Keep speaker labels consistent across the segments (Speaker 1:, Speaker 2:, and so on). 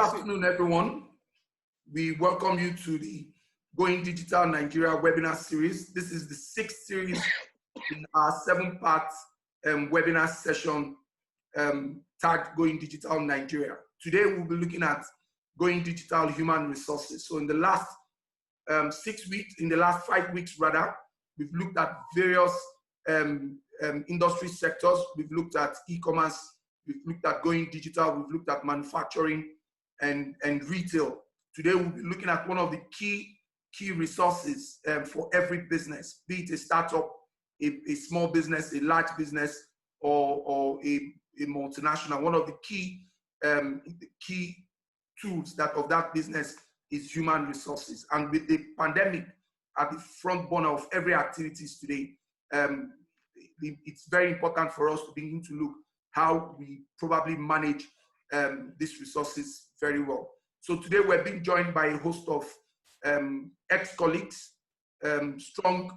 Speaker 1: afternoon, everyone. We welcome you to the Going Digital Nigeria webinar series. This is the 6th series in our 7-part webinar session tagged Going Digital Nigeria. Today, we'll be looking at Going Digital Human Resources. So in the last 6 weeks, in the last 5 weeks rather, we've looked at various industry sectors. We've looked at e-commerce, we've looked at going digital, we've looked at manufacturing and retail. Today, we'll be looking at one of the key resources for every business, be it a startup, a small business, a large business, or a multinational. One of the key tools of that business is human resources. And with the pandemic at the front burner of every activities today, it's very important for us to begin to look how we probably manage these resources very well. So today we're being joined by a host of ex-colleagues, strong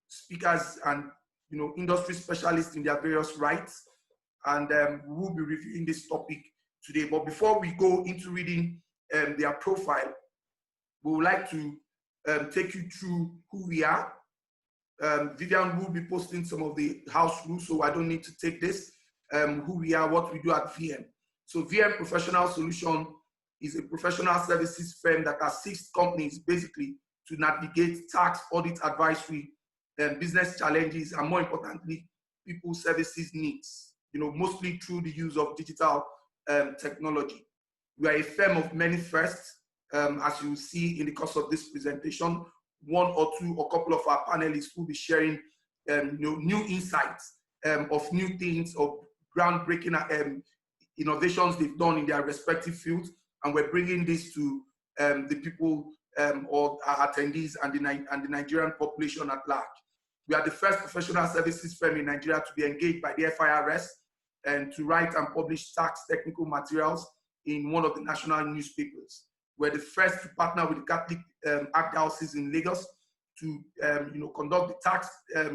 Speaker 1: speakers, and industry specialists in their various rights, and we'll be reviewing this topic today. But before we go into reading their profile, we would like to take you through who we are. Vivian will be posting some of the house rules, so I don't need to take this. Who we are, what we do at VM. So VM Professional Solution is a professional services firm that assists companies basically to navigate tax, audit, advisory, business challenges, and more importantly, people services needs, mostly through the use of digital technology. We are a firm of many firsts, as you will see in the course of this presentation. One or two or couple of our panelists will be sharing new insights of new things, of groundbreaking innovations they've done in their respective fields, and we're bringing this to the people or our attendees and the Nigerian population at large. We are the first professional services firm in Nigeria to be engaged by the FIRS and to write and publish tax technical materials in one of the national newspapers. We're the first to partner with the Catholic Archdiocese in Lagos to conduct the tax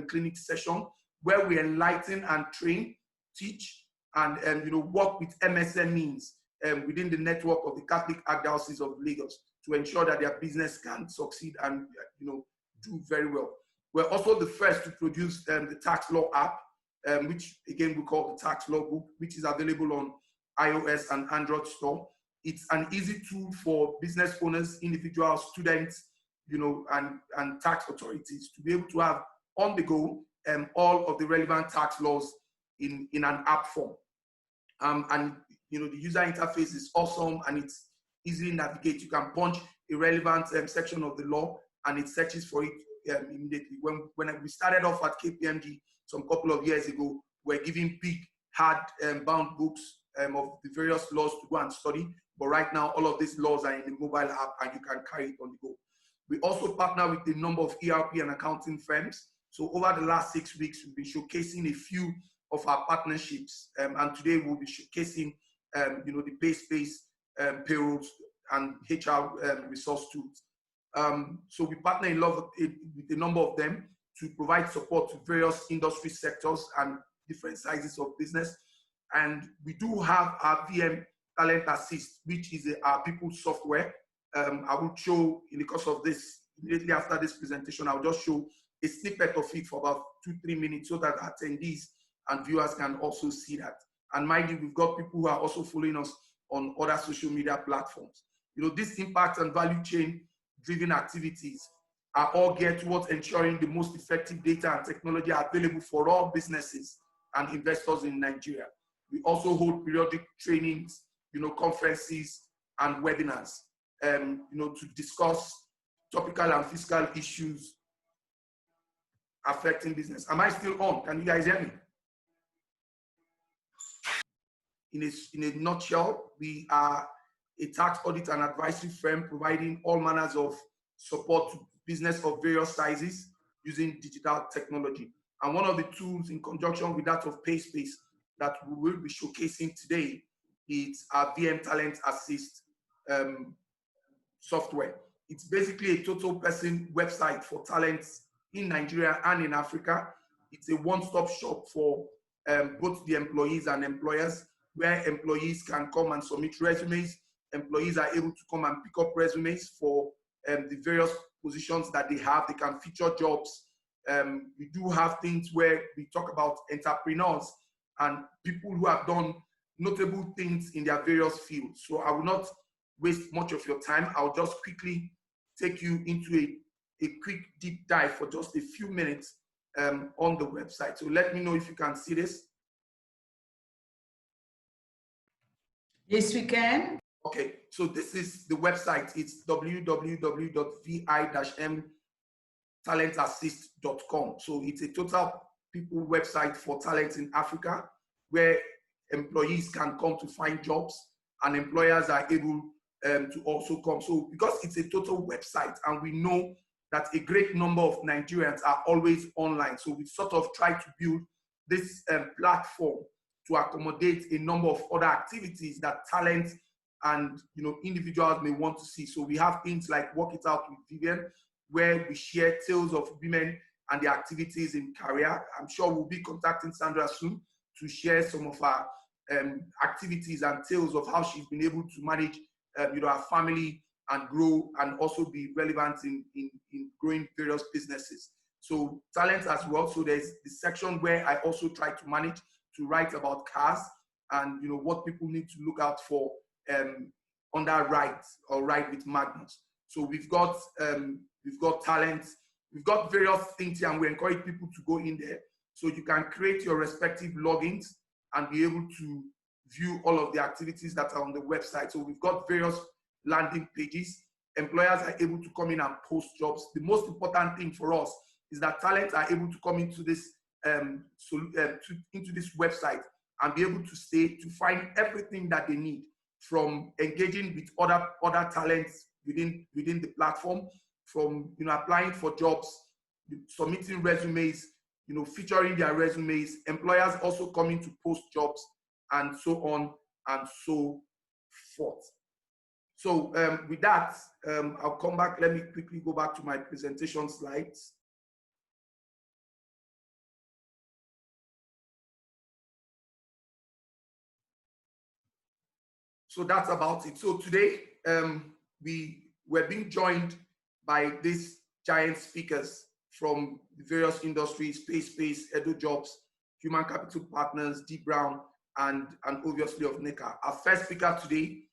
Speaker 1: clinic session, where we enlighten and train, teach, and work with MSMEs within the network of the Catholic Archdiocese of Lagos to ensure that their business can succeed and do very well. We're also the first to produce the tax law app, which again we call the tax law book, which is available on iOS and Android store. It's an easy tool for business owners, individuals, students, and tax authorities to be able to have on the go all of the relevant tax laws in an app form. And the user interface is awesome and it's easily navigate. You can punch a relevant section of the law and it searches for it immediately. When we started off at KPMG some couple of years ago, we're giving big hard bound books of the various laws to go and study. But right now, all of these laws are in the mobile app and you can carry it on the go. We also partner with a number of ERP and accounting firms. So over the last 6 weeks, we've been showcasing a few of our partnerships. And today we'll be showcasing, the PaySpace payrolls and HR resource tools. So we partner with a number of them to provide support to various industry sectors and different sizes of business. And we do have our VM Talent Assist, which is our people software. I will show in the course of this, immediately after this presentation, I'll just show a snippet of it for about 2-3 minutes so that attendees and viewers can also see that. And mind you, we've got people who are also following us on other social media platforms. This impact and value chain driven activities are all geared towards ensuring the most effective data and technology are available for all businesses and investors in Nigeria. We also hold periodic trainings, conferences and webinars, to discuss topical and fiscal issues affecting business. Am I still on? Can you guys hear me? In a nutshell, we are a tax audit and advisory firm providing all manners of support to business of various sizes using digital technology. And one of the tools in conjunction with that of PaySpace that we will be showcasing today is our VM Talent Assist software. It's basically a total person website for talents in Nigeria and in Africa. It's a one-stop shop for both the employees and employers, where employees can come and submit resumes employees are able to come and pick up resumes for the various positions that they have. They can feature jobs. We do have things where we talk about entrepreneurs and people who have done notable things in their various fields. So I will not waste much of your time. I'll just quickly take you into a quick deep dive for just a few minutes on the website. So let me know if you can see this.
Speaker 2: Yes, we can.
Speaker 1: Okay, so this is the website. It's www.vi-talentassist.com. So it's a total people website for talent in Africa, where employees can come to find jobs and employers are able to also come. So because it's a total website and we know that a great number of Nigerians are always online, so we sort of try to build this platform to accommodate a number of other activities that talent and individuals may want to see. So we have things like Work It Out with Vivian, where we share tales of women and their activities in career. I'm sure we'll be contacting Sandra soon to share some of our activities and tales of how she's been able to manage her family and grow and also be relevant in growing various businesses. So talent as well. So there's the section where I also try to manage to write about cars and what people need to look out for under Ride or Ride with Magnus. So we've got talent, we've got various things here, and we encourage people to go in there so you can create your respective logins and be able to view all of the activities that are on the website. So we've got various landing pages. Employers are able to come in and post jobs. The most important thing for us is that talents are able to come into this into this website and be able to stay to find everything that they need, from engaging with other talents within the platform, from applying for jobs, submitting resumes, featuring their resumes, employers also coming to post jobs, and so on and so forth. So with that, I'll come back. Let me quickly go back to my presentation slides. So that's about it. So today, we're being joined by these giant speakers from the various industries: PaySpace, Edo Jobs, Human Capital Partners, Dbrown, and obviously of NECA. Our first speaker today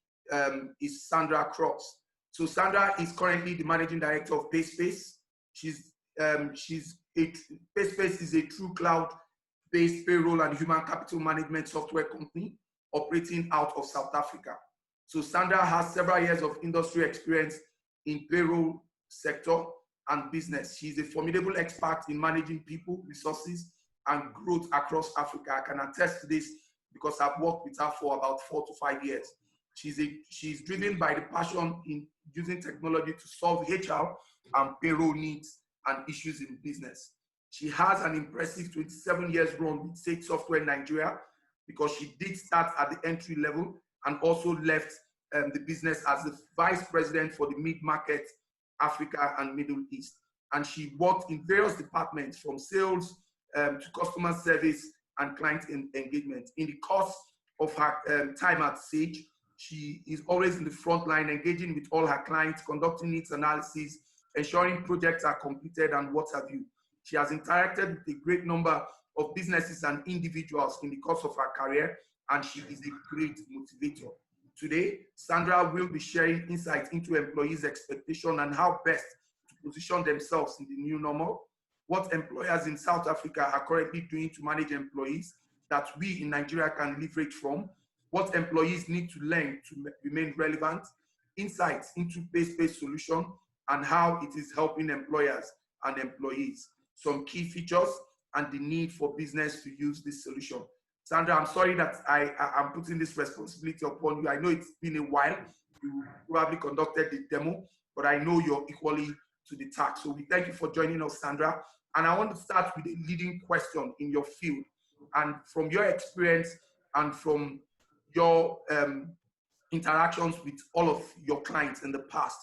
Speaker 1: is Sandra Crous. So Sandra is currently the managing director of PaySpace. PaySpace is a true cloud-based payroll and human capital management software company operating out of South Africa. So Sandra has several years of industry experience in payroll sector and business. She's a formidable expert in managing people, resources, and growth across Africa. I can attest to this because I've worked with her for about 4 to 5 years. She's driven by the passion in using technology to solve HR and payroll needs and issues in business. She has an impressive 27 years run with Sage Software in Nigeria, because she did start at the entry level and also left the business as the vice president for the mid-market, Africa and Middle East. And she worked in various departments, from sales to customer service and client engagement. In the course of her time at Sage, she is always in the front line, engaging with all her clients, conducting needs analysis, ensuring projects are completed, and what have you. She has interacted with a great number of businesses and individuals in the course of her career, and she is a great motivator. Today, Sandra will be sharing insights into employees' expectation and how best to position themselves in the new normal, what employers in South Africa are currently doing to manage employees that we in Nigeria can leverage from, what employees need to learn to remain relevant, insights into PaySpace solution, and how it is helping employers and employees, some key features, and the need for business to use this solution. Sandra, I'm sorry that I'm putting this responsibility upon you. I know it's been a while. You probably conducted the demo, but I know you're equally to the task. So we thank you for joining us, Sandra. And I want to start with a leading question in your field. And from your experience and from your interactions with all of your clients in the past,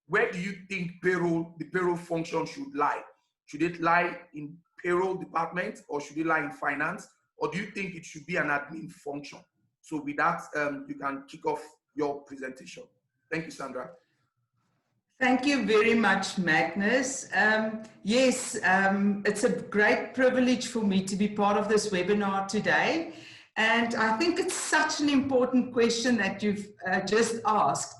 Speaker 1: where do you think the payroll function should lie? Should it lie in payroll department, or should it lie in finance, or do you think it should be an admin function? So with that, you can kick off your presentation. Thank you, Sandra.
Speaker 2: Thank you very much, Magnus. Yes, it's a great privilege for me to be part of this webinar today. And I think it's such an important question that you've just asked.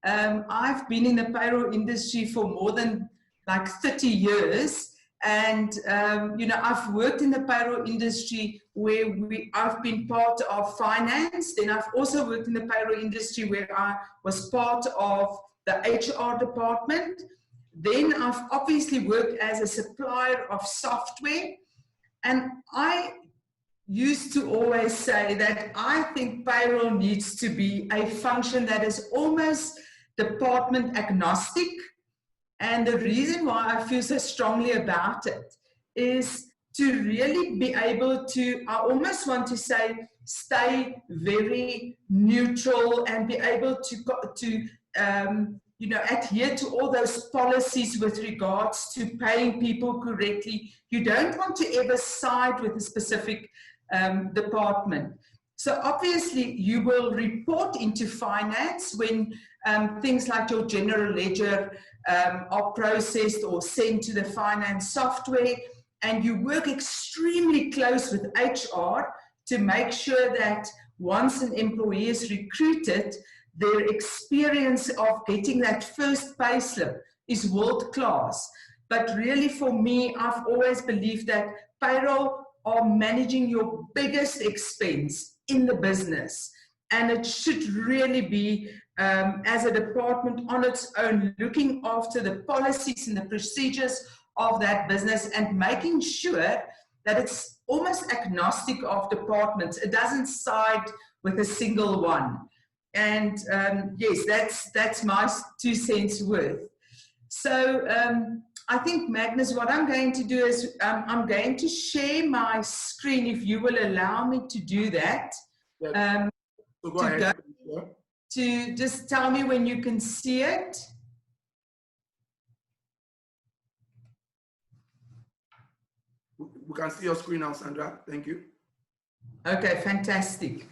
Speaker 2: I've been in the payroll industry for more than like 30 years. And, you know, I've worked in the payroll industry where I've been part of finance. Then I've also worked in the payroll industry where I was part of the HR department. Then I've obviously worked as a supplier of software. And I used to always say that I think payroll needs to be a function that is almost department agnostic. And the reason why I feel so strongly about it is to really be able to, I almost want to say, stay very neutral and be able to you know, adhere to all those policies with regards to paying people correctly. You don't want to ever side with a specific department. So obviously you will report into finance when things like your general ledger are processed or sent to the finance software, and you work extremely close with HR to make sure that once an employee is recruited, their experience of getting that first payslip is world class. But really for me, I've always believed that payroll are managing your biggest expense in the business. And it should really be, as a department on its own, looking after the policies and the procedures of that business and making sure that it's almost agnostic of departments. It doesn't side with a single one. And yes, that's my 2 cents worth. So I think, Magnus, what I'm going to do is I'm going to share my screen, if you will allow me to do that.
Speaker 1: So go ahead.
Speaker 2: To just tell me when you can see it.
Speaker 1: We can see your screen now, Sandra. Thank you.
Speaker 2: Okay, fantastic.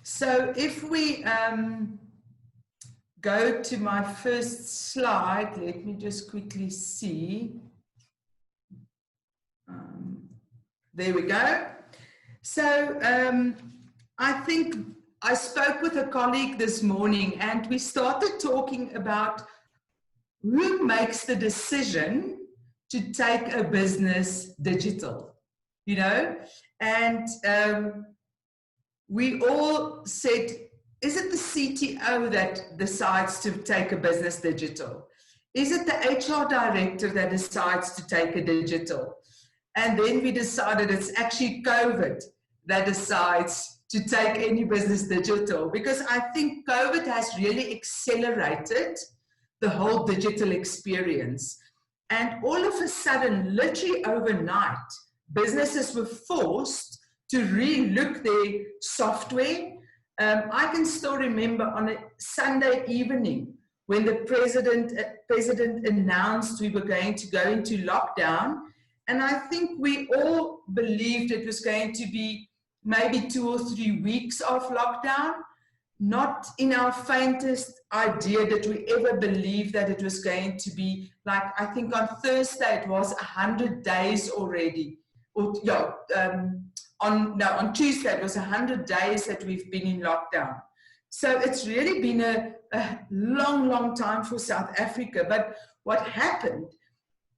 Speaker 2: So if we go to my first slide, let me just quickly see. There we go. So I think I spoke with a colleague this morning and we started talking about who makes the decision to take a business digital, you know, and we all said, is it the CTO that decides to take a business digital? Is it the HR director that decides to take a digital? And then we decided it's actually COVID that decides to take any business digital, because I think COVID has really accelerated the whole digital experience. And all of a sudden, literally overnight, businesses were forced to re-look their software. I can still remember on a Sunday evening when the president announced we were going to go into lockdown. And I think we all believed it was going to be maybe 2 or 3 weeks of lockdown. Not in our faintest idea did we ever believe that it was going to be like, I think on Thursday it was 100 days already. Or, yeah, on Tuesday it was 100 days that we've been in lockdown. So it's really been a long, long time for South Africa. But what happened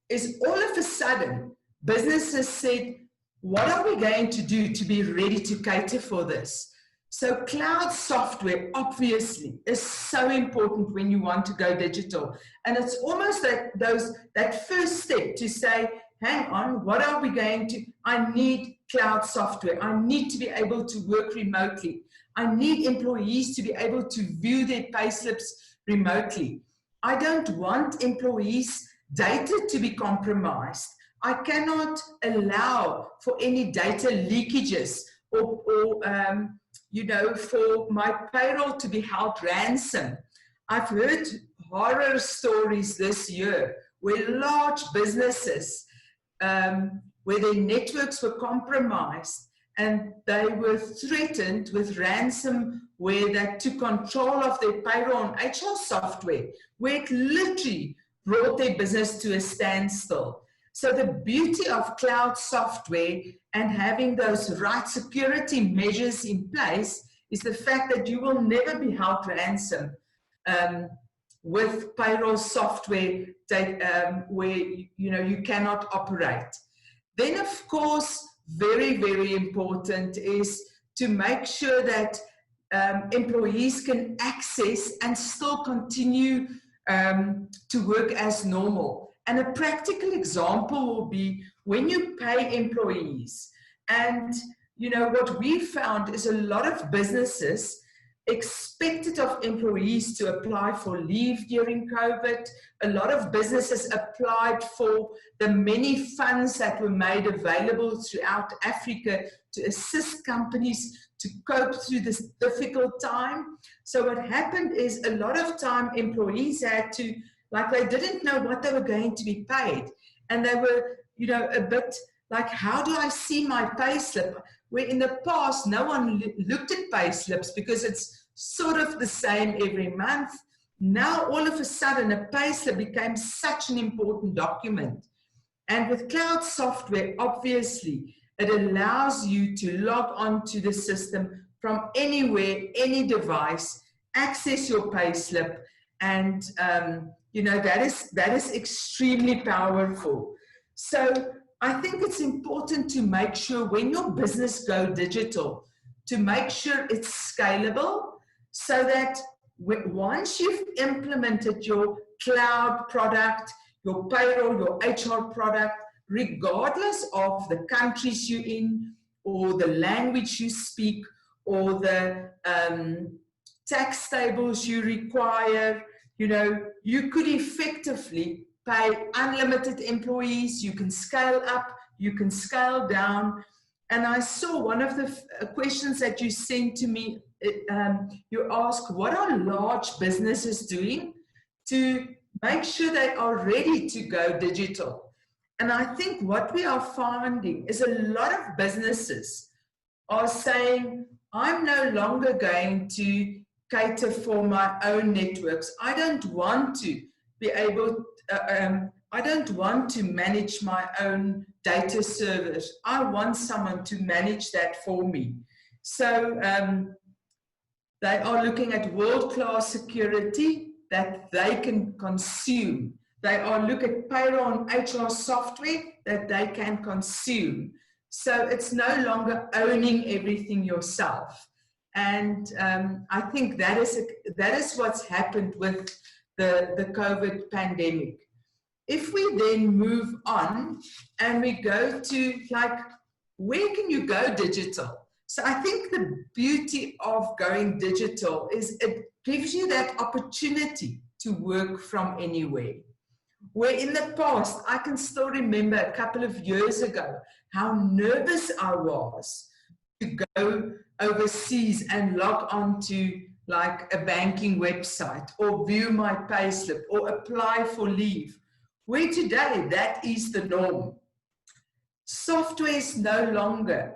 Speaker 2: is all of a sudden, businesses said, what are we going to do to be ready to cater for this? So cloud software, obviously, is so important when you want to go digital. And it's almost that first step to say, hang on, what are we going to, I need cloud software. I need to be able to work remotely. I need employees to be able to view their payslips remotely. I don't want employees' data to be compromised. I cannot allow for any data leakages or you know, for my payroll to be held ransom. I've heard horror stories this year where large businesses, where their networks were compromised and they were threatened with ransomware that took control of their payroll and HR software, where it literally brought their business to a standstill. So the beauty of cloud software and having those right security measures in place is the fact that you will never be held ransom with payroll software where you cannot operate. Then, of course, very, very important is to make sure that employees can access and still continue to work as normal. And a practical example will be when you pay employees. And, what we found is a lot of businesses expected of employees to apply for leave during COVID. A lot of businesses applied for the many funds that were made available throughout Africa to assist companies to cope through this difficult time. So what happened is a lot of time employees had to, they didn't know what they were going to be paid. And they were, a bit like, how do I see my payslip? Where in the past, no one looked at payslips because it's sort of the same every month. Now, all of a sudden, a payslip became such an important document. And with cloud software, obviously, it allows you to log on to the system from anywhere, any device, access your payslip, and that is extremely powerful. So I think it's important to make sure when your business goes digital, to make sure it's scalable, so that once you've implemented your cloud product, your payroll, your HR product, regardless of the countries you're in, or the language you speak, or the tax tables you require, you could effectively pay unlimited employees. You can scale up, you can scale down. And I saw one of the questions that you sent to me, you asked, what are large businesses doing to make sure they are ready to go digital? And I think what we are finding is a lot of businesses are saying, I'm no longer going to cater for my own networks. I don't want to be able, I don't want to manage my own data servers. I want someone to manage that for me. So they are looking at world-class security that they can consume. They are looking at payroll and HR software that they can consume. So it's no longer owning everything yourself. And I think that is what's happened with the COVID pandemic. If we then move on and we go to where can you go digital? So I think the beauty of going digital is it gives you that opportunity to work from anywhere. Where in the past, I can still remember a couple of years ago, how nervous I was to go overseas and log on to a banking website or view my payslip or apply for leave. Where today, that is the norm. Software is no longer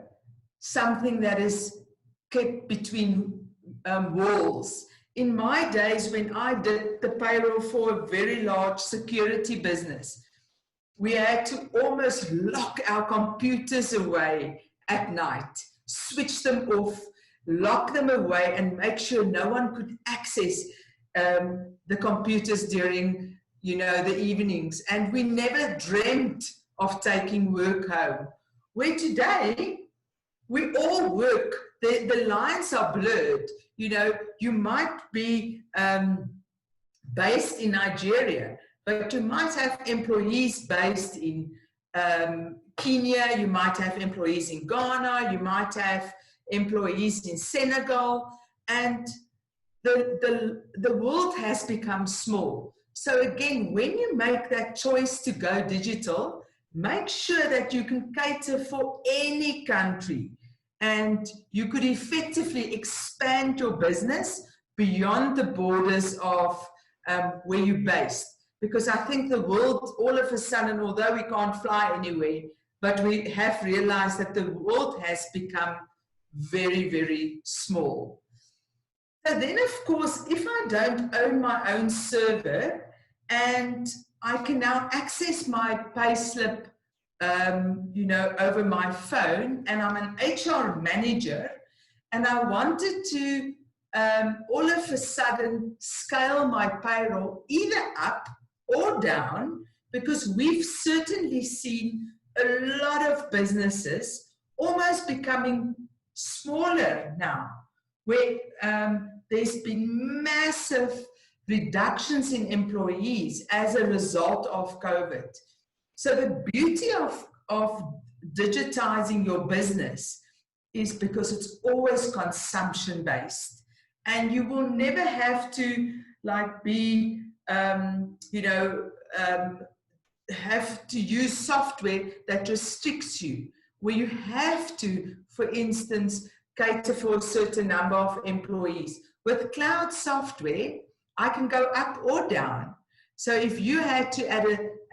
Speaker 2: something that is kept between walls. In my days, when I did the payroll for a very large security business, we had to almost lock our computers away at night, switch them off, lock them away, and make sure no one could access the computers during the evenings. And we never dreamt of taking work home. Where today, we all work, the lines are blurred. You might be based in Nigeria, but you might have employees based in Kenya, you might have employees in Ghana, you might have employees in Senegal, and the world has become small. So again, when you make that choice to go digital, make sure that you can cater for any country, and you could effectively expand your business beyond the borders of where you're based. Because I think the world, all of a sudden, although we can't fly anywhere, but we have realized that the world has become very, very small. So then, of course, if I don't own my own server and I can now access my payslip, you know, over my phone, and I'm an HR manager, and I wanted to all of a sudden scale my payroll either up or down, because we've certainly seen a lot of businesses almost becoming smaller now, where there's been massive reductions in employees as a result of COVID. So the beauty of digitizing your business is because it's always consumption based, and you will never have to like be, you know, have to use software that restricts you, where you have to, for instance, cater for a certain number of employees. With cloud software, I can go up or down. So if you had to,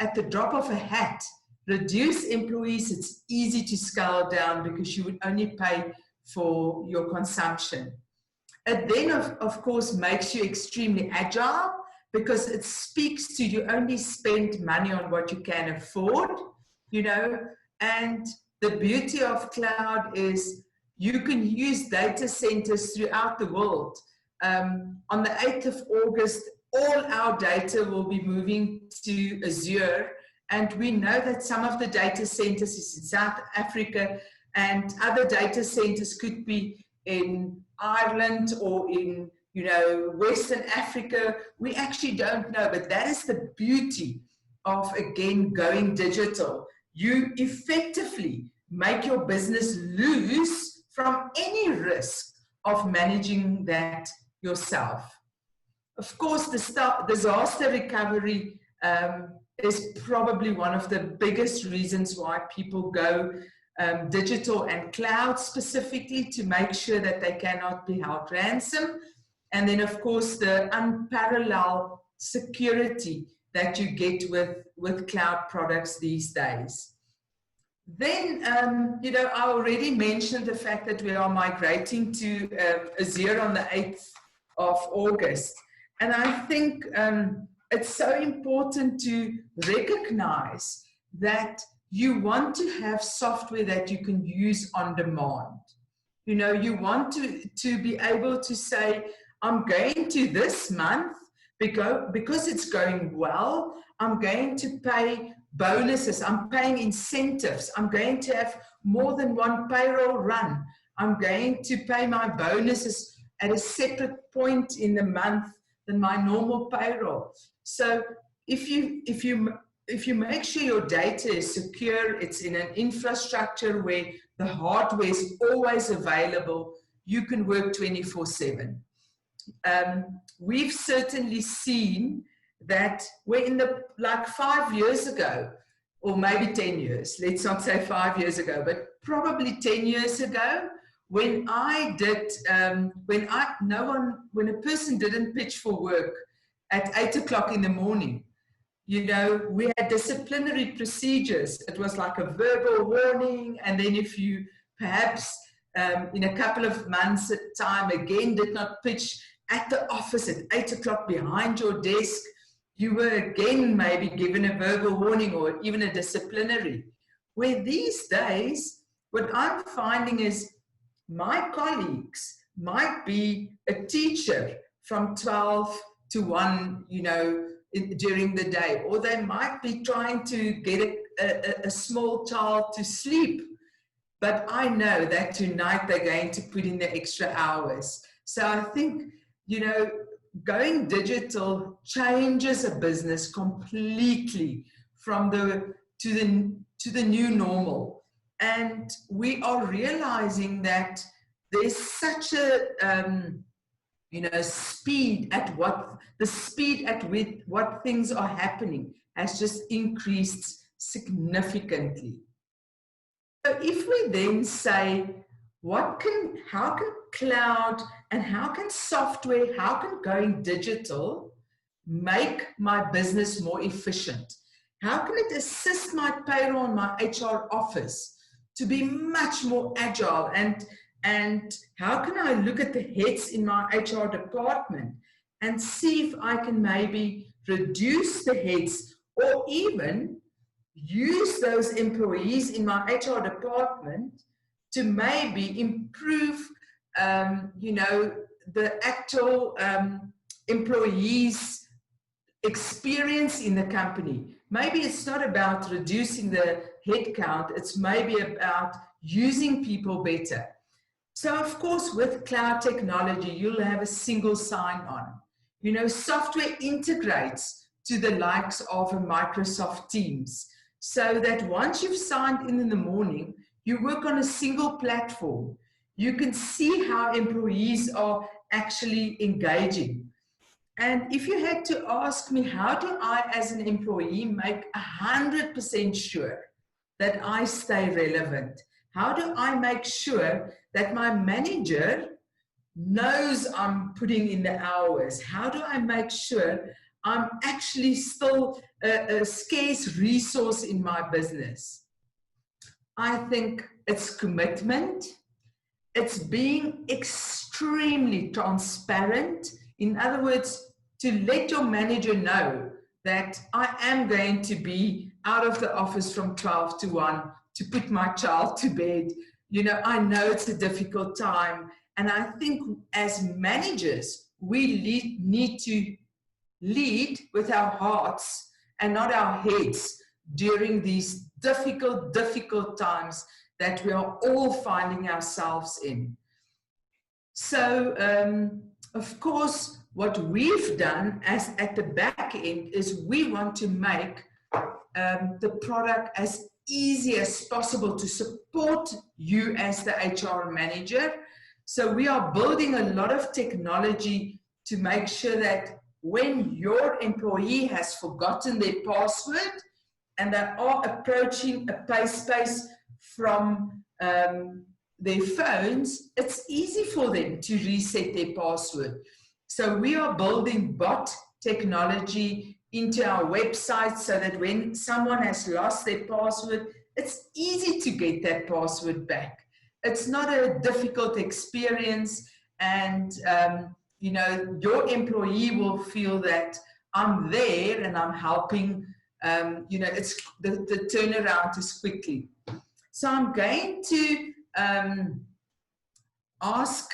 Speaker 2: at the drop of a hat, reduce employees, it's easy to scale down because you would only pay for your consumption. It then, of course, makes you extremely agile, because it speaks to you only spend money on what you can afford, you know. And the beauty of cloud is you can use data centers throughout the world. On the 8th of August, all our data will be moving to Azure, and we know that some of the data centers is in South Africa, and other data centers could be in Ireland or in, you know, Western Africa. We actually don't know, but that is the beauty of, again, going digital. You effectively make your business lose from any risk of managing that yourself. Of course, the disaster recovery is probably one of the biggest reasons why people go digital and cloud specifically, to make sure that they cannot be held ransom. And then, of course, the unparalleled security that you get with cloud products these days. Then, you know, I already mentioned the fact that we are migrating to Azure on the 8th of August. And I think it's so important to recognize that you want to have software that you can use on demand. You know, you want to be able to say, I'm going to this month, because it's going well, I'm going to pay bonuses, I'm paying incentives, I'm going to have more than one payroll run, I'm going to pay my bonuses at a separate point in the month than my normal payroll. So if you make sure your data is secure, it's in an infrastructure where the hardware is always available, you can work 24/7. We've certainly seen that we're in the, like 5 years ago, or maybe 10 years, let's not say 5 years ago, but probably 10 years ago, when I did, when a person didn't pitch for work at 8 o'clock in the morning, you know, we had disciplinary procedures. It was like a verbal warning, and then if you perhaps in a couple of months' time again did not pitch at the office at 8 o'clock behind your desk, you were again maybe given a verbal warning or even a disciplinary. Where these days, what I'm finding is my colleagues might be a teacher from 12 to 1, you know, during the day, or they might be trying to get a small child to sleep. But I know that tonight they're going to put in the extra hours. So I think, you know, going digital changes a business completely from to the new normal. And we are realizing that there's such a you know, speed at what things are happening has just increased significantly. So if we then say, how can cloud and how can software, how can going digital make my business more efficient? How can it assist my payroll and my HR office to be much more agile? And how can I look at the heads in my HR department and see if I can maybe reduce the heads or even use those employees in my HR department to maybe improve, you know, the actual employees' experience in the company. Maybe it's not about reducing the headcount, it's maybe about using people better. So of course, with cloud technology, you'll have a single sign-on. You know, software integrates to the likes of a Microsoft Teams, so that once you've signed in the morning, you work on a single platform. You can see how employees are actually engaging. And if you had to ask me, how do I as an employee make 100% sure that I stay relevant? How do I make sure that my manager knows I'm putting in the hours? How do I make sure I'm actually still a scarce resource in my business? I think it's commitment. It's being extremely transparent. In other words, to let your manager know that I am going to be out of the office from 12 to 1 to put my child to bed. You know, I know it's a difficult time. And I think as managers, we need to lead with our hearts and not our heads during these difficult times that we are all finding ourselves in. So, of course, what we've done as at the back end is we want to make the product as easy as possible to support you as the HR manager. So we are building a lot of technology to make sure that when your employee has forgotten their password and they are approaching a PaySpace from their phones, it's easy for them to reset their password. So we are building bot technology into our website so that when someone has lost their password, it's easy to get that password back. It's not a difficult experience, and you know, your employee will feel that I'm there and I'm helping. You know, it's the turnaround is quickly. So I'm going to ask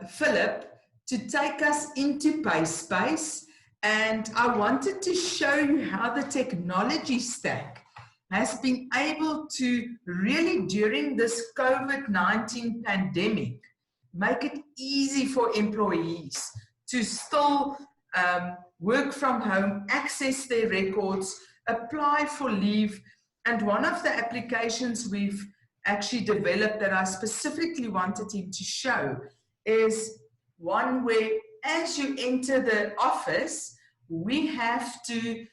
Speaker 2: Philip to take us into PaySpace, and I wanted to show you how the technology stack has been able to really, during this COVID-19 pandemic, make it easy for employees to still work from home, access their records, apply for leave. And one of the applications we've actually developed that I specifically wanted him to show is one where as you enter the office, we have to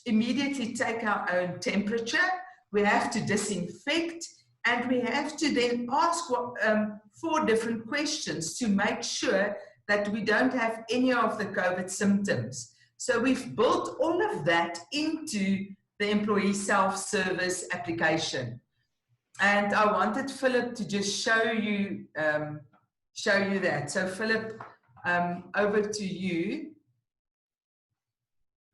Speaker 2: immediately take our own temperature, we have to disinfect, and we have to then ask 4 different questions to make sure that we don't have any of the COVID symptoms. So we've built all of that into the employee self-service application. And I wanted Philip to just show you that. So Philip, over to you.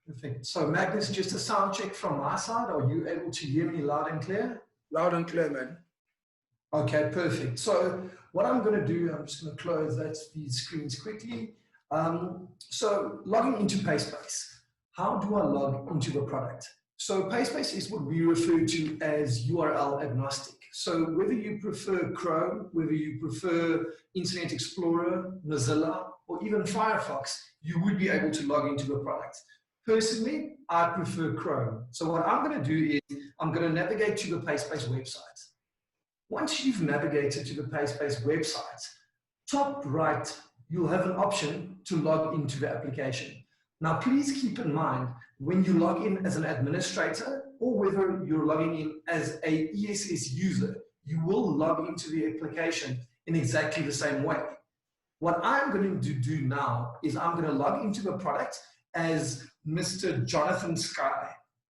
Speaker 3: Perfect. So Magnus, just a sound check from my side. Are you able to hear me loud and clear?
Speaker 1: Loud and clear, man.
Speaker 3: Okay, perfect. So what I'm going to do, I'm just going to close these screens quickly. So logging into PaySpace. How do I log into the product? So PaySpace is what we refer to as URL agnostic. So whether you prefer Chrome, whether you prefer Internet Explorer, Mozilla, or even Firefox, you would be able to log into the product. Personally, I prefer Chrome. So what I'm going to do is I'm going to navigate to the PaySpace website. Once you've navigated to the PaySpace website, top right, you'll have an option to log into the application. Now, please keep in mind, when you log in as an administrator or whether you're logging in as a ESS user, you will log into the application in exactly the same way. What I'm going to do now is I'm going to log into the product as Mr. Jonathan Sky.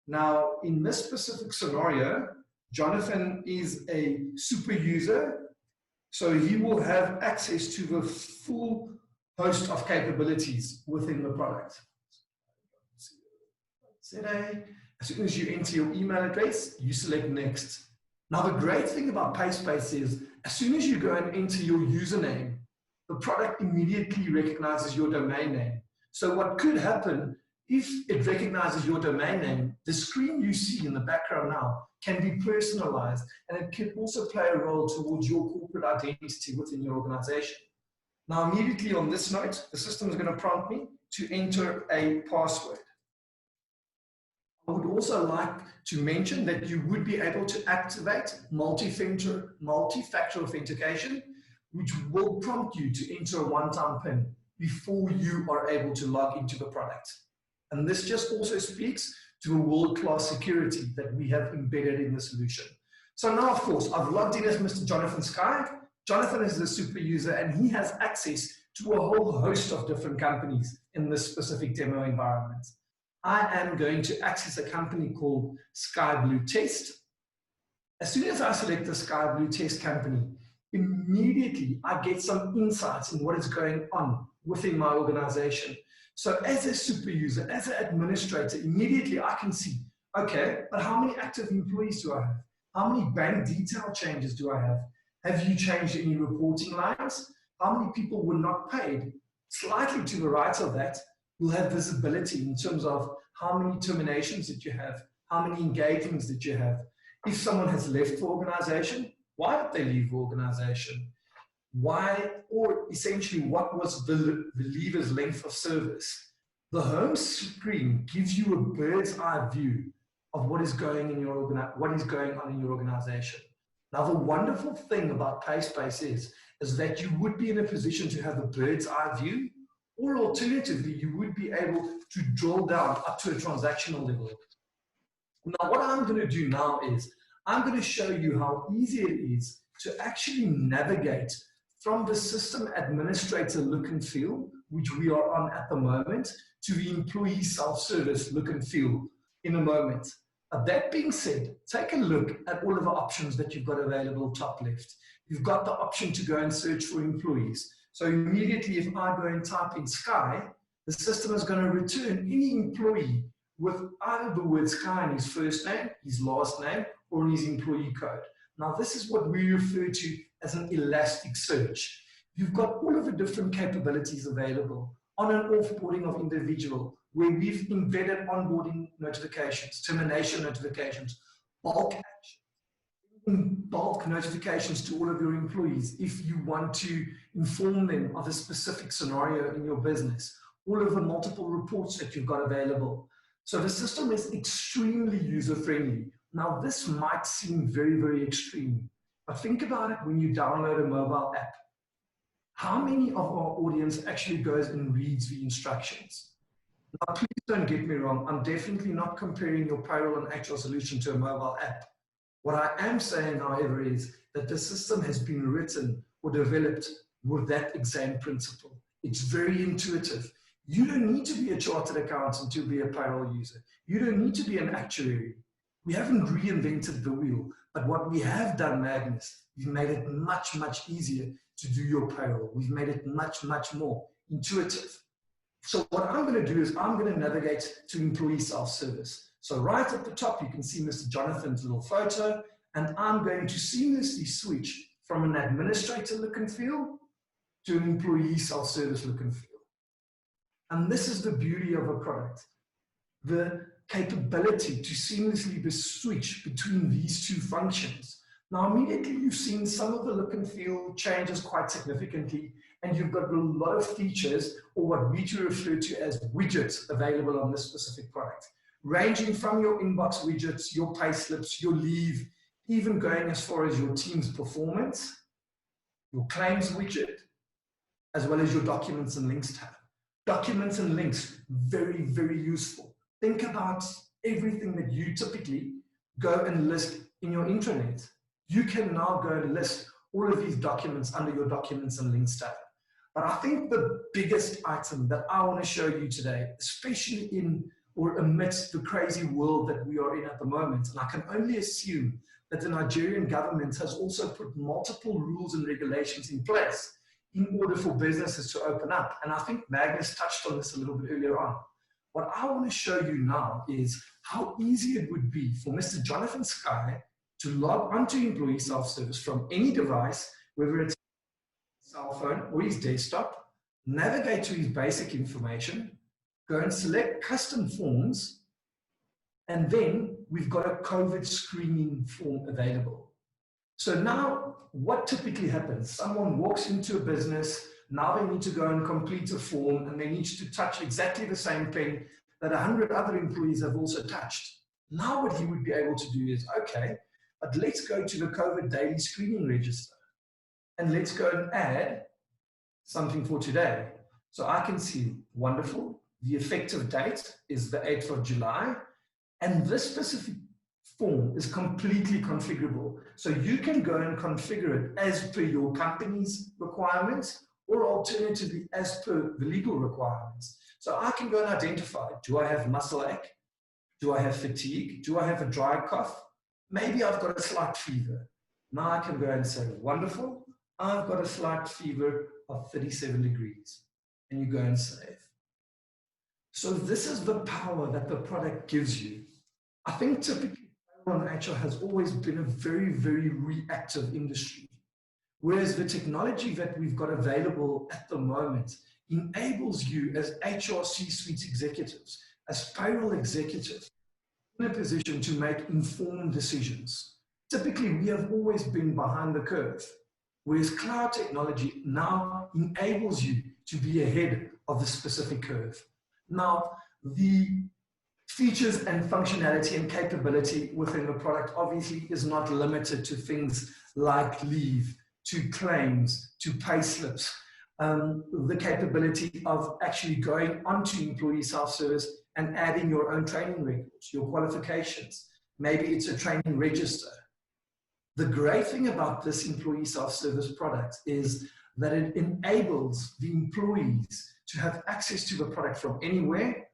Speaker 3: Now, in this specific scenario, Jonathan is a super user, so he will have access to the full host of capabilities within the product. As soon as you enter your email address, you select next. Now, the great thing about PaySpace is, as soon as you go and enter your username, the product immediately recognizes your domain name. So what could happen, if it recognizes your domain name, the screen you see in the background now can be personalized, and it can also play a role towards your corporate identity within your organization. Now, immediately on this note, the system is going to prompt me to enter a password. I would also like to mention that you would be able to activate multi-factor authentication, which will prompt you to enter a one-time PIN before you are able to log into the product. And this just also speaks to a world-class security that we have embedded in the solution. So now, of course, I've logged in as Mr. Jonathan Sky. Jonathan is the super user, and he has access to a whole host of different companies in this specific demo environment. I am going to access a company called Sky Blue Test. As soon as I select the Sky Blue Test company, immediately I get some insights in what is going on within my organization. So as a super user, as an administrator, immediately I can see, okay, but how many active employees do I have? How many bank detail changes do I have? Have you changed any reporting lines? How many people were not paid? Slightly to the right of that, you'll have visibility in terms of how many terminations that you have, how many engagements that you have. If someone has left the organization, why did they leave the organization? Why, or essentially what was the leaver's length of service? The home screen gives you a bird's eye view of what is going on in your organization. Now, the wonderful thing about PaySpace is that you would be in a position to have a bird's eye view, or alternatively, you would be able to drill down up to a transactional level. Now, what I'm going to do now is I'm going to show you how easy it is to actually navigate from the system administrator look and feel, which we are on at the moment, to the employee self-service look and feel in a moment. That being said, take a look at all of the options that you've got available top left. You've got the option to go and search for employees. So immediately, if I go and type in Sky, the system is going to return any employee with either the word Sky in his first name, his last name, or his employee code. Now, this is what we refer to as an elastic search. You've got all of the different capabilities available on and offboarding of individual, where we've embedded onboarding notifications, termination notifications, bulk action, bulk notifications to all of your employees if you want to inform them of a specific scenario in your business, all of the multiple reports that you've got available. So the system is extremely user-friendly. Now, this might seem very, very extreme, but think about it when you download a mobile app. How many of our audience actually goes and reads the instructions? Now, please don't get me wrong. I'm definitely not comparing your payroll and HR solution to a mobile app. What I am saying, however, is that the system has been written or developed with that exam principle. It's very intuitive. You don't need to be a chartered accountant to be a payroll user. You don't need to be an actuary. We haven't reinvented the wheel, but what we have done, Magnus, we've made it much, much easier to do your payroll. We've made it much, much more intuitive. So what I'm going to do is I'm going to navigate to employee self-service. So right at the top, you can see Mr. Jonathan's little photo, and I'm going to seamlessly switch from an administrator look and feel to an employee self-service look and feel. And this is the beauty of a product. The capability to seamlessly switch between these two functions. Now, immediately you've seen some of the look and feel changes quite significantly, and you've got a lot of features, or what we refer to as widgets, available on this specific product, ranging from your inbox widgets, your pay slips, your leave, even going as far as your team's performance, your claims widget, as well as your documents and links tab. Documents and links, very, very useful. Think about everything that you typically go and list in your intranet. You can now go and list all of these documents under your documents and links tab. But I think the biggest item that I want to show you today, especially in or amidst the crazy world that we are in at the moment. And I can only assume that the Nigerian government has also put multiple rules and regulations in place in order for businesses to open up. And I think Magnus touched on this a little bit earlier on. What I want to show you now is how easy it would be for Mr. Jonathan Sky to log onto employee self-service from any device, whether it's his cell phone or his desktop, navigate to his basic information, go and select custom forms, and then we've got a COVID screening form available. So now what typically happens? Someone walks into a business, now they need to go and complete a form, and they need to touch exactly the same pen that 100 other employees have also touched. Now what he would be able to do is, okay, but let's go to the COVID daily screening register and let's go and add something for today. So I can see, wonderful, the effective date is the 8th of July, and this specific form is completely configurable. So you can go and configure it as per your company's requirements, or alternatively as per the legal requirements. So I can go and identify, do I have muscle ache? Do I have fatigue? Do I have a dry cough? Maybe I've got a slight fever. Now I can go and say, wonderful, I've got a slight fever of 37 degrees. And you go and save. So this is the power that the product gives you. I think typically payroll and HR has always been a very, very reactive industry. Whereas the technology that we've got available at the moment enables you as HR C-suite executives, as payroll executives, in a position to make informed decisions. Typically, we have always been behind the curve, whereas cloud technology now enables you to be ahead of the specific curve. Now, the features and functionality and capability within the product obviously is not limited to things like leave, to claims, to pay slips. The capability of actually going onto employee self-service and adding your own training records, your qualifications. Maybe it's a training register. The great thing about this employee self-service product is that it enables the employees to have access to the product from anywhere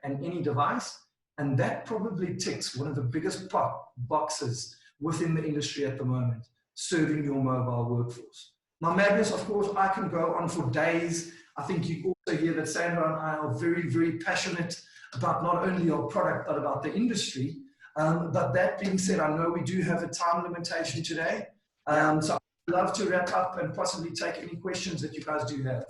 Speaker 3: and any device. And that probably ticks one of the biggest boxes within the industry at the moment, serving your mobile workforce. Now, Magnus, of course, I can go on for days. I think you also hear that Sandra and I are very, very passionate about not only our product, but about the industry. But that being said, I know we do have a time limitation today. So I'd love to wrap up and possibly take any questions that you guys do have.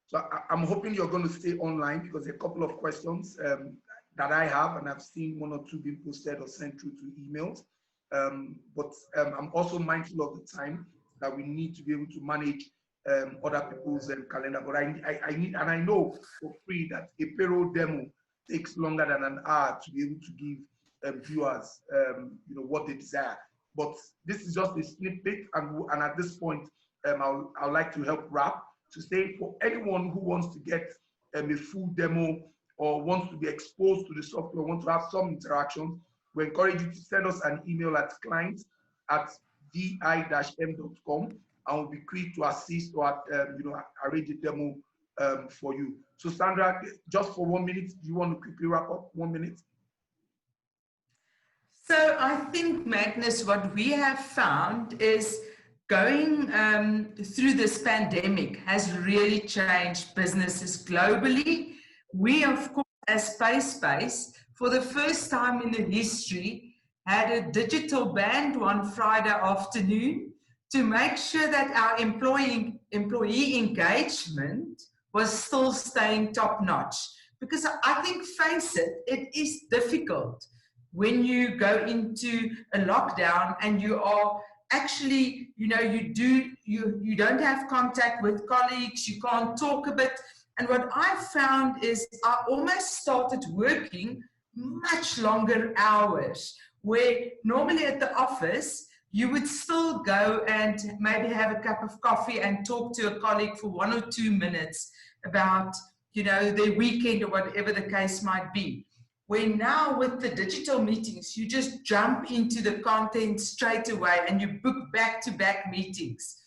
Speaker 1: So I'm hoping you're going to stay online because there are a couple of questions that I have, and I've seen one or two being posted or sent through to emails. But I'm also mindful of the time that we need to be able to manage other people's calendar. But I need, and I know for free that a payroll demo takes longer than an hour to be able to give viewers what they desire. But this is just a snippet, and at this point, I'd like to help wrap to say for anyone who wants to get a full demo or wants to be exposed to the software, wants to have some interaction, we encourage you to send us an email at clients@di-m.com, and we'll be quick to assist or arrange a demo for you. So Sandra, just for 1 minute, do you want to quickly wrap up? 1 minute.
Speaker 2: So I think, Magnus, what we have found is going through this pandemic has really changed businesses globally. We, of course, as PaySpace, for the first time in the history, had a digital band one Friday afternoon to make sure that our employee engagement was still staying top notch. Because I think, face it, it is difficult when you go into a lockdown and you are actually, you don't have contact with colleagues, you can't talk a bit. And what I found is I almost started working much longer hours, where normally at the office, you would still go and maybe have a cup of coffee and talk to a colleague for 1 or 2 minutes about, their weekend or whatever the case might be. Where now with the digital meetings, you just jump into the content straight away and you book back-to-back meetings.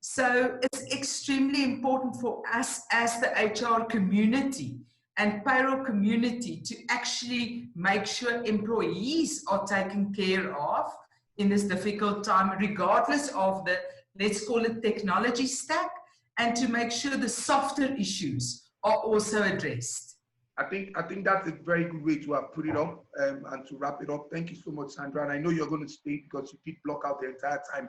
Speaker 2: So it's extremely important for us as the HR community and payroll community to actually make sure employees are taken care of in this difficult time, regardless of the, let's call it, technology stack, and to make sure the softer issues are also addressed.
Speaker 1: I think that's a very good way to put it up and to wrap it up. Thank you so much, Sandra. And I know you're going to stay because you did block out the entire time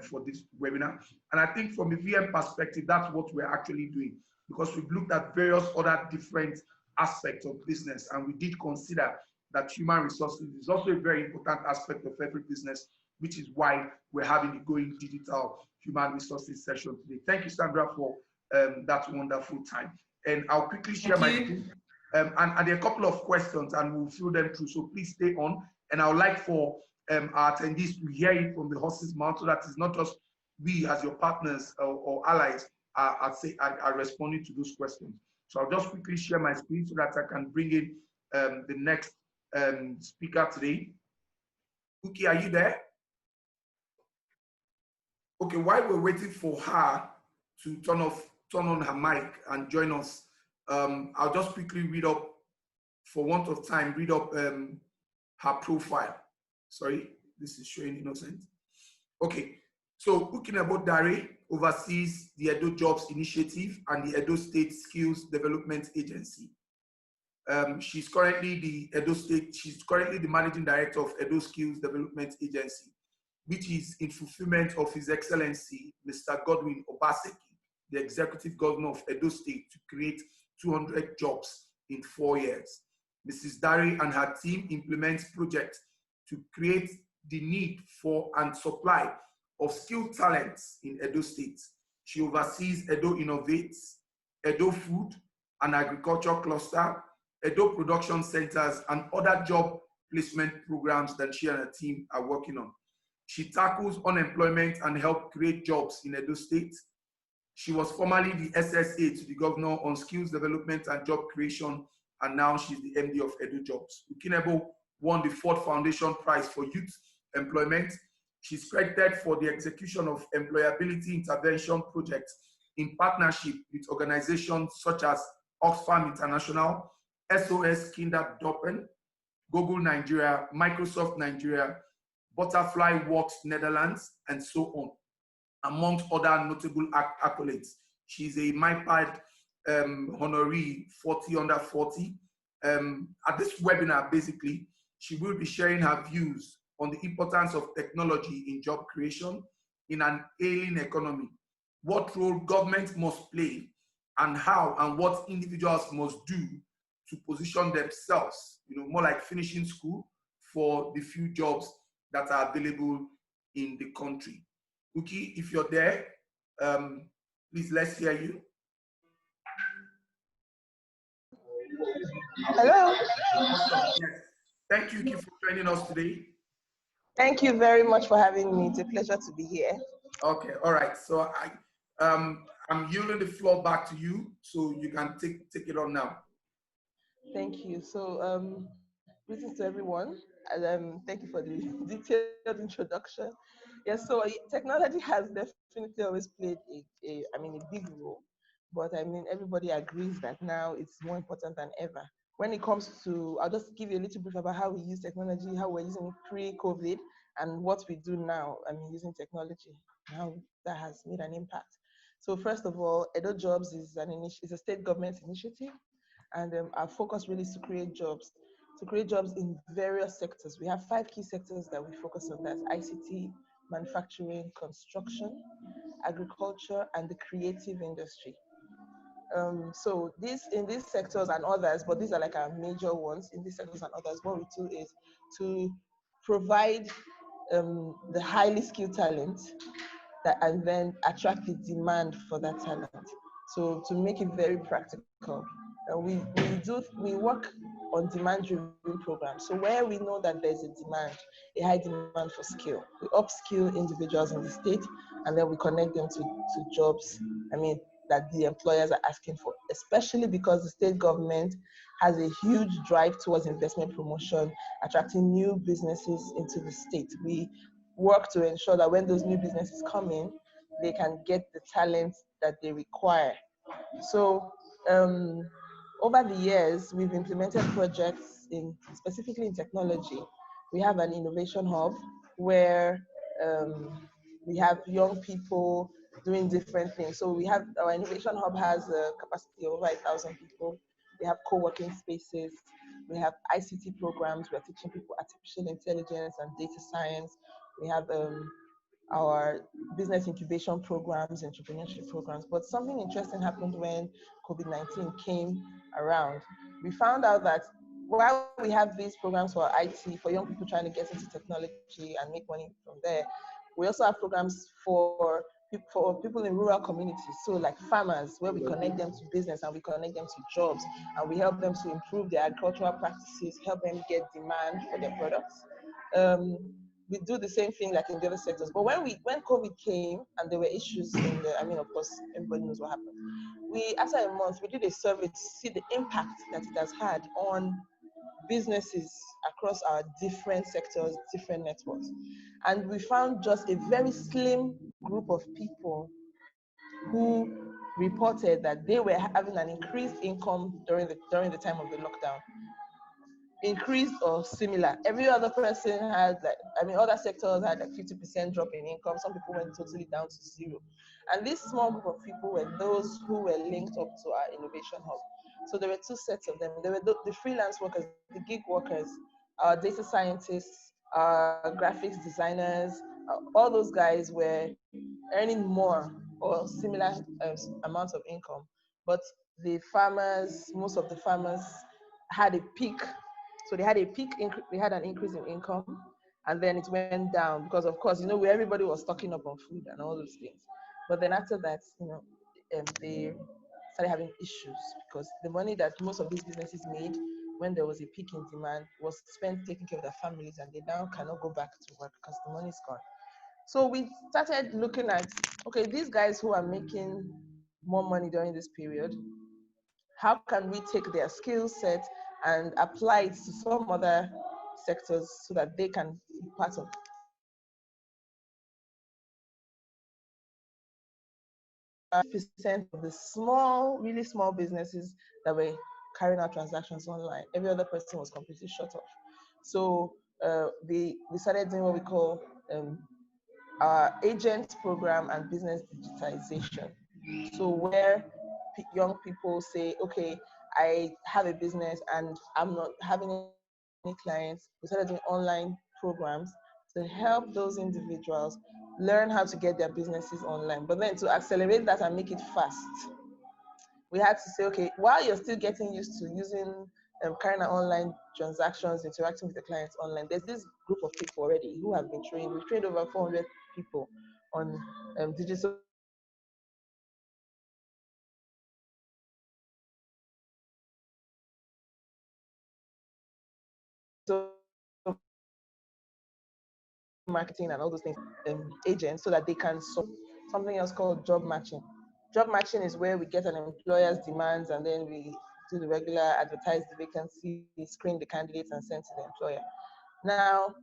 Speaker 1: for this webinar. And I think from a VM perspective, that's what we're actually doing, because we've looked at various other different aspects of business, and we did consider that human resources is also a very important aspect of every business, which is why we're having the Going Digital Human Resources session today. Thank you, Sandra, for that wonderful time. And I'll quickly share my screen. And there are a couple of questions, and we'll fill them through. So please stay on. And I would like for our attendees to hear it from the horse's mouth, so that it's not just we as your partners or allies are responding to those questions. So I'll just quickly share my screen so that I can bring in the next speaker today. Uki, are you there? Okay, while we're waiting for her to turn on her mic and join us, I'll just quickly read up, for want of time, read up her profile. Sorry, this is showing innocent. Okay, so Ukinebo Dare oversees the Edo Jobs Initiative and the Edo State Skills Development Agency. She's currently the managing director of Edo Skills Development Agency, which is in fulfillment of His Excellency, Mr. Godwin Obaseki, the executive governor of Edo State, to create 200 jobs in 4 years. Mrs. Dare and her team implement projects to create the need for and supply of skilled talents in Edo State. She oversees Edo Innovates, Edo Food and Agriculture Cluster, Edo Production Centers, and other job placement programs that she and her team are working on. She tackles unemployment and helps create jobs in Edo State. She was formerly the SSA to the governor on skills development and job creation, and now she's the MD of Edo Jobs. Ukinebo won the Ford Foundation Prize for Youth Employment. She's credited for the execution of employability intervention projects in partnership with organizations such as Oxfam International, SOS Kinderdoppen, Google Nigeria, Microsoft Nigeria, Butterfly Works Netherlands, and so on, amongst other notable accolades. She's a MyPad honoree 40 under 40. At this webinar, basically, she will be sharing her views on the importance of technology in job creation in an ailing economy, what role government must play, and how and what individuals must do to position themselves, more like finishing school, for the few jobs that are available in the country. Uki, if you're there, please, let's hear you.
Speaker 4: Hello.
Speaker 1: Awesome. Yes. Thank you, Uki, for joining us today.
Speaker 4: Thank you very much for having me. It's a pleasure to be here.
Speaker 1: Okay, all right. So I'm yielding the floor back to you, so you can take it on now.
Speaker 4: Thank you. So greetings to everyone, and thank you for the detailed introduction. Yes, so technology has definitely always played a big role, but everybody agrees that now it's more important than ever. When it comes to, I'll just give you a little brief about how we use technology, how we're using it pre-COVID, and what we do now, using technology, how that has made an impact. So first of all, Edo Jobs is a state government initiative, and our focus really is to create jobs in various sectors. We have 5 key sectors that we focus on. That's ICT, manufacturing, construction, agriculture, and the creative industry. So in these sectors and others, but these are like our major ones. In these sectors and others, what we do is to provide the highly skilled talent and then attract the demand for that talent. So to make it very practical, we work on demand-driven programs. So where we know that there's a high demand for skill, we upskill individuals in the state, and then we connect them to jobs, that the employers are asking for, especially because the state government has a huge drive towards investment promotion, attracting new businesses into the state. We work to ensure that when those new businesses come in, they can get the talent that they require. So over the years, we've implemented projects specifically in technology. We have an innovation hub where we have young people doing different things. So our innovation hub has a capacity of over 1,000 people. We have co-working spaces. We have ICT programs. We're teaching people artificial intelligence and data science. We have our business incubation programs, entrepreneurship programs. But something interesting happened when COVID-19 came around. We found out that while we have these programs for IT, for young people trying to get into technology and make money from there, we also have programs for people in rural communities. So like farmers, where we connect them to business and we connect them to jobs, and we help them to improve their agricultural practices, help them get demand for their products. We do the same thing like in the other sectors. But when COVID came and there were issues of course, everybody knows what happened. After a month, we did a survey to see the impact that it has had on businesses across our different sectors, different networks. And we found just a very slim group of people who reported that they were having an increased income during the time of the lockdown. Increased or similar. Every other person had other sectors had like 50% drop in income. Some people went totally down to zero. And this small group of people were those who were linked up to our innovation hub. So there were two sets of them. There were the freelance workers, the gig workers, our data scientists, our graphics designers. All those guys were earning more or similar amounts of income. But the farmers, most of the farmers had a peak. So they had an increase in income, and then it went down because, of course, where everybody was stocking up on food and all those things. But then after that, they started having issues because the money that most of these businesses made when there was a peak in demand was spent taking care of their families, and they now cannot go back to work because the money is gone. So we started looking at, okay, these guys who are making more money during this period, how can we take their skill set and apply it to some other sectors so that they can be part of percent of the really small businesses that were carrying out transactions online. Every other person was completely shut off. So we started doing what we call our agent program and business digitization. So where young people say, okay, I have a business and I'm not having any clients. We started doing online programs to help those individuals learn how to get their businesses online. But then to accelerate that and make it fast, we had to say, okay, while you're still getting used to using carrying out online transactions, interacting with the clients online, there's this group of people already who have been trained. We've trained over 400 people on digital marketing and all those things, agents, so that they can solve something else called job matching. Job matching is where we get an employer's demands and then we do the regular advertise the vacancy, screen the candidates and send to the employer. Now,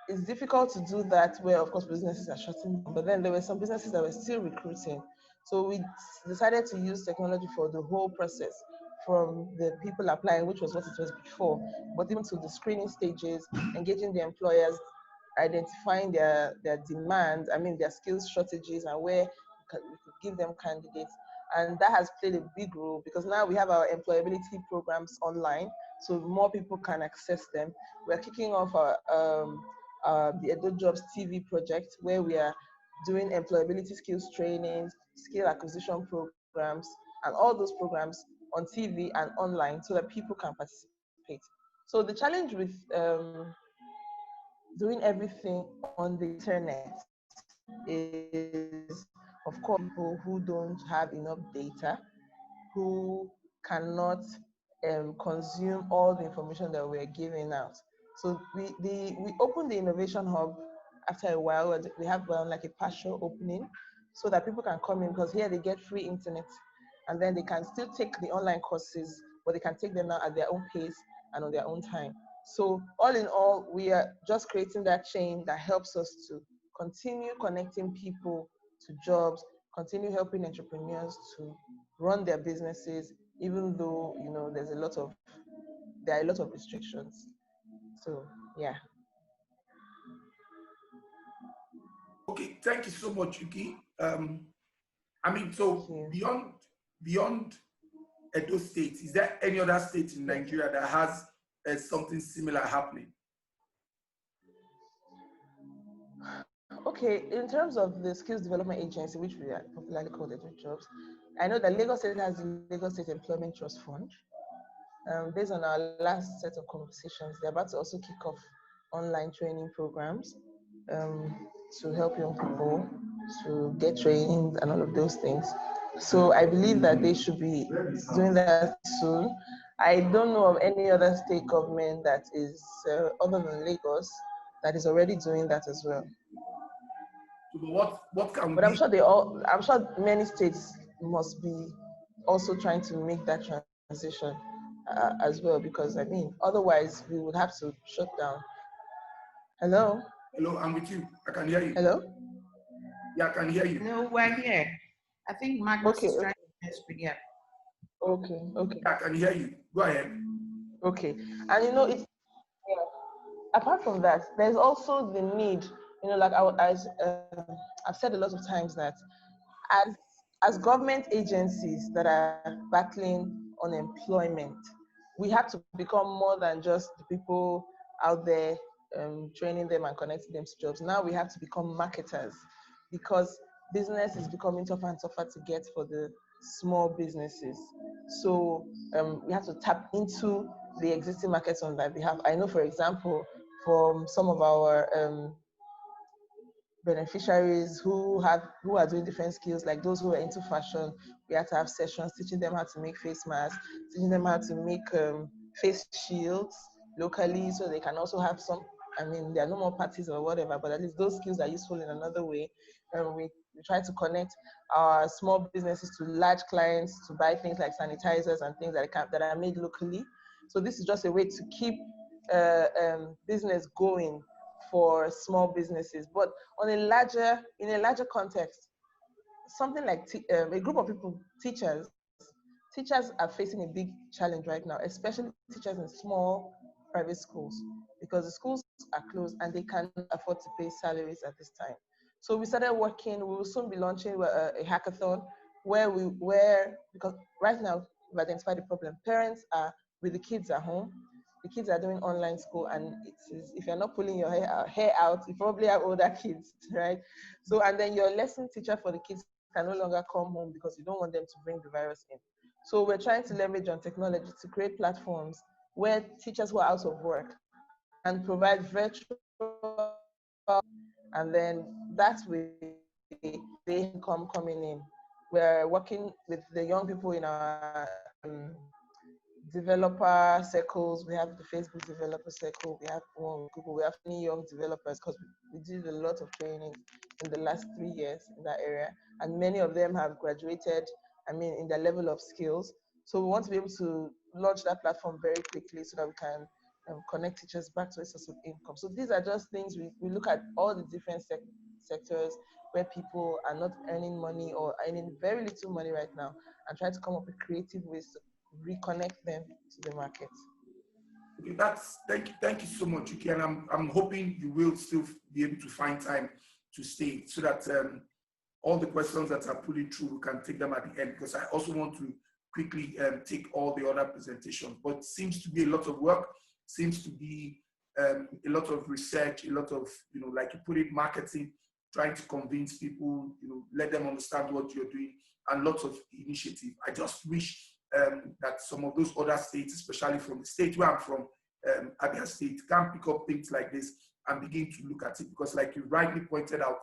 Speaker 4: it's difficult to do that where, of course, businesses are shutting down, but then there were some businesses that were still recruiting. So we decided to use technology for the whole process, from the people applying, which was what it was before, but even to the screening stages, engaging the employers, identifying their demands, their skills shortages, and where we could give them candidates. And that has played a big role because now we have our employability programs online, so more people can access them. We're kicking off the Edo Jobs TV project, where we are doing employability skills trainings, skill acquisition programs, and all those programs on TV and online so that people can participate. So the challenge with doing everything on the internet is, of course, people who don't have enough data, who cannot consume all the information that we're giving out. So we opened the Innovation Hub after a while. We have like a partial opening so that people can come in, because here they get free internet and then they can still take the online courses, but they can take them now at their own pace and on their own time. So all in all, we are just creating that chain that helps us to continue connecting people to jobs, continue helping entrepreneurs to run their businesses, even though, you know, there are a lot of restrictions. So, yeah.
Speaker 1: Okay, thank you so much, Yuki. I mean, so beyond Edo State, is there any other state in Nigeria that has something similar happening?
Speaker 4: Okay, in terms of the skills development agency, which we are popularly called Edu Jobs, I know that Lagos State has the Lagos State Employment Trust Fund. Based on our last set of conversations, they're about to also kick off online training programs to help young people to get trained and all of those things. So I believe that they should be doing that soon. I don't know of any other state government that is, other than Lagos, that is already doing that as well.
Speaker 1: So what can
Speaker 4: but I'm sure many states must be also trying to make that transition as well, because I mean, otherwise we would have to shut down. Hello?
Speaker 1: Hello, I'm with you. I can hear you.
Speaker 4: Hello?
Speaker 1: Yeah, I can hear you.
Speaker 2: No, we're here. I think Magnus is trying to screen. Yeah.
Speaker 4: Okay.
Speaker 1: Yeah, I can hear you. Go ahead.
Speaker 4: Okay. And you know, it's apart from that, there's also the need, you know, like I've said a lot of times that as government agencies that are battling unemployment, we have to become more than just the people out there training them and connecting them to jobs. Now we have to become marketers, because business is becoming tougher and tougher to get for the small businesses. So we have to tap into the existing markets on that behalf. I know, for example, from some of our beneficiaries who are doing different skills, like those who are into fashion, we have to have sessions teaching them how to make face masks, teaching them how to make face shields locally, so they can also have some, I mean, there are no more parties or whatever, but at least those skills are useful in another way. We try to connect our small businesses to large clients to buy things like sanitizers and things that are made locally. So this is just a way to keep business going for small businesses. But in a larger context, something like a group of people, teachers are facing a big challenge right now, especially teachers in small private schools, because the schools are closed and they can't afford to pay salaries at this time. So we started working. We will soon be launching a hackathon where because right now we've identified the problem. Parents are with the kids at home. The kids are doing online school, and if you're not pulling your hair out, you probably have older kids, right? So, and then your lesson teacher for the kids can no longer come home because you don't want them to bring the virus in. So we're trying to leverage on technology to create platforms where teachers who are out of work and provide virtual, and then that way they income coming in. We're working with the young people in our developer circles. We have the Facebook developer circle. We have one with Google. We have many young developers because we did a lot of training in the last 3 years in that area, and many of them have graduated, I mean, in their level of skills. So we want to be able to launch that platform very quickly so that we can connect teachers back to a source of income. So these are just things we look at all the different sectors where people are not earning money or earning very little money right now, and try to come up with creative ways to reconnect them to the market.
Speaker 1: Okay, thank you so much, Yuki, and I'm hoping you will still be able to find time to stay so that all the questions that are pulling through, we can take them at the end, because I also want to quickly take all the other presentations. But it seems to be a lot of work, seems to be a lot of research, a lot of, you know, like you put it, marketing, trying to convince people, you know, let them understand what you're doing, and lots of initiative. I just wish that some of those other states, especially from the state where I'm from, Abia State, can pick up things like this and begin to look at it, because like you rightly pointed out,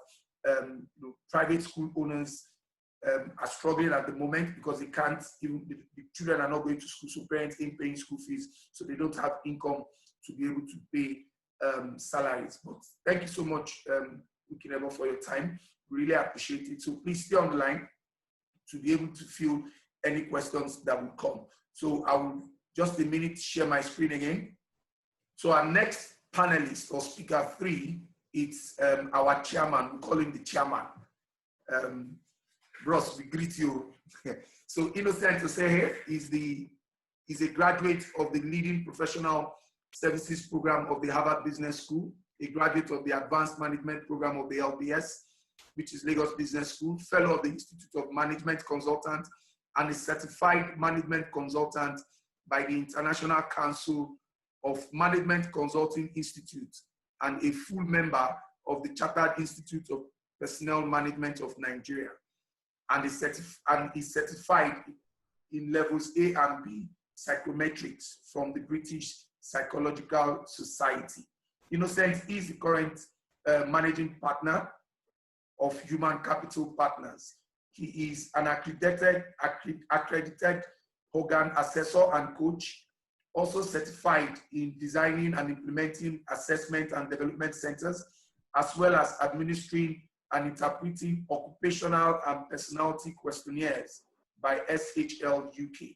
Speaker 1: you know, private school owners are struggling at the moment because they can't, even the children are not going to school, so parents ain't paying school fees, so they don't have income to be able to pay salaries. But thank you so much, Ukinebo, for your time. Really appreciate it. So please stay on the line to be able to field any questions that will come. So I will just a minute share my screen again. So our next panelist or speaker 3, it's our chairman. We call him the chairman. Bros, we greet you. So Innocent Oseghe is a graduate of the leading professional services program of the Harvard Business School, a graduate of the advanced management program of the LBS, which is Lagos Business School, fellow of the Institute of Management Consultants, and a certified management consultant by the International Council of Management Consulting Institute, and a full member of the Chartered Institute of Personnel Management of Nigeria, and is certified in levels A and B psychometrics from the British Psychological Society. Innocent is the current managing partner of Human Capital Partners. He is an accredited organ assessor and coach, also certified in designing and implementing assessment and development centers, as well as administering and interpreting occupational and personality questionnaires by SHL UK.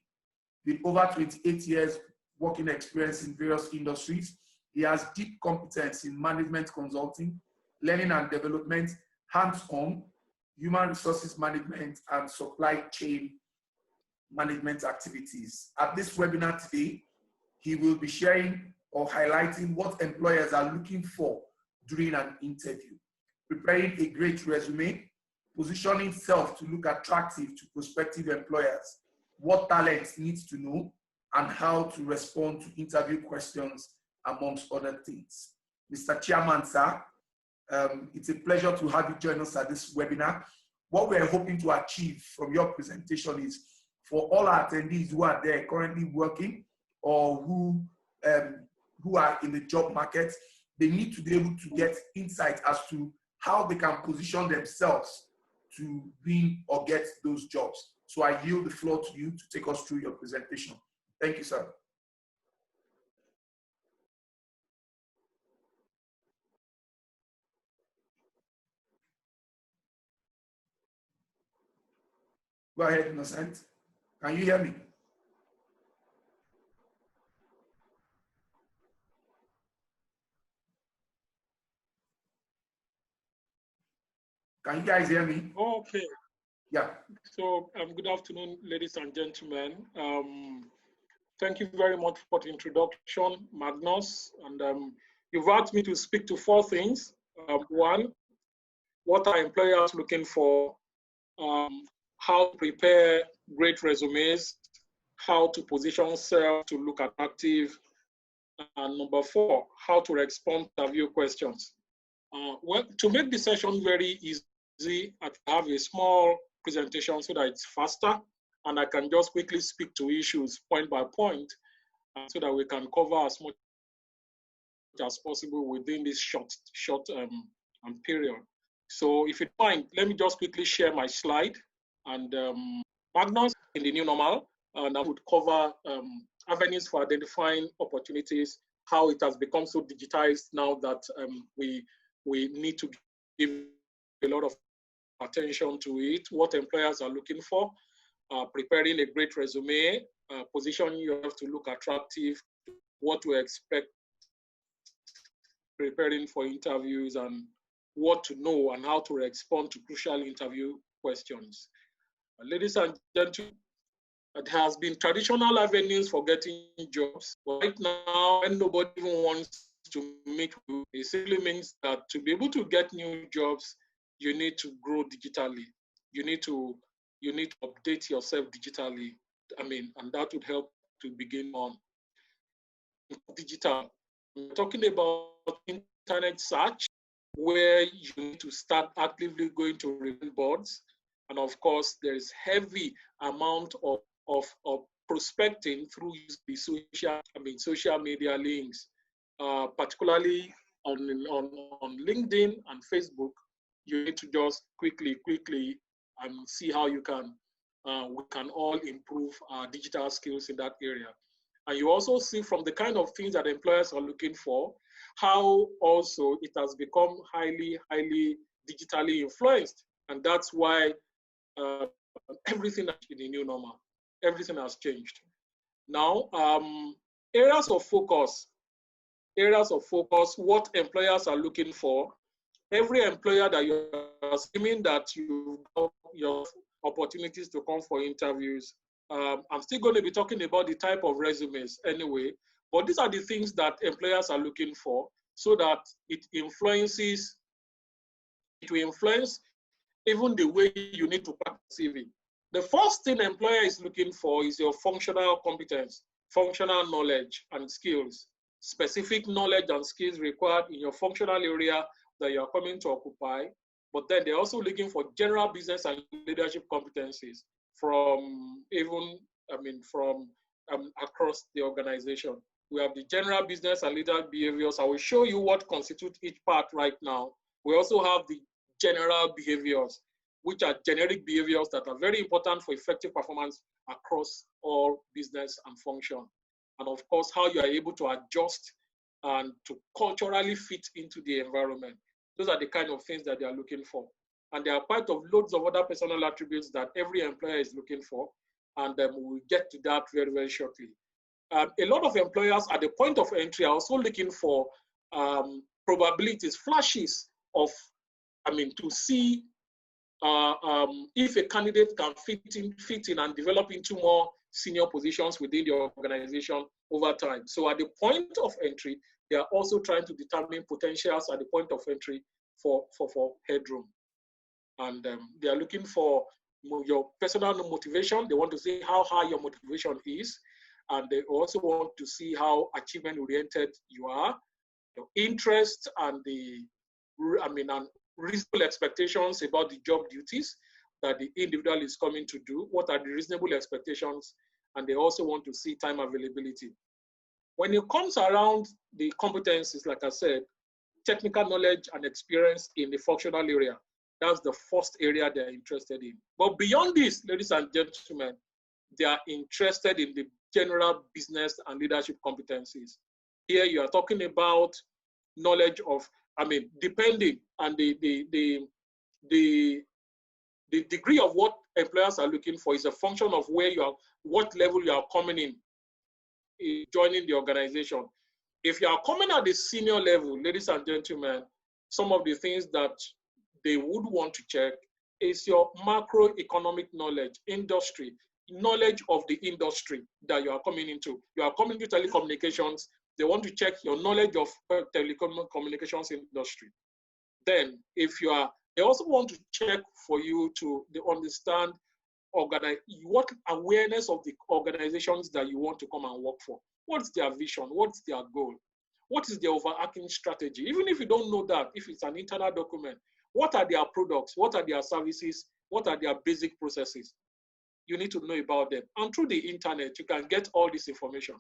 Speaker 1: With over 28 years working experience in various industries, he has deep competence in management consulting, learning and development, hands-on, human resources management, and supply chain management activities. At this webinar today, he will be sharing or highlighting what employers are looking for during an interview, preparing a great resume, positioning self to look attractive to prospective employers, what talent needs to know, and how to respond to interview questions, amongst other things. Mr. Chairman, sir, it's a pleasure to have you join us at this webinar. What we're hoping to achieve from your presentation is for all our attendees who are there currently working or who are in the job market, they need to be able to get insight as to how they can position themselves to win or get those jobs. So I yield the floor to you to take us through your presentation. Thank you, sir. Go ahead, Innocent. Can you hear me? Can you guys hear me?
Speaker 5: Okay.
Speaker 1: Yeah.
Speaker 5: So good afternoon, ladies and gentlemen. Thank you very much for the introduction, Magnus. And you've asked me to speak to four things. One, what are employers looking for? How to prepare great resumes, how to position self to look attractive, and number four, how to respond to interview questions. Well, to make the session very easy, I have a small presentation so that it's faster, and I can just quickly speak to issues point by point, so that we can cover as much as possible within this short period. So if you mind, let me just quickly share my slide. And Magnus in the new normal, and I would cover avenues for identifying opportunities, how it has become so digitized now that we need to give a lot of attention to it, what employers are looking for, preparing a great resume, positioning yourself to look attractive, what to expect, preparing for interviews, and what to know and how to respond to crucial interview questions. Ladies and gentlemen, it has been traditional avenues for getting jobs. But right now, when nobody even wants to meet you, it simply means that to be able to get new jobs, you need to grow digitally. You need to update yourself digitally. And that would help to begin on digital. We're talking about internet search, where you need to start actively going to recruitment boards. And of course, there is heavy amount of prospecting through the social media links, particularly on LinkedIn and Facebook. You need to just quickly see how we can all improve our digital skills in that area. And you also see from the kind of things that employers are looking for, how also it has become highly digitally influenced. And that's why everything in the new normal, everything has changed. Now, areas of focus, what employers are looking for. Every employer that you're assuming that you've opportunities to come for interviews. I'm still going to be talking about the type of resumes anyway, but these are the things that employers are looking for so that it will influence even the way you need to practice CV. The first thing employer is looking for is your functional competence, functional knowledge and skills, specific knowledge and skills required in your functional area that you are coming to occupy. But then they're also looking for general business and leadership competencies from across the organization. We have the general business and leader behaviors. I will show you what constitutes each part right now. We also have the general behaviors, which are generic behaviors that are very important for effective performance across all business and function. And of course, how you are able to adjust and to culturally fit into the environment. Those are the kind of things that they are looking for. And they are part of loads of other personal attributes that every employer is looking for. And we'll get to that very, very shortly. A lot of employers at the point of entry are also looking for probabilities, flashes of, to see if a candidate can fit in and develop into more senior positions within the organization over time. So at the point of entry, they are also trying to determine potentials at the point of entry for headroom. And they are looking for your personal motivation. They want to see how high your motivation is. And they also want to see how achievement-oriented you are, your interest and and reasonable expectations about the job duties that the individual is coming to do. What are the reasonable expectations? And they also want to see time availability. When it comes around the competencies, like I said, technical knowledge and experience in the functional area, that's the first area they're interested in. But beyond this, ladies and gentlemen, they are interested in the general business and leadership competencies. Here you are talking about knowledge of, depending on the degree of what employers are looking for is a function of where you are, what level you are coming in, joining the organization. If you are coming at the senior level, ladies and gentlemen, some of the things that they would want to check is your macroeconomic knowledge, industry, knowledge of the industry that you are coming into. You are coming to telecommunications, they want to check your knowledge of telecommunications industry. Then, they also want to check for you to understand what awareness of the organizations that you want to come and work for. What's their vision? What's their goal? What is their overarching strategy? Even if you don't know that, if it's an internal document, what are their products? What are their services? What are their basic processes? You need to know about them. And through the internet, you can get all this information.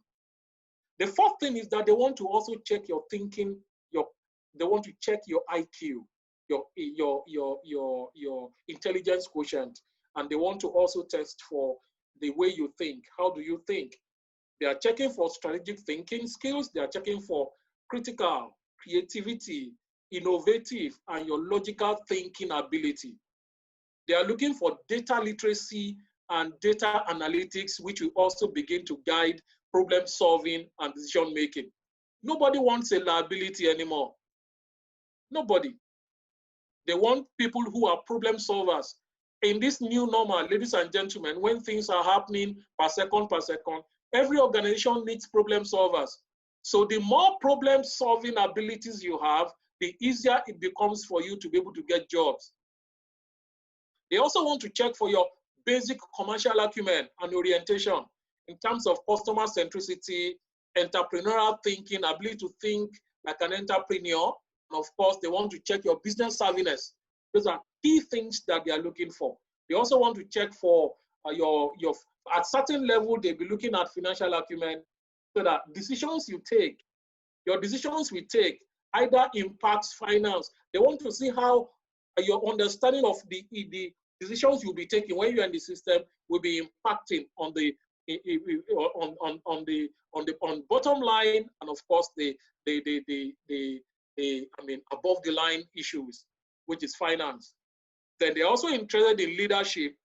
Speaker 5: The fourth thing is that they want to also check your thinking, they want to check your IQ, your intelligence quotient, and they want to also test for the way you think. How do you think? They are checking for strategic thinking skills. They are checking for critical, creativity, innovative, and your logical thinking ability. They are looking for data literacy and data analytics, which will also begin to guide problem solving and decision making. Nobody wants a liability anymore. Nobody. They want people who are problem solvers. In this new normal, ladies and gentlemen, when things are happening per second, every organization needs problem solvers. So the more problem solving abilities you have, the easier it becomes for you to be able to get jobs. They also want to check for your basic commercial acumen and orientation in terms of customer centricity, entrepreneurial thinking, ability to think like an entrepreneur. And of course, they want to check your business savviness. Those are key things that they are looking for. They also want to check for at certain level, they'll be looking at financial acumen so that your decisions we take either impacts finance. They want to see how your understanding of the decisions you'll be taking when you're in the system will be impacting on the bottom line, and of course the above the line issues, which is finance. Then they're also interested in leadership,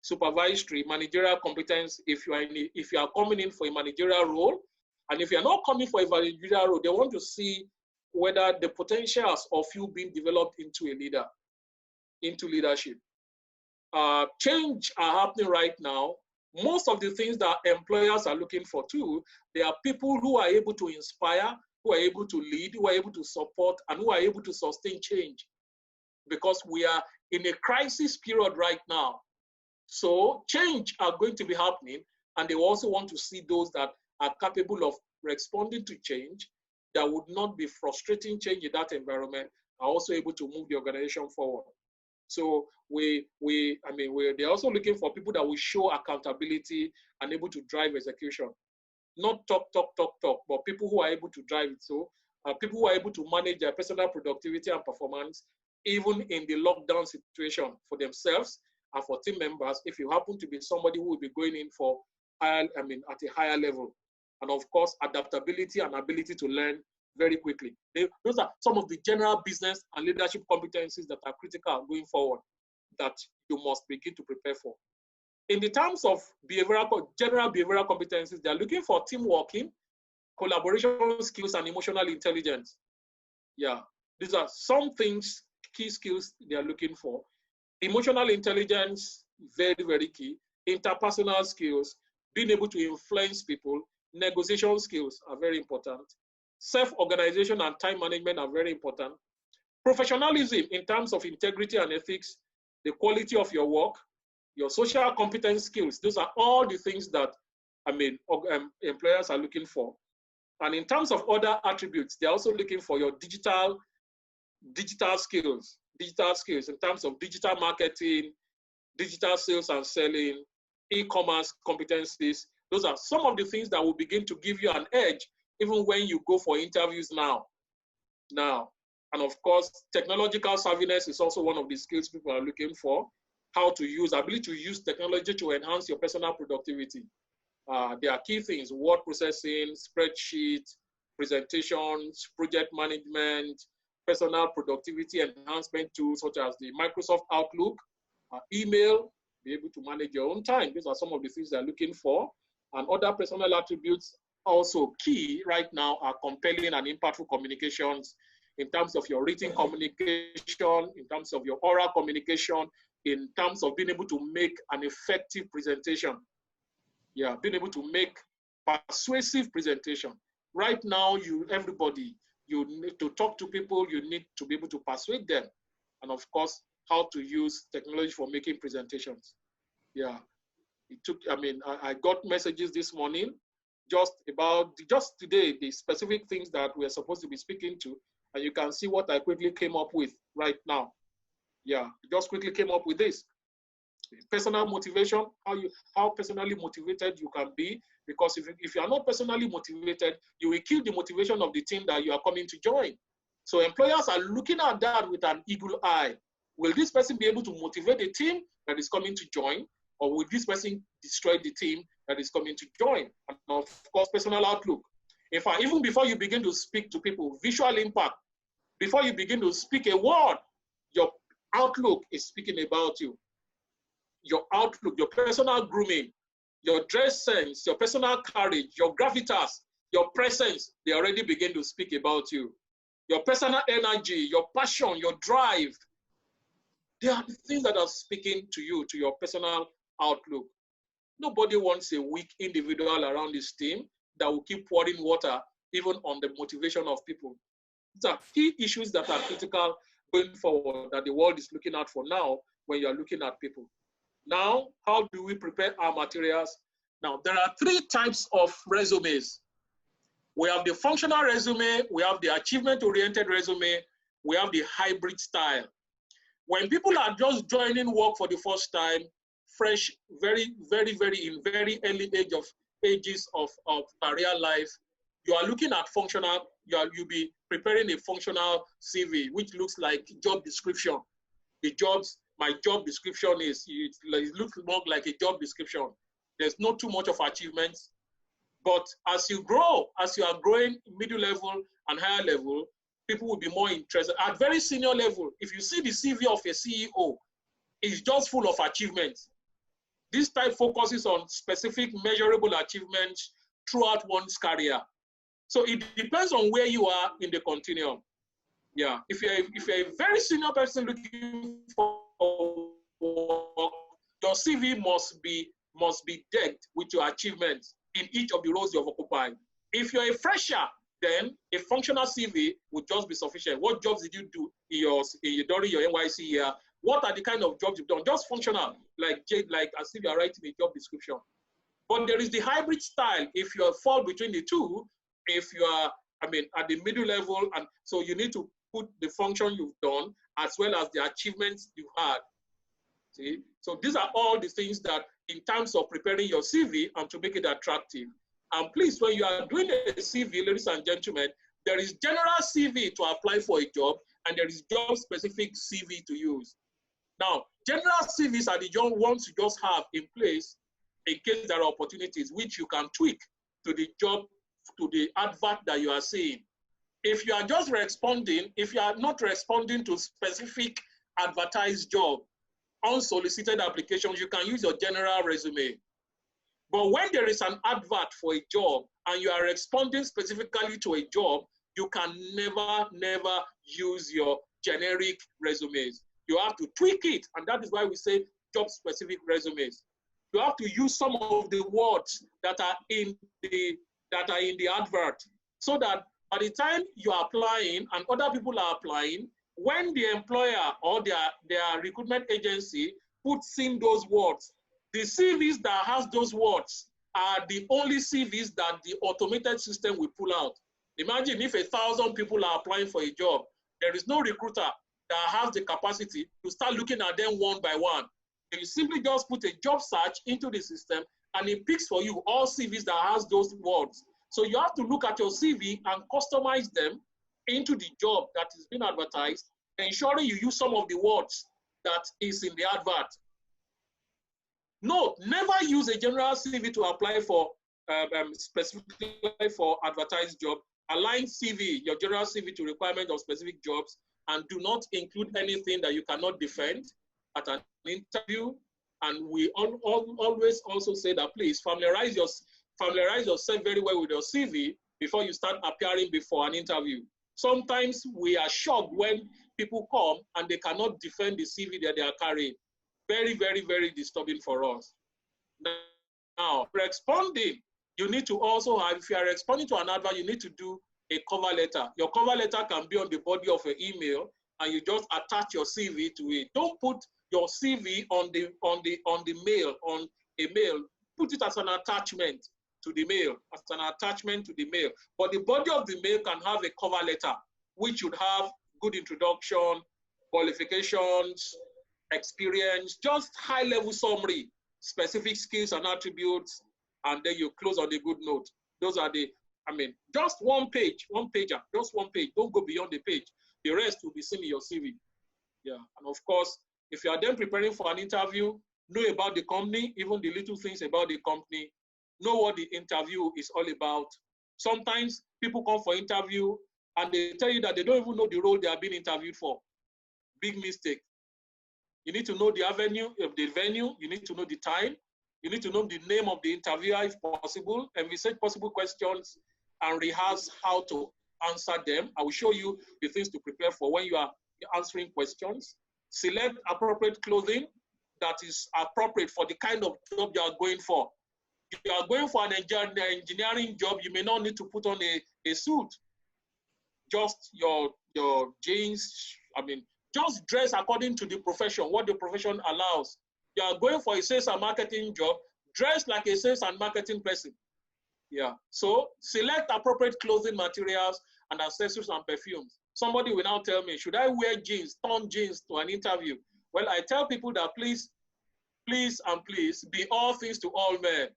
Speaker 5: supervisory, managerial competence. If you are coming in for a managerial role, and if you're not coming for a managerial role, they want to see whether the potentials of you being developed into a leader, into leadership. change are happening right now. Most of the things that employers are looking for too, they are people who are able to inspire, who are able to lead, who are able to support, and who are able to sustain change. Because we are in a crisis period right now. So change are going to be happening, and they also want to see those that are capable of responding to change, that would not be frustrating change in that environment, are also able to move the organization forward. So they're also looking for people that will show accountability and able to drive execution. Not talk, but people who are able to drive it. So people who are able to manage their personal productivity and performance, even in the lockdown situation for themselves and for team members, if you happen to be somebody who will be going in for at a higher level. And of course, adaptability and ability to learn very quickly. Those are some of the general business and leadership competencies that are critical going forward that you must begin to prepare for. In the terms of general behavioral competencies, they're looking for team working, collaboration skills, and emotional intelligence. Yeah, these are some things, key skills they are looking for. Emotional intelligence, very, very key. Interpersonal skills, being able to influence people. Negotiation skills are very important. Self-organization and time management are very important. Professionalism in terms of integrity and ethics, the quality of your work, your social competence skills. Those are all the things that employers are looking for. And in terms of other attributes, they're also looking for your digital skills in terms of digital marketing, digital sales and selling, e-commerce competencies. Those are some of the things that will begin to give you an edge even when you go for interviews now. And of course, technological savviness is also one of the skills people are looking for. How to use, ability to use technology to enhance your personal productivity. There are key things: word processing, spreadsheets, presentations, project management, personal productivity enhancement tools such as the Microsoft Outlook, email, be able to manage your own time. These are some of the things they're looking for. And other personal attributes also key right now are compelling and impactful communications in terms of your written communication, in terms of your oral communication, in terms of being able to make an effective presentation. Yeah, being able to make persuasive presentation. Right now, everybody, you need to talk to people, you need to be able to persuade them. And of course, how to use technology for making presentations. Yeah, I got messages this morning just today, the specific things that we're supposed to be speaking to, and you can see what I quickly came up with right now. Yeah, just quickly came up with this. Personal motivation, how personally motivated you can be, because if you are not personally motivated, you will kill the motivation of the team that you are coming to join. So employers are looking at that with an eagle eye. Will this person be able to motivate the team that is coming to join, or will this person destroy the team that is coming to join? And of course, personal outlook. In fact, even before you begin to speak to people, visual impact, before you begin to speak a word, your outlook is speaking about you. Your outlook, your personal grooming, your dress sense, your personal courage, your gravitas, your presence, they already begin to speak about you. Your personal energy, your passion, your drive, they are the things that are speaking to you, to your personal outlook. Nobody wants a weak individual around this team that will keep pouring water even on the motivation of people. These are key issues that are critical going forward that the world is looking at for now when you are looking at people. Now, how do we prepare our materials? Now, there are 3 types of resumes. We have the functional resume, we have the achievement-oriented resume, we have the hybrid style. When people are just joining work for the first time, fresh, very early ages of career life, you are looking at functional, you'll be preparing a functional CV, which looks like job description. My job description it looks more like a job description. There's not too much of achievements. But as you grow, as you are growing middle level and higher level, people will be more interested. At very senior level, if you see the CV of a CEO, it's just full of achievements. This type focuses on specific measurable achievements throughout one's career. So it depends on where you are in the continuum. Yeah, if you're a very senior person looking for work, your CV must be decked with your achievements in each of the roles you've occupied. If you're a fresher, then a functional CV would just be sufficient. What jobs did you do during your NYC year? What are the kind of jobs you've done? Just functional, like as if you're writing a job description. But there is the hybrid style. If you fall between the two, if you are, at the middle level, and so you need to put the function you've done as well as the achievements you've had. See? So these are all the things that, in terms of preparing your CV and to make it attractive. And please, when you are doing a CV, ladies and gentlemen, there is general CV to apply for a job, and there is job-specific CV to use. Now, general CVs are the ones you just have in place in case there are opportunities which you can tweak to the job, to the advert that you are seeing. If you are just responding, if you are not responding to specific advertised job, unsolicited applications, you can use your general resume. But when there is an advert for a job and you are responding specifically to a job, you can never use your generic resumes. You have to tweak it, and that is why we say job-specific resumes. You have to use some of the words that are in the advert, so that by the time you are applying and other people are applying, when the employer or their recruitment agency puts in those words, the CVs that has those words are the only CVs that the automated system will pull out. Imagine if 1,000 people are applying for a job, there is no recruiter that has the capacity to start looking at them one by one. You simply just put a job search into the system and it picks for you all CVs that has those words. So you have to look at your CV and customize them into the job that is being advertised, ensuring you use some of the words that is in the advert. Note, never use a general CV to apply for specifically for advertised job. Align CV, your general CV, to requirements of specific jobs, and do not include anything that you cannot defend at an interview. And we always also say that please familiarize yourself very well with your CV before you start appearing before an interview. Sometimes we are shocked when people come and they cannot defend the CV that they are carrying. Very, very, very disturbing for us. Now, responding, you need to also have, if you are responding to an advert, you need to do a cover letter. Your cover letter can be on the body of an email, and you just attach your CV to it. Don't put your CV on the mail, on a mail. Put it as an attachment to the mail, But the body of the mail can have a cover letter, which should have good introduction, qualifications, experience, just high-level summary, specific skills and attributes, and then you close on a good note. Those are the, just one page, just one page. Don't go beyond the page. The rest will be seen in your CV. Yeah, and of course, if you are then preparing for an interview, know about the company, even the little things about the company, know what the interview is all about. Sometimes people come for interview and they tell you that they don't even know the role they are being interviewed for. Big mistake. You need to know the venue, you need to know the time, you need to know the name of the interviewer if possible, and research possible questions and rehearse how to answer them. I will show you the things to prepare for when you are answering questions. Select appropriate clothing that is appropriate for the kind of job you are going for. If you are going for an engineering job, you may not need to put on a suit. Just your jeans, just dress according to the profession, what the profession allows. You are going for a sales and marketing job, dress like a sales and marketing person. Yeah, so select appropriate clothing materials and accessories and perfumes. Somebody will now tell me, should I wear jeans, torn jeans to an interview? Well, I tell people that please be all things to all men.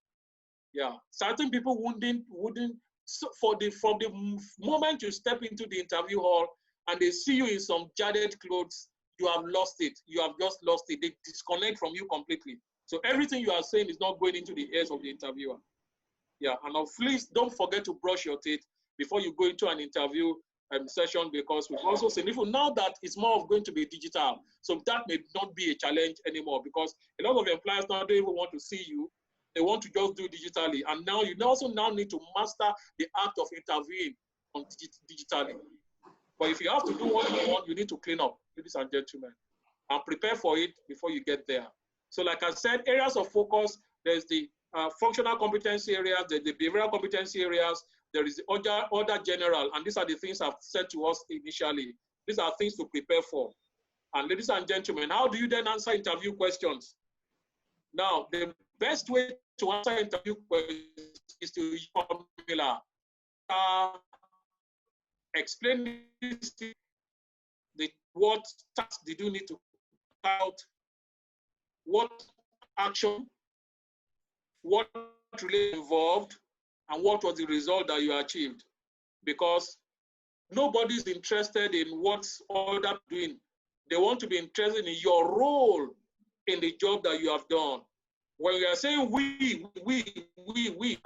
Speaker 5: Yeah, certain people wouldn't so from the moment you step into the interview hall and they see you in some jaded clothes, you have lost it. You have just lost it. They disconnect from you completely. So everything you are saying is not going into the ears of the interviewer. Yeah, and please don't forget to brush your teeth before you go into an interview session, because we've also seen, even now that it's more of going to be digital, so that may not be a challenge anymore, because a lot of employers now don't even want to see you. They want to just do digitally. And now you also need to master the act of interviewing on digitally. But if you have to do what you want, you need to clean up, ladies and gentlemen, and prepare for it before you get there. So like I said, areas of focus, there's the functional competency areas, there's the behavioral competency areas, there is the other general, and these are the things I've said to us initially. These are things to prepare for. And ladies and gentlemen, how do you then answer interview questions? Now, the best way to answer interview questions is to use formula. Explain what tasks did you need to out, what action, what really involved, and what was the result that you achieved. Because nobody's interested in what others doing. They want to be interested in your role in the job that you have done. When you are saying we,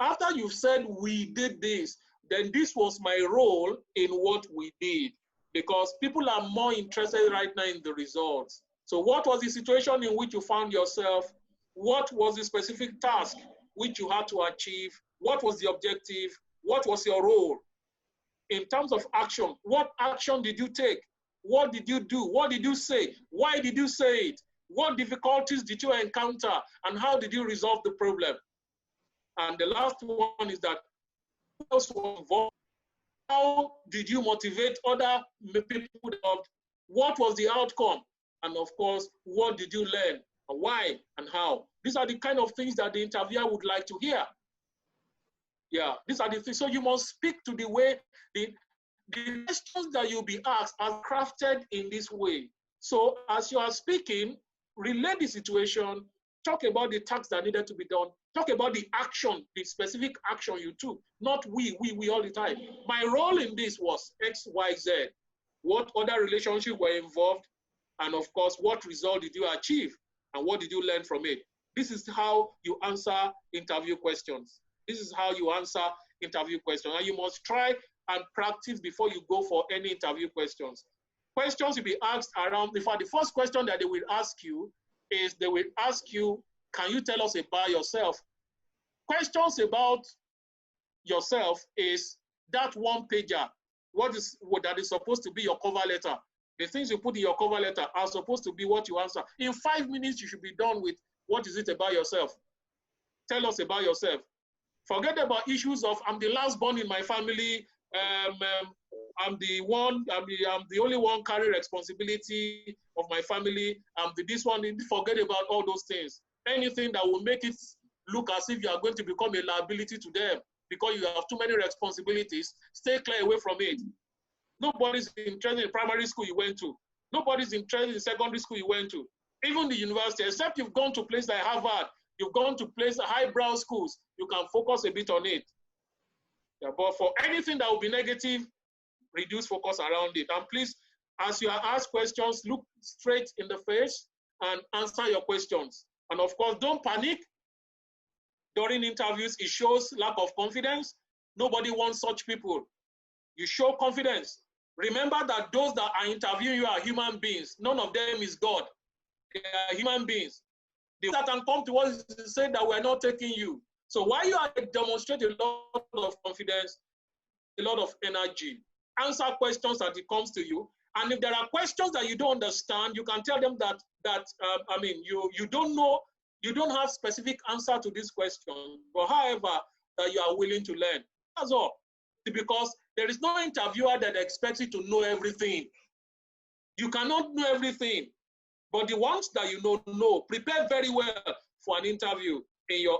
Speaker 5: after you've said we did this, then this was my role in what we did. Because people are more interested right now in the results. So what was the situation in which you found yourself? What was the specific task which you had to achieve? What was the objective? What was your role? In terms of action, what action did you take? What did you do? What did you say? Why did you say it? What difficulties did you encounter? And how did you resolve the problem? And the last one is that, who else was involved? How did you motivate other people involved? What was the outcome? And of course, what did you learn? And why and how? These are the kind of things that the interviewer would like to hear. Yeah, these are the things. So you must speak to the way, the questions that you'll be asked are crafted in this way. So as you are speaking, relate the situation, talk about the tasks that needed to be done, talk about the action, the specific action you took, not we all the time. My role in this was X, Y, Z. What other relationships were involved? And of course, what result did you achieve? And what did you learn from it? This is how you answer interview questions. This is how you answer interview questions. And you must try and practice before you go for any interview questions. Questions will be asked around, in fact, the first question that they will ask you is they will ask you, can you tell us about yourself? Questions about yourself is that one pager, what that is supposed to be your cover letter. The things you put in your cover letter are supposed to be what you answer. In 5 minutes, you should be done with what is it about yourself. Tell us about yourself. Forget about issues of I'm the last born in my family, I'm the only one carrying responsibility of my family, this one. Forget about all those things. Anything that will make it look as if you are going to become a liability to them because you have too many responsibilities, stay clear away from it. Nobody's interested in primary school you went to. Nobody's interested in secondary school you went to. Even the university, except you've gone to places like Harvard, you've gone to places highbrow schools, you can focus a bit on it. Yeah, but for anything that will be negative, reduce focus around it. And please, as you are asked questions, look straight in the face and answer your questions. And of course, don't panic. During interviews, it shows lack of confidence. Nobody wants such people. You show confidence. Remember that those that are interviewing you are human beings. None of them is God. They are human beings. They can come to us and say that we're not taking you. So while you are demonstrating a lot of confidence, a lot of energy, answer questions as it comes to you. And if there are questions that you don't understand, you can tell them that you don't know, you don't have specific answer to this question, but however, that you are willing to learn. That's all. Because there is no interviewer that expects you to know everything. You cannot know everything, but the ones that you know, prepare very well for an interview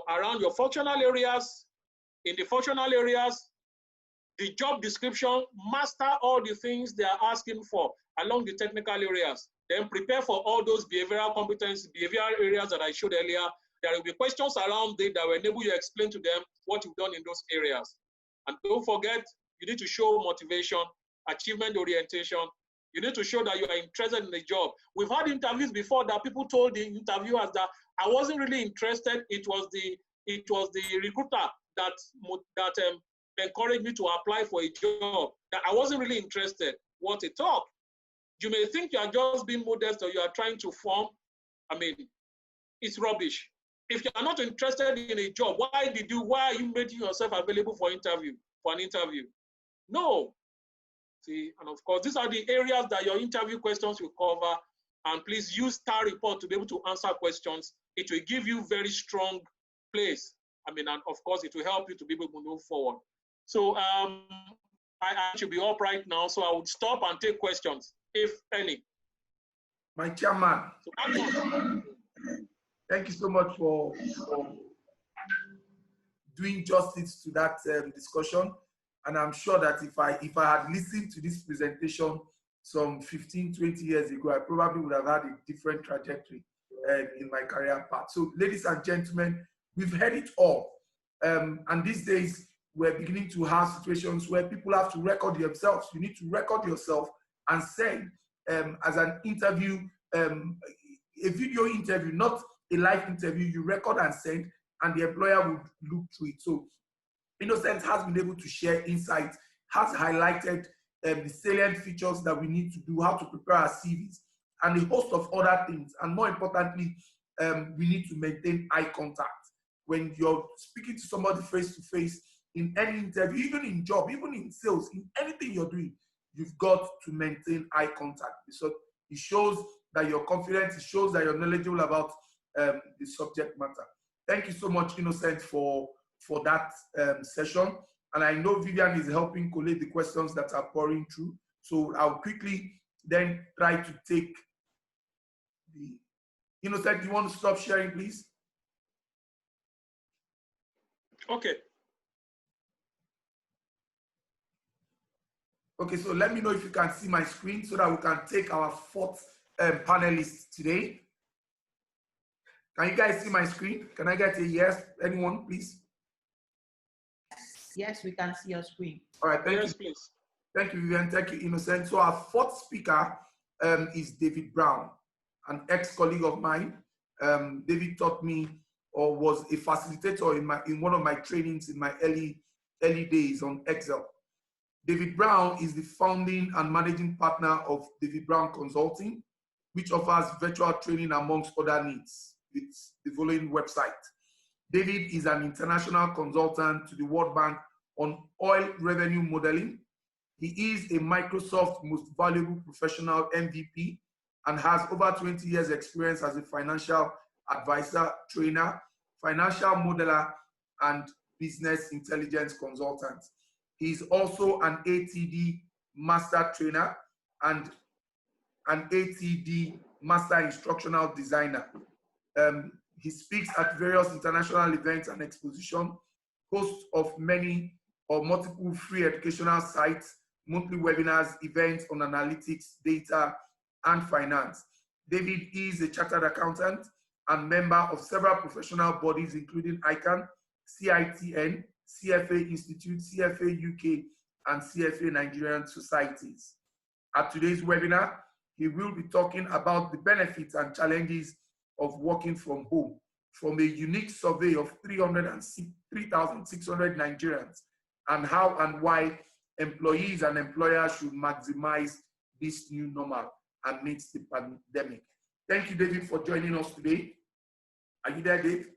Speaker 5: around your functional areas, in the functional areas, the job description, master all the things they are asking for along the technical areas. Then prepare for all those behavioral competence, behavioral areas that I showed earlier. There will be questions around it that will enable you to explain to them what you've done in those areas. And don't forget, you need to show motivation, achievement orientation. You need to show that you are interested in the job. We've had interviews before that people told the interviewers that I wasn't really interested. It was the recruiter that encouraged me to apply for a job, that I wasn't really interested. What a talk. You may think you are just being modest or you are trying to form. It's rubbish. If you are not interested in a job, why are you making yourself available for an interview? No. See, and of course, these are the areas that your interview questions will cover. And please use STAR report to be able to answer questions it will give you very strong place. I mean, and of course, it will help you to be able to move forward. So I should be up right now, so I would stop and take questions, if any.
Speaker 1: My chairman,
Speaker 5: So,
Speaker 1: thank you so much for doing justice to that discussion. And I'm sure that if I had listened to this presentation some 15, 20 years ago, I probably would have had a different trajectory in my career path. So ladies and gentlemen, we've heard it all. And these days, we're beginning to have situations where people have to record themselves. You need to record yourself and send as an interview, a video interview, not a live interview. You record and send, and the employer would look through it. So Innocent has been able to share insights, has highlighted the salient features that we need to do, how to prepare our CVs, and a host of other things. And more importantly, we need to maintain eye contact. When you're speaking to somebody face to face in any interview, even in job, even in sales, in anything you're doing, you've got to maintain eye contact. So it shows that you're confident, it shows that you're knowledgeable about the subject matter. Thank you so much, Innocent, for that session. And I know Vivian is helping collate the questions that are pouring through. So I'll quickly then try to take the... Innocent, do you want to stop sharing, please?
Speaker 5: Okay.
Speaker 1: Okay, so let me know if you can see my screen so that we can take our fourth panelist today. Can you guys see my screen? Can I get a yes? Anyone, please?
Speaker 6: Yes, we can see your screen.
Speaker 1: All right, thank you.
Speaker 5: Please.
Speaker 1: Thank you, Vivian. Thank you, Innocent. So our fourth speaker is David Brown, an ex-colleague of mine. David taught me, or was a facilitator in one of my trainings in my early days on Excel. David Brown is the founding and managing partner of Dbrownconsulting, which offers virtual training amongst other needs with the following website. David is an international consultant to the World Bank on oil revenue modeling. He is a Microsoft Most Valuable Professional MVP and has over 20 years experience as a financial advisor, trainer, financial modeler, and business intelligence consultant. He is also an ATD master trainer and an ATD master instructional designer. He speaks at various international events and expositions, host of many or multiple free educational sites, monthly webinars, events on analytics, data, and finance. David is a chartered accountant and member of several professional bodies, including ICANN, CITN, CFA Institute, CFA UK, and CFA Nigerian societies. At today's webinar, he will be talking about the benefits and challenges of working from home from a unique survey of 3,600 Nigerians, and how and why employees and employers should maximize this new normal amidst the pandemic. Thank you, David, for joining us today. Are you there, Dave?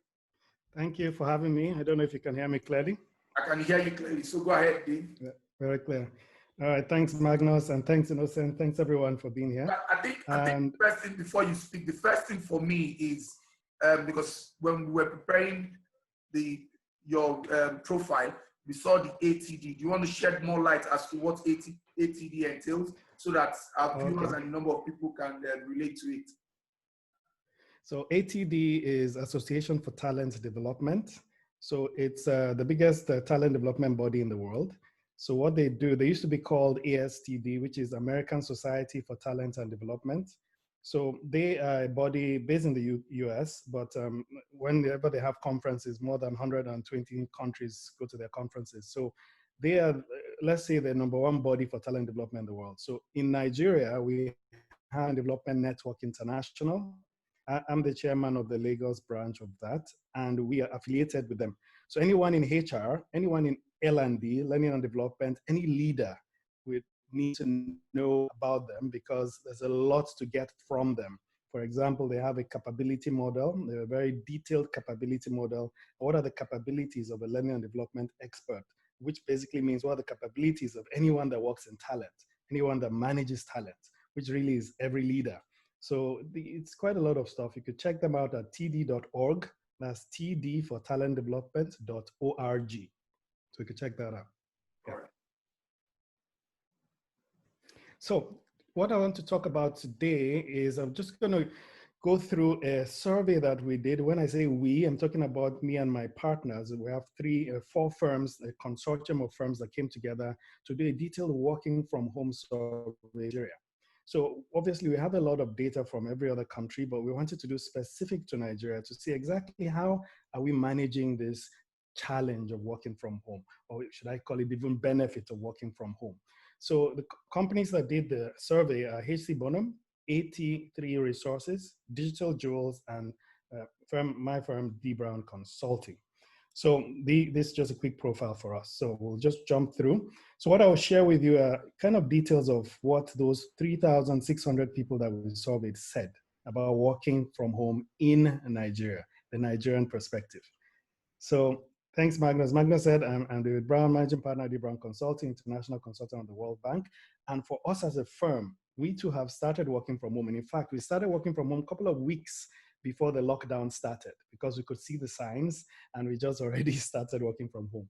Speaker 7: Thank you for having me. I don't know if you can hear me clearly.
Speaker 1: I can hear you clearly, so go ahead, Dave.
Speaker 7: Yeah, very clear. All right, thanks, Magnus, and thanks, Innocent. Thanks, everyone, for being here.
Speaker 1: I think the first thing, before you speak, the first thing for me is, because when we were preparing your profile, we saw the ATD. Do you want to shed more light as to what ATD entails so that our viewers and a number of people can relate to it?
Speaker 7: So ATD is Association for Talent Development. So it's the biggest talent development body in the world. So what they do, they used to be called ASTD, which is American Society for Talent and Development. So they are a body based in the US, but whenever they have conferences, more than 120 countries go to their conferences. So they are, let's say, the #1 body for talent development in the world. So in Nigeria, we have Development Network International. I'm the chairman of the Lagos branch of that, and we are affiliated with them. So anyone in HR, anyone in L&D, learning and development, any leader would need to know about them because there's a lot to get from them. For example, they have a capability model, they're a very detailed capability model. What are the capabilities of a learning and development expert? Which basically means what are the capabilities of anyone that works in talent, anyone that manages talent, which really is every leader. So it's quite a lot of stuff. You could check them out at td.org. That's td for talentdevelopment.org. So you could check that out. Yeah.
Speaker 1: All right.
Speaker 7: So what I want to talk about today is I'm just going to go through a survey that we did. When I say we, I'm talking about me and my partners. We have four firms, a consortium of firms that came together to do a detailed working from home survey in Nigeria. So obviously we have a lot of data from every other country, but we wanted to do specific to Nigeria to see exactly how are we managing this challenge of working from home, or should I call it even benefit of working from home. So the companies that did the survey are HC Bonham, 83 Resources, Digital Jewels, and my firm, Dbrownconsulting. So this is just a quick profile for us. So we'll just jump through. So what I will share with you are kind of details of what those 3,600 people that we surveyed said about working from home in Nigeria, the Nigerian perspective. So thanks, Magnus. Magnus said, I'm David Brown, Managing Partner at Dbrownconsulting, International Consultant on the World Bank. And for us as a firm, we too have started working from home. And in fact, we started working from home a couple of weeks before the lockdown started because we could see the signs and we just already started working from home.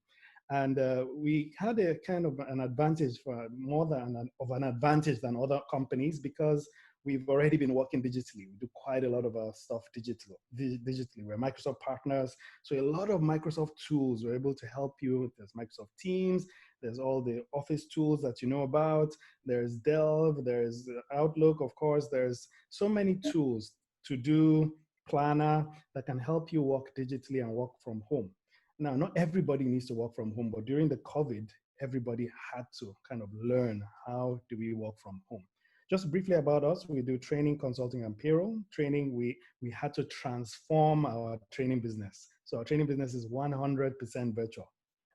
Speaker 7: And we had a kind of an advantage for more than an advantage than other companies because we've already been working digitally. We do quite a lot of our stuff digitally. We're Microsoft partners. So a lot of Microsoft tools were able to help you. There's Microsoft Teams, there's all the Office tools that you know about. There's Delve, there's Outlook, of course. There's so many tools to do Planner that can help you work digitally and work from home. Now, not everybody needs to work from home, but during the COVID, everybody had to kind of learn how do we work from home. Just briefly about us, we do training, consulting, and payroll. Training, we had to transform our training business. So our training business is 100% virtual.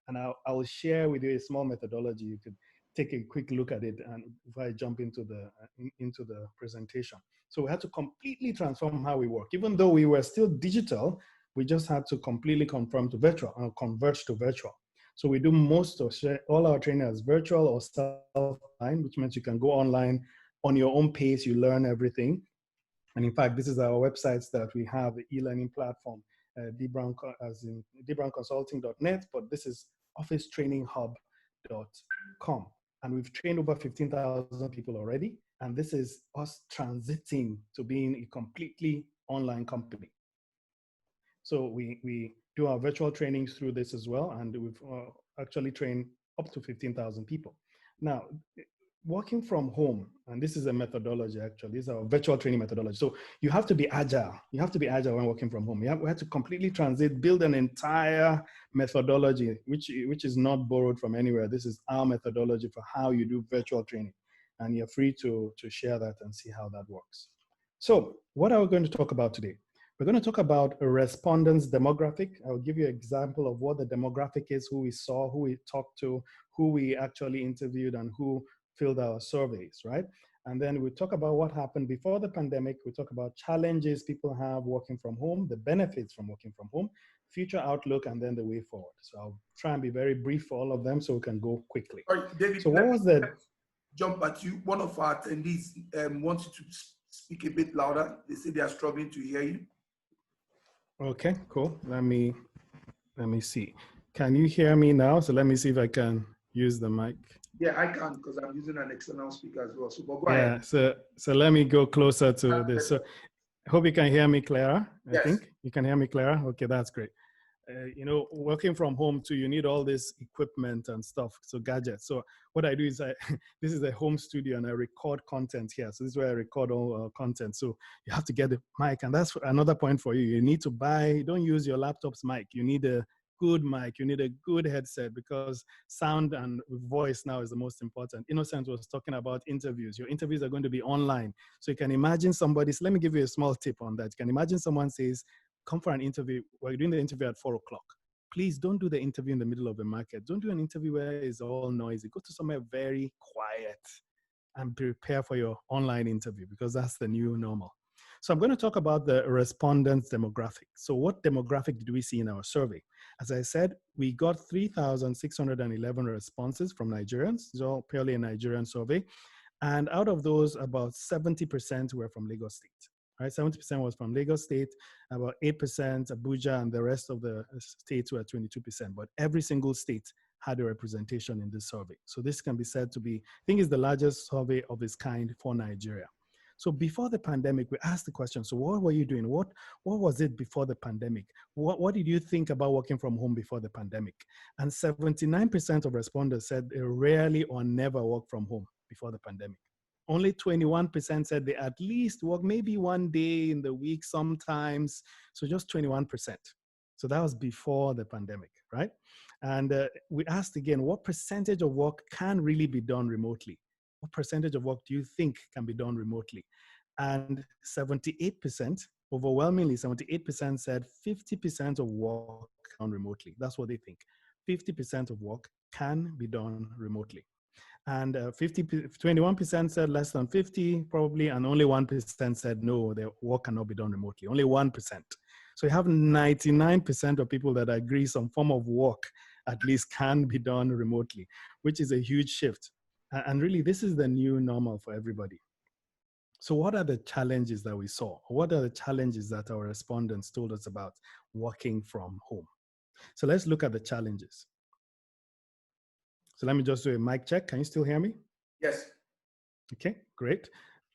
Speaker 7: And I will share with you a small methodology. You could take a quick look at it and if I jump into the presentation. So we had to completely transform how we work. Even though we were still digital, we just had to completely conform to virtual and converge to virtual. So we do most of all our training as virtual or self-online, which means you can go online on your own pace, you learn everything. And in fact, this is our websites that we have, the e-learning platform, dbrownconsulting.net, but this is officetraininghub.com. And we've trained over 15,000 people already. And this is us transiting to being a completely online company. So we do our virtual trainings through this as well. And we've actually trained up to 15,000 people. Now, working from home, and this is a methodology actually, this is our virtual training methodology. So you have to be agile. You have to be agile when working from home. We have to completely build an entire methodology, which is not borrowed from anywhere. This is our methodology for how you do virtual training. And you're free to share that and see how that works. So what are we going to talk about today? We're going to talk about a respondents demographic. I'll give you an example of what the demographic is, who we saw, who we talked to, who we actually interviewed, and who filled our surveys, right? And then we talk about what happened before the pandemic. We talk about challenges people have working from home, the benefits from working from home, future outlook, and then the way forward. So I'll try and be very brief for all of them so we can go quickly.
Speaker 1: All right, David,
Speaker 7: so what was the...
Speaker 1: Jump at you. One of our attendees wants you to speak a bit louder. They say they are struggling to hear you.
Speaker 7: Okay, cool. Let me see. Can you hear me now? So let me see if I can use the mic.
Speaker 1: Yeah, I can because I'm using an external speaker as well. So go ahead.
Speaker 7: So let me go closer to this. So I hope you can hear me, Clara. I think you can hear me, Clara. Okay, that's great. You know, working from home too, you need all this equipment and stuff, so gadgets. So what I do is this is a home studio and I record content here. So this is where I record all our content. So you have to get the mic, and that's another point for you. You need to don't use your laptop's mic. You need a good mic, you need a good headset, because sound and voice now is the most important. Innocent was talking about interviews. Your interviews are going to be online. So you can imagine somebody, so let me give you a small tip on that. You can imagine someone says, come for an interview, we're doing the interview at 4 o'clock. Please don't do the interview in the middle of the market. Don't do an interview where it's all noisy. Go to somewhere very quiet and prepare for your online interview, because that's the new normal. So I'm going to talk about the respondents demographic. So what demographic did we see in our survey? As I said, we got 3,611 responses from Nigerians. It's all purely a Nigerian survey. And out of those, about 70% were from Lagos State. Right, 70% was from Lagos State, about 8% Abuja, and the rest of the states were 22%. But every single state had a representation in this survey. So this can be said to be, I think it's the largest survey of its kind for Nigeria. So before the pandemic, we asked the question, so what were you doing? What was it before the pandemic? What did you think about working from home before the pandemic? And 79% of respondents said they rarely or never work from home before the pandemic. Only 21% said they at least work maybe one day in the week sometimes. So just 21%. So that was before the pandemic, right? And we asked again, what percentage of work can really be done remotely? What percentage of work do you think can be done remotely? And 78%, overwhelmingly 78% said 50% of work done remotely. That's what they think. 50% of work can be done remotely. And 21% said less than 50 probably, and only 1% said no, their work cannot be done remotely, only 1%. So you have 99% of people that agree some form of work at least can be done remotely, which is a huge shift. And really, this is the new normal for everybody. So what are the challenges that we saw? What are the challenges that our respondents told us about working from home? So let's look at the challenges. So let me just do a mic check. Can you still hear me?
Speaker 1: Yes.
Speaker 7: Okay, great.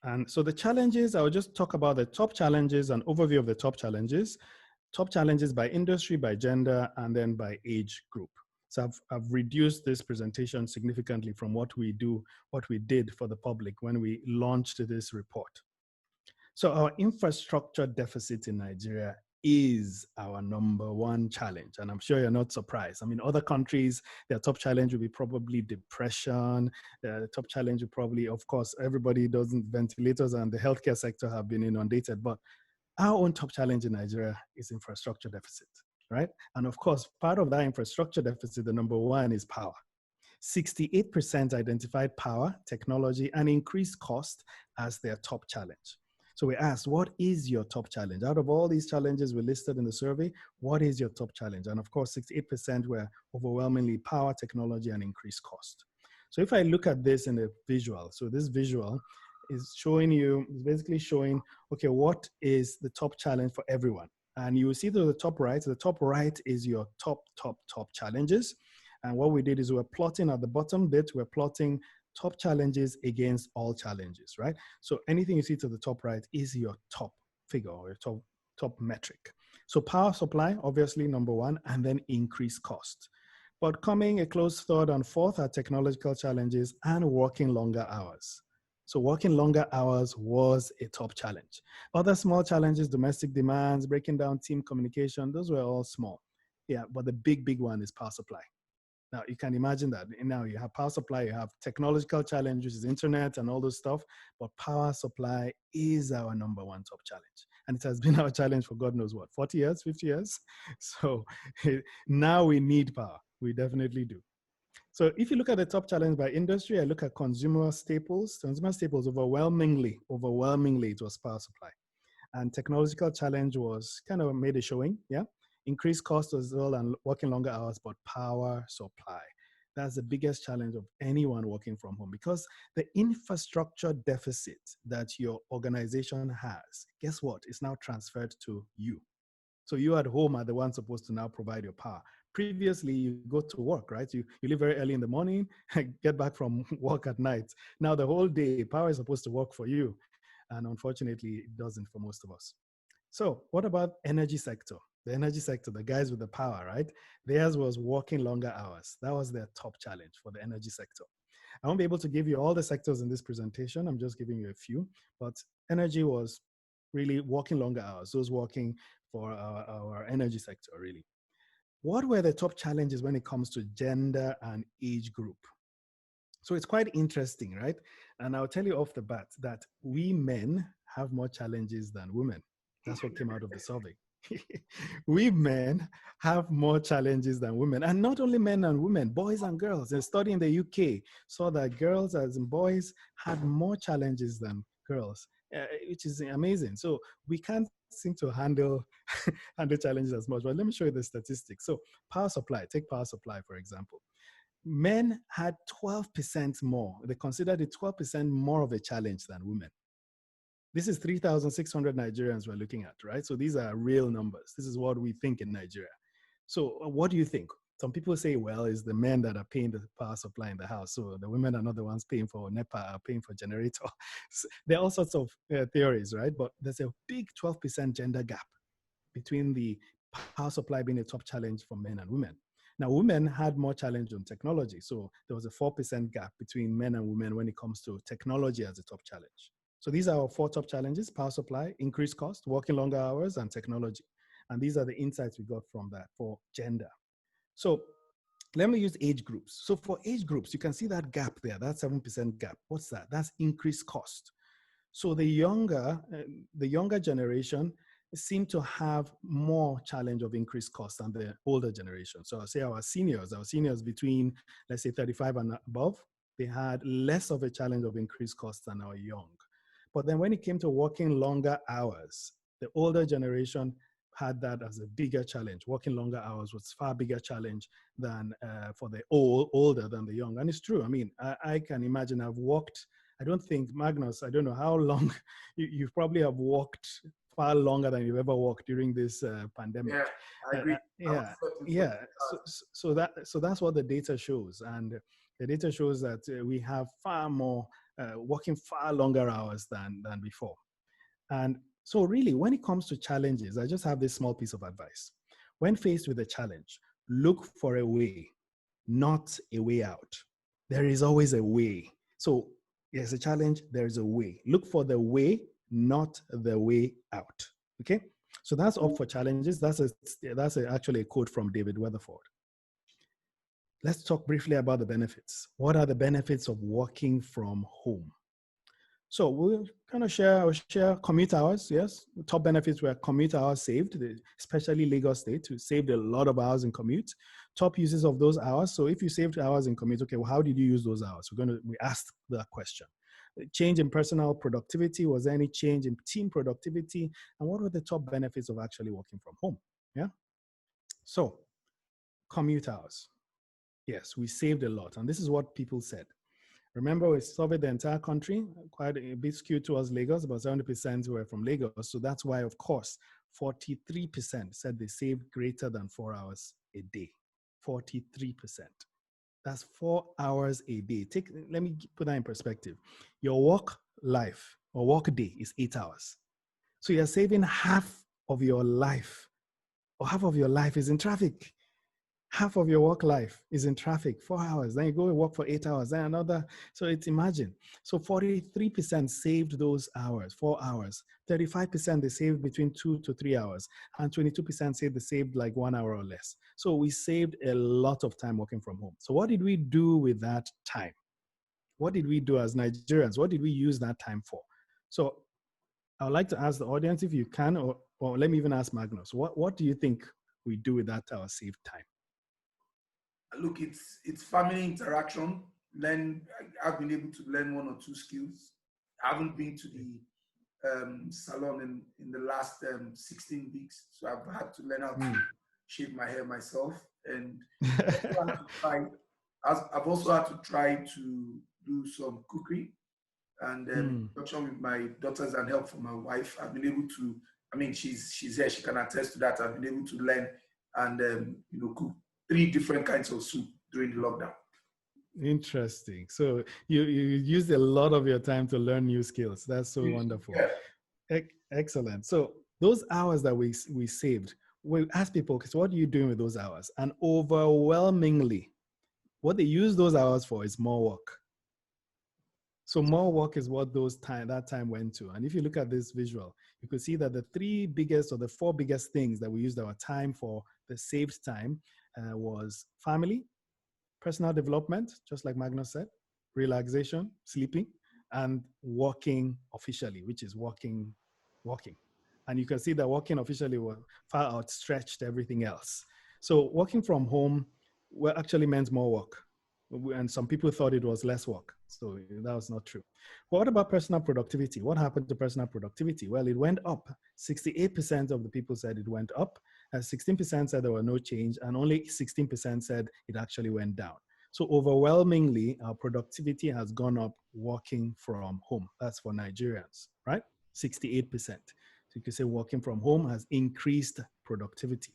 Speaker 7: And so the challenges, I'll just talk about the top challenges, an overview of the top challenges by industry, by gender, and then by age group. So I've reduced this presentation significantly from what we did for the public when we launched this report. So our infrastructure deficit in Nigeria is our #1 challenge. And I'm sure you're not surprised. I mean, other countries, their top challenge will be probably depression. The top challenge will probably, of course, everybody doesn't, ventilators and the healthcare sector have been inundated, but our own top challenge in Nigeria is infrastructure deficit, right? And of course, part of that infrastructure deficit, the #1 is power. 68% identified power, technology, and increased cost as their top challenge. So we asked, what is your top challenge? Out of all these challenges we listed in the survey, what is your top challenge? And of course, 68% were overwhelmingly power, technology, and increased cost. So if I look at this in a visual, so this visual is showing you, is basically showing, okay, what is the top challenge for everyone? And you will see to the top right is your top challenges. And what we did is we're plotting at the bottom bit, we're plotting top challenges against all challenges, right? So anything you see to the top right is your top figure or your top metric. So power supply, obviously #1, and then increased cost. But coming a close third and fourth are technological challenges and working longer hours. So working longer hours was a top challenge. Other small challenges, domestic demands, breaking down team communication, those were all small. Yeah, but the big one is power supply. Now, you can imagine that. Now you have power supply, you have technological challenges, internet and all those stuff, but power supply is our #1 top challenge. And it has been our challenge for God knows what, 40 years, 50 years? So now we need power. We definitely do. So if you look at the top challenge by industry, I look at consumer staples. Consumer staples, overwhelmingly, it was power supply. And technological challenge was kind of made a showing, yeah? Increased cost as well and working longer hours, but power supply. That's the biggest challenge of anyone working from home, because the infrastructure deficit that your organization has, guess what? It's now transferred to you. So you at home are the ones supposed to now provide your power. Previously, you go to work, right? You leave very early in the morning, get back from work at night. Now the whole day, power is supposed to work for you. And unfortunately, it doesn't for most of us. So what about energy sector? The energy sector, the guys with the power, right? Theirs was working longer hours. That was their top challenge for the energy sector. I won't be able to give you all the sectors in this presentation. I'm just giving you a few, but energy was really working longer hours. Those working for our energy sector, really. What were the top challenges when it comes to gender and age group? So it's quite interesting, right? And I'll tell you off the bat that we men have more challenges than women. That's what came out of the survey. We men have more challenges than women, and not only men and women, boys and girls. A study in the UK saw that girls as in boys had more challenges than girls, which is amazing. So we can't seem to handle challenges as much. But let me show you the statistics. So power supply, take power supply, for example. men had 12% more. They considered it 12% more of a challenge than women. This is 3,600 Nigerians we're looking at, right? So these are real numbers. This is what we think in Nigeria. So what do you think? Some people say, well, it's the men that are paying the power supply in the house. So the women are not the ones paying for NEPA, are paying for generator. So there are all sorts of theories, right? But there's a big 12% gender gap between the power supply being a top challenge for men and women. Now, women had more challenge on technology. So there was a 4% gap between men and women when it comes to technology as a top challenge. So these are our 4 top challenges: power supply, increased cost, working longer hours, and technology. And these are the insights we got from that for gender. So let me use age groups. So for age groups, you can see that gap there, that 7% gap. What's that? That's increased cost. So the younger generation seem to have more challenge of increased cost than the older generation. So I'll say our seniors between, let's say, 35 and above, they had less of a challenge of increased cost than our young. But then when it came to working longer hours, the older generation had that as a bigger challenge. Working longer hours was far bigger challenge than for the older than the young. And it's true. I mean, I can imagine I've walked, I don't think, Magnus, I don't know how long, you probably have walked far longer than you've ever walked during this pandemic.
Speaker 1: Yeah, I agree.
Speaker 7: So that's what the data shows. And the data shows that we have far more, working far longer hours than before. And so really, when it comes to challenges, I just have this small piece of advice. When faced with a challenge, look for a way, not a way out. There is always a way. So there's a challenge, there's a way. Look for the way, not the way out. Okay? So that's all for challenges. That's actually a quote from David Weatherford. Let's talk briefly about the benefits. What are the benefits of working from home? So we'll kind of share commute hours. Yes, the top benefits were commute hours saved, especially Lagos State, who saved a lot of hours in commute. Top uses of those hours. So if you saved hours in commute, okay, well, how did you use those hours? We asked that question. Change in personal productivity. Was there any change in team productivity? And what were the top benefits of actually working from home? Yeah. So commute hours. Yes, we saved a lot. And this is what people said. Remember, we surveyed the entire country, quite a bit skewed towards Lagos, about 70% were from Lagos. So that's why, of course, 43% said they saved greater than 4 hours a day. 43%. That's 4 hours a day. Let me put that in perspective. Your work life or work day is 8 hours. So you're saving half of your life, or half of your life is in traffic. Half of your work life is in traffic, 4 hours. Then you go and work for 8 hours, then another. So imagine. So 43% saved those hours, 4 hours. 35% they saved between 2 to 3 hours. And 22% said they saved like 1 hour or less. So we saved a lot of time working from home. So what did we do with that time? What did we do as Nigerians? What did we use that time for? So I would like to ask the audience if you can, or let me even ask Magnus, what do you think we do with that our saved time?
Speaker 1: Look, it's family interaction. I've been able to learn 1 or 2 skills. I haven't been to the salon in the last 16 weeks, so I've had to learn how to shave my hair myself. And I've also had to try to do some cookery and production with my daughters and help from my wife. I've been able to. I mean, she's here. She can attest to that. I've been able to learn and cook 3 different kinds of soup during the lockdown.
Speaker 7: Interesting. So you used a lot of your time to learn new skills. That's so wonderful. Yeah. Excellent. So those hours that we saved, we ask people, because what are you doing with those hours? And overwhelmingly, what they use those hours for is more work. So more work is what that time went to. And if you look at this visual, you could see that the 3 biggest or the 4 biggest things that we used our time for, the saved time, was family, personal development, just like Magnus said, relaxation, sleeping, and working officially, which is working. And you can see that working officially far outstretched everything else. So working from home actually meant more work. And some people thought it was less work. So that was not true. But what about personal productivity? What happened to personal productivity? Well, it went up. 68% of the people said it went up. 16% said there were no change, and only 16% said it actually went down. So overwhelmingly, our productivity has gone up working from home. That's for Nigerians, right? 68%. So you can say working from home has increased productivity.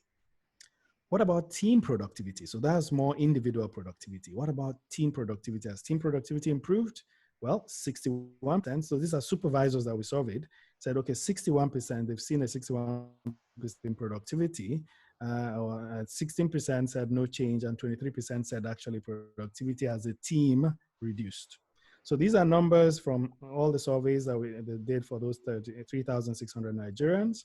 Speaker 7: What about team productivity? So that's more individual productivity. What about team productivity? Has team productivity improved? Well, 61%. So these are supervisors that we surveyed, said, okay, 61%, they've seen a 61% in productivity. 16% said no change, and 23% said actually productivity as a team reduced. So these are numbers from all the surveys that we did for those 3,600 Nigerians.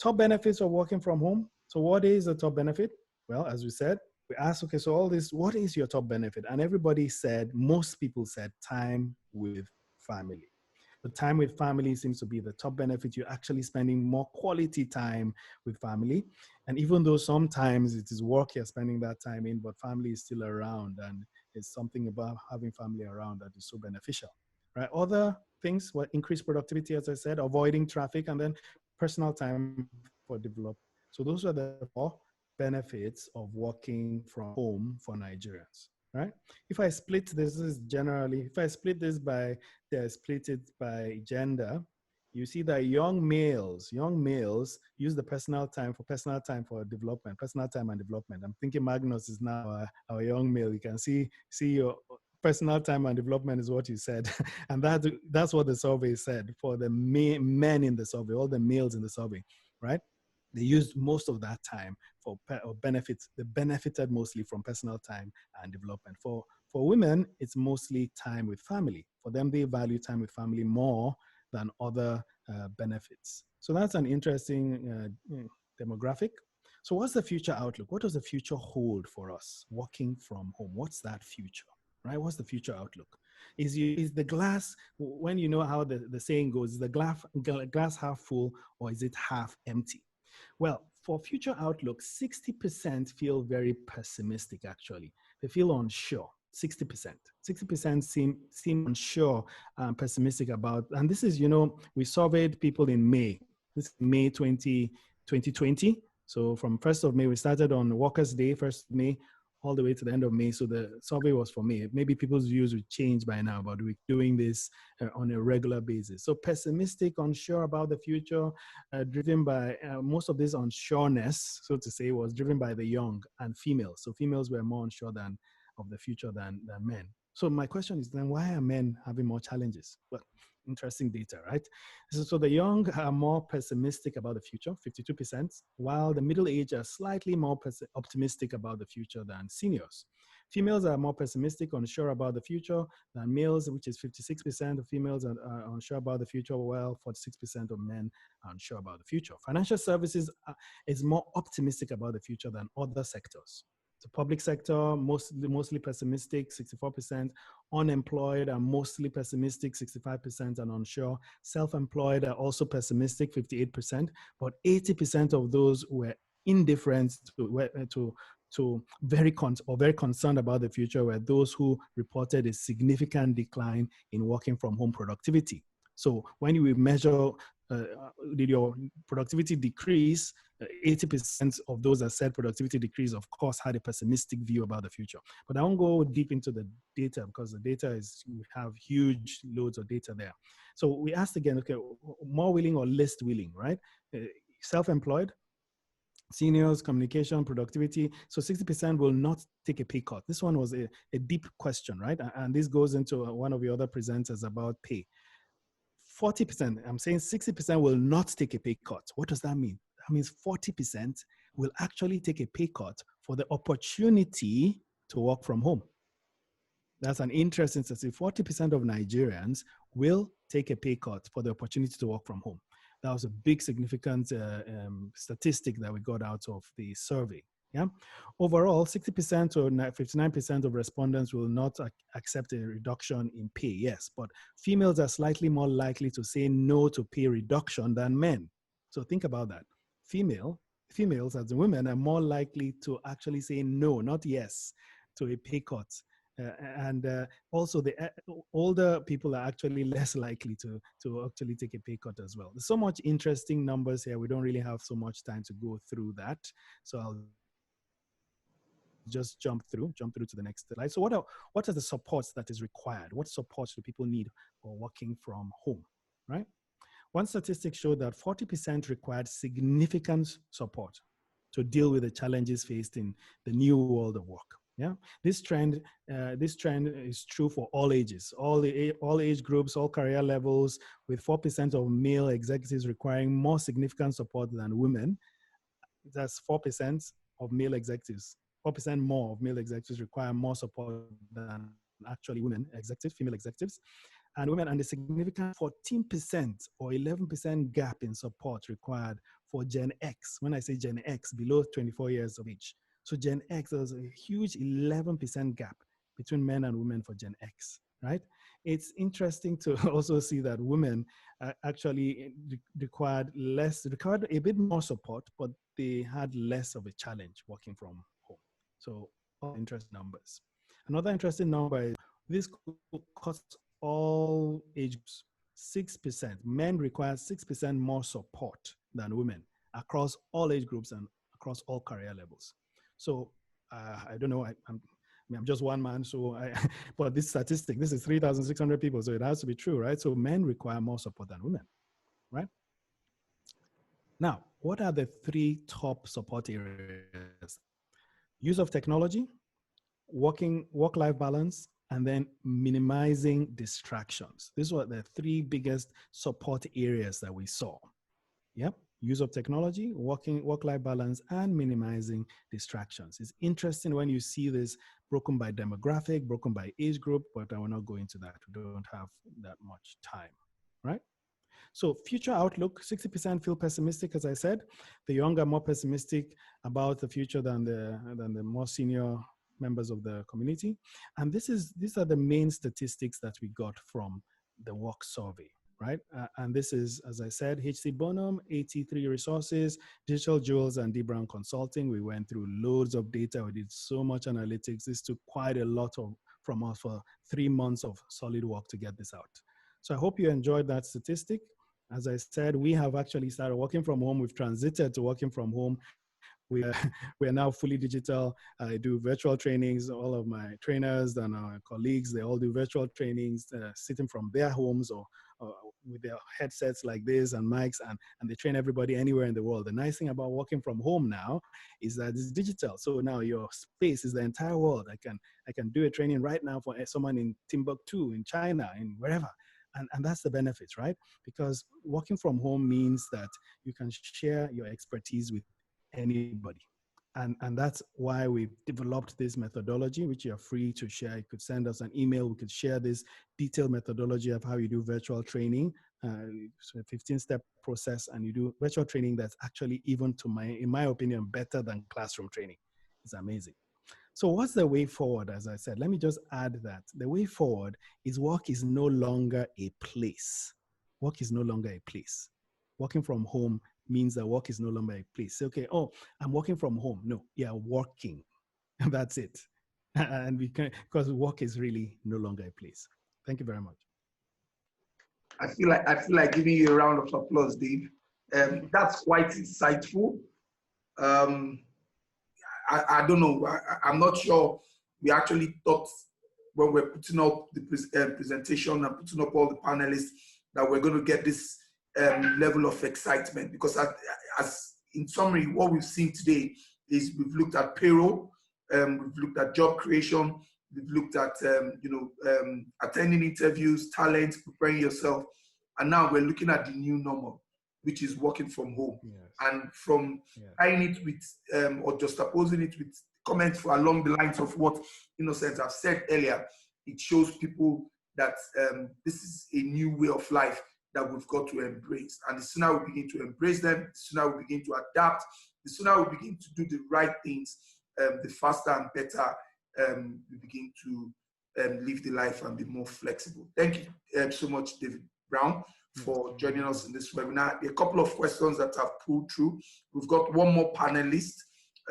Speaker 7: Top benefits of working from home. So what is the top benefit? Well, as we said, we asked, okay, so all this, what is your top benefit? And everybody said, most people said time with family. The time with family seems to be the top benefit. You're actually spending more quality time with family. And even though sometimes it is work you're spending that time in, but family is still around, and it's something about having family around that is so beneficial, right? Other things were increased productivity, as I said, avoiding traffic, and then personal time for development. So those are the 4 benefits of working from home for Nigerians, right? If I split this is generally, if I split this by, split it by gender, you see that young males use the personal time for development, personal time and development. I'm thinking Magnus is now our young male. You can see your personal time and development is what you said. And that's what the survey said for the men in the survey, all the males in the survey, right? They used most of that time for benefits. They benefited mostly from personal time and development. For women, it's mostly time with family. For them, they value time with family more than other benefits. So that's an interesting demographic. So what's the future outlook? What does the future hold for us working from home? What's that future, right? What's the future outlook? Is the glass, when you know how the saying goes, is the glass half full or is it half empty? Well, for future outlook, 60% feel very pessimistic, actually. They feel unsure, 60%. 60% seem unsure and pessimistic about, and this is, we surveyed people in May. This is May 2020. So from 1st of May, we started on Workers' Day, 1st of May, all the way to the end of May. So the survey was for May. Maybe people's views would change by now, but we're doing this on a regular basis. So pessimistic, unsure about the future, driven by, most of this unsureness, so to say, was driven by the young and females. So females were more unsure of the future than men. So my question is then, why are men having more challenges? Well, interesting data, right? So the young are more pessimistic about the future, 52%, while the middle age are slightly more optimistic about the future than seniors. Females are more pessimistic, unsure about the future than males, which is 56% of females are unsure about the future, while 46% of men are unsure about the future. Financial services is more optimistic about the future than other sectors. The public sector, mostly pessimistic, 64%. Unemployed are mostly pessimistic, 65%, and unsure. Self-employed are also pessimistic, 58%. But 80% of those were indifferent to very concerned about the future were those who reported a significant decline in working from home productivity. So when you measure, did your productivity decrease? 80% of those that said productivity decrease, of course, had a pessimistic view about the future. But I won't go deep into the data because the data is, we have huge loads of data there. So we asked again, okay, more willing or less willing, right? Self-employed, seniors, communication, productivity. So 60% will not take a pay cut. This one was a deep question, right? And this goes into one of the other presenters about pay. 40%, I'm saying 60% will not take a pay cut. What does that mean? That means 40% will actually take a pay cut for the opportunity to work from home. That's an interesting statistic. 40% of Nigerians will take a pay cut for the opportunity to work from home. That was a big significant statistic that we got out of the survey. Yeah. Overall, 60% or 59% of respondents will not accept a reduction in pay. Yes, but females are slightly more likely to say no to pay reduction than men. So think about that. Females as women are more likely to actually say no, not yes, to a pay cut. Also, the older people are actually less likely to actually take a pay cut as well. There's so much interesting numbers here. We don't really have so much time to go through that. So I'll just jump through to the next slide. So what are the supports that is required? What supports do people need for working from home, right? One statistic showed that 40% required significant support to deal with the challenges faced in the new world of work. Yeah, this trend is true for all ages, all age groups, all career levels, with 4% of male executives requiring more significant support than women. That's 4% of male executives. 4% more of male executives require more support than actually female executives. And women, and a significant 14% or 11% gap in support required for Gen X. When I say Gen X, below 24 years of age. So Gen X, there's a huge 11% gap between men and women for Gen X, right? It's interesting to also see that women actually required a bit more support, but they had less of a challenge working from home. So all interesting numbers. Another interesting number is this costs all age groups 6%. Men require 6% more support than women across all age groups and across all career levels. So I don't know, I'm just one man, so but this statistic, this is 3,600 people, so it has to be true, right? So men require more support than women, right? Now, what are the 3 top support areas? Use of technology, work-life balance, and then minimizing distractions. These were the 3 biggest support areas that we saw. Yep. Use of technology, work-life balance, and minimizing distractions. It's interesting when you see this broken by demographic, broken by age group, but I will not go into that. We don't have that much time, right? So future outlook, 60% feel pessimistic, as I said. The young are more pessimistic about the future than the more senior members of the community. And these are the main statistics that we got from the work survey, right? And this is, as I said, HC Bonham, 83 resources, Digital Jewels, and Dbrownconsulting. We went through loads of data. We did so much analytics. This took quite a lot from us for 3 months of solid work to get this out. So I hope you enjoyed that statistic. As I said, we have actually started working from home. We've transited to working from home. We are now fully digital. I do virtual trainings. All of my trainers and our colleagues, they all do virtual trainings, sitting from their homes or with their headsets like this and mics, and they train everybody anywhere in the world. The nice thing about working from home now is that it's digital. So now your space is the entire world. I can do a training right now for someone in Timbuktu, in China, in wherever. And that's the benefits, right? Because working from home means that you can share your expertise with anybody. And that's why we've developed this methodology, which you're free to share. You could send us an email. We could share this detailed methodology of how you do virtual training. So a 15-step process, and you do virtual training that's actually even, in my opinion, better than classroom training. It's amazing. So what's the way forward? As I said, let me just add that the way forward is work is no longer a place. Work is no longer a place. Working from home means that work is no longer a place. Okay, oh, I'm working from home. No, yeah, working. That's it. And we can, because work is really no longer a place. Thank you very much.
Speaker 1: I feel like giving you a round of applause, Dave. That's quite insightful. I don't know. I'm not sure we actually thought when we're putting up the presentation and putting up all the panelists that we're going to get this level of excitement, because as in summary, what we've seen today is we've looked at payroll, we've looked at job creation, we've looked at attending interviews, talent, preparing yourself, and now we're looking at the new normal, which is working from home. Yes. And from tying it with or just opposing it with comments along the lines of what Innocent have said earlier, it shows people that this is a new way of life that we've got to embrace. And the sooner we begin to embrace them, the sooner we begin to adapt, the sooner we begin to do the right things, the faster and better we begin to live the life and be more flexible. Thank you so much, David Brown, for joining us in this webinar. A couple of questions that I've pulled through. We've got one more panelist,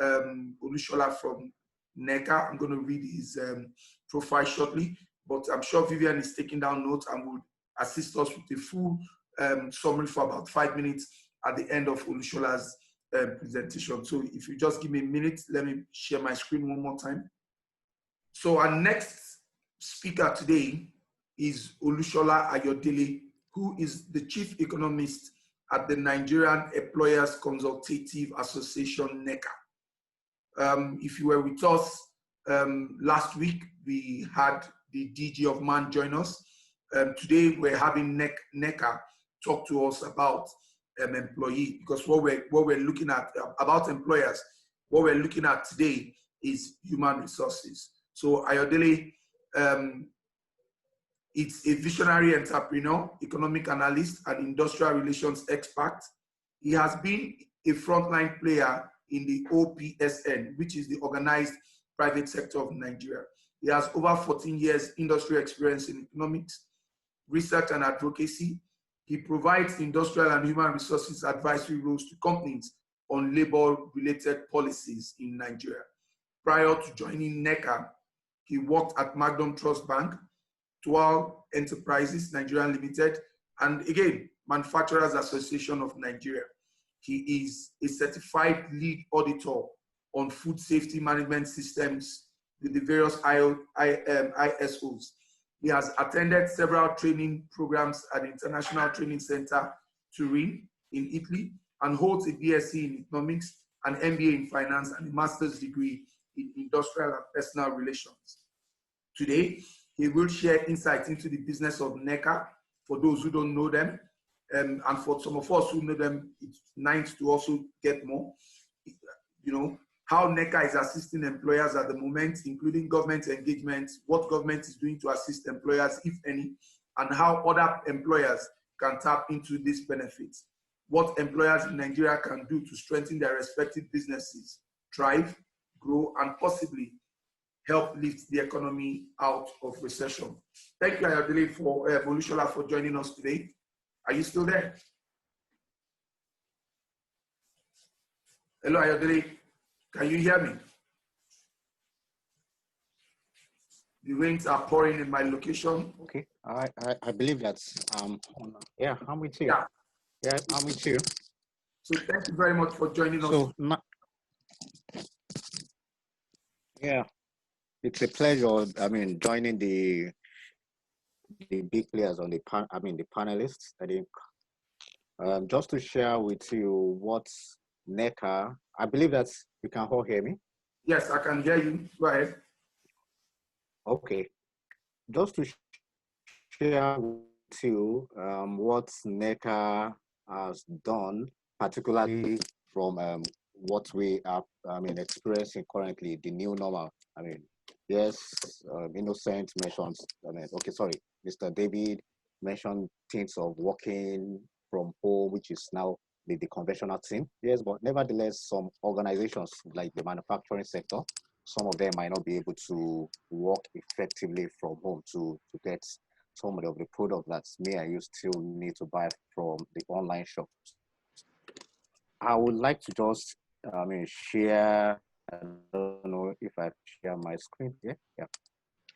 Speaker 1: Olusola from NECA. I'm going to read his profile shortly, but I'm sure Vivian is taking down notes and will assist us with a full summary for about 5 minutes at the end of Olusola's presentation. So if you just give me a minute, let me share my screen one more time. So our next speaker today is Olusola Ayodele, who is the Chief Economist at the Nigerian Employers Consultative Association, NECA. If you were with us last week, we had the DG of MAN join us. Today we're having NECA talk to us about employee, because what we're looking at about employers, what we're looking at today is human resources. So Ayodele, it's a visionary entrepreneur, economic analyst, and industrial relations expert. He has been a frontline player in the OPSN, which is the Organized Private Sector of Nigeria. He has over 14 years industry experience in economics, research, and advocacy. He provides industrial and human resources advisory roles to companies on labor-related policies in Nigeria. Prior to joining NECA, he worked at Magnus Trust Bank, Twal Enterprises Nigerian Limited, and again, Manufacturers Association of Nigeria. He is a certified lead auditor on food safety management systems with the various ISOs. He has attended several training programs at the International Training Center, Turin, in Italy, and holds a BSc in economics, an MBA in finance, and a master's degree in industrial and personal relations. Today, he will share insights into the business of NECA for those who don't know them, and for some of us who know them, it's nice to also get more. You know, how NECA is assisting employers at the moment, including government engagement, what government is doing to assist employers, if any, and how other employers can tap into these benefits. What employers in Nigeria can do to strengthen their respective businesses, thrive, grow, and possibly help lift the economy out of recession. Thank you, Ayodele, for Olusola, for joining us today. Are you still there? Hello, Ayodele. Can you hear me? The rains are pouring in my location.
Speaker 6: Okay, I believe that's yeah, I'm with you. Yeah, I'm with you.
Speaker 1: So thank you very much for joining us.
Speaker 6: Yeah, it's a pleasure. I mean, joining the big players on the panelists. I think just to share with you what's NECA. I believe that you can all hear me.
Speaker 1: Yes, I can hear you. Go ahead.
Speaker 6: Okay, just to share with you what NECA has done, particularly from what we are, experiencing currently, the new normal. I mean, yes, Innocent mentions, Mr. David mentioned things of working from home, which is now the conventional thing. Yes, but nevertheless, some organizations like the manufacturing sector, some of them might not be able to work effectively from home to get some of the product that me and you still need to buy from the online shop. I would like to just share. I don't know if I share my screen here. Yeah.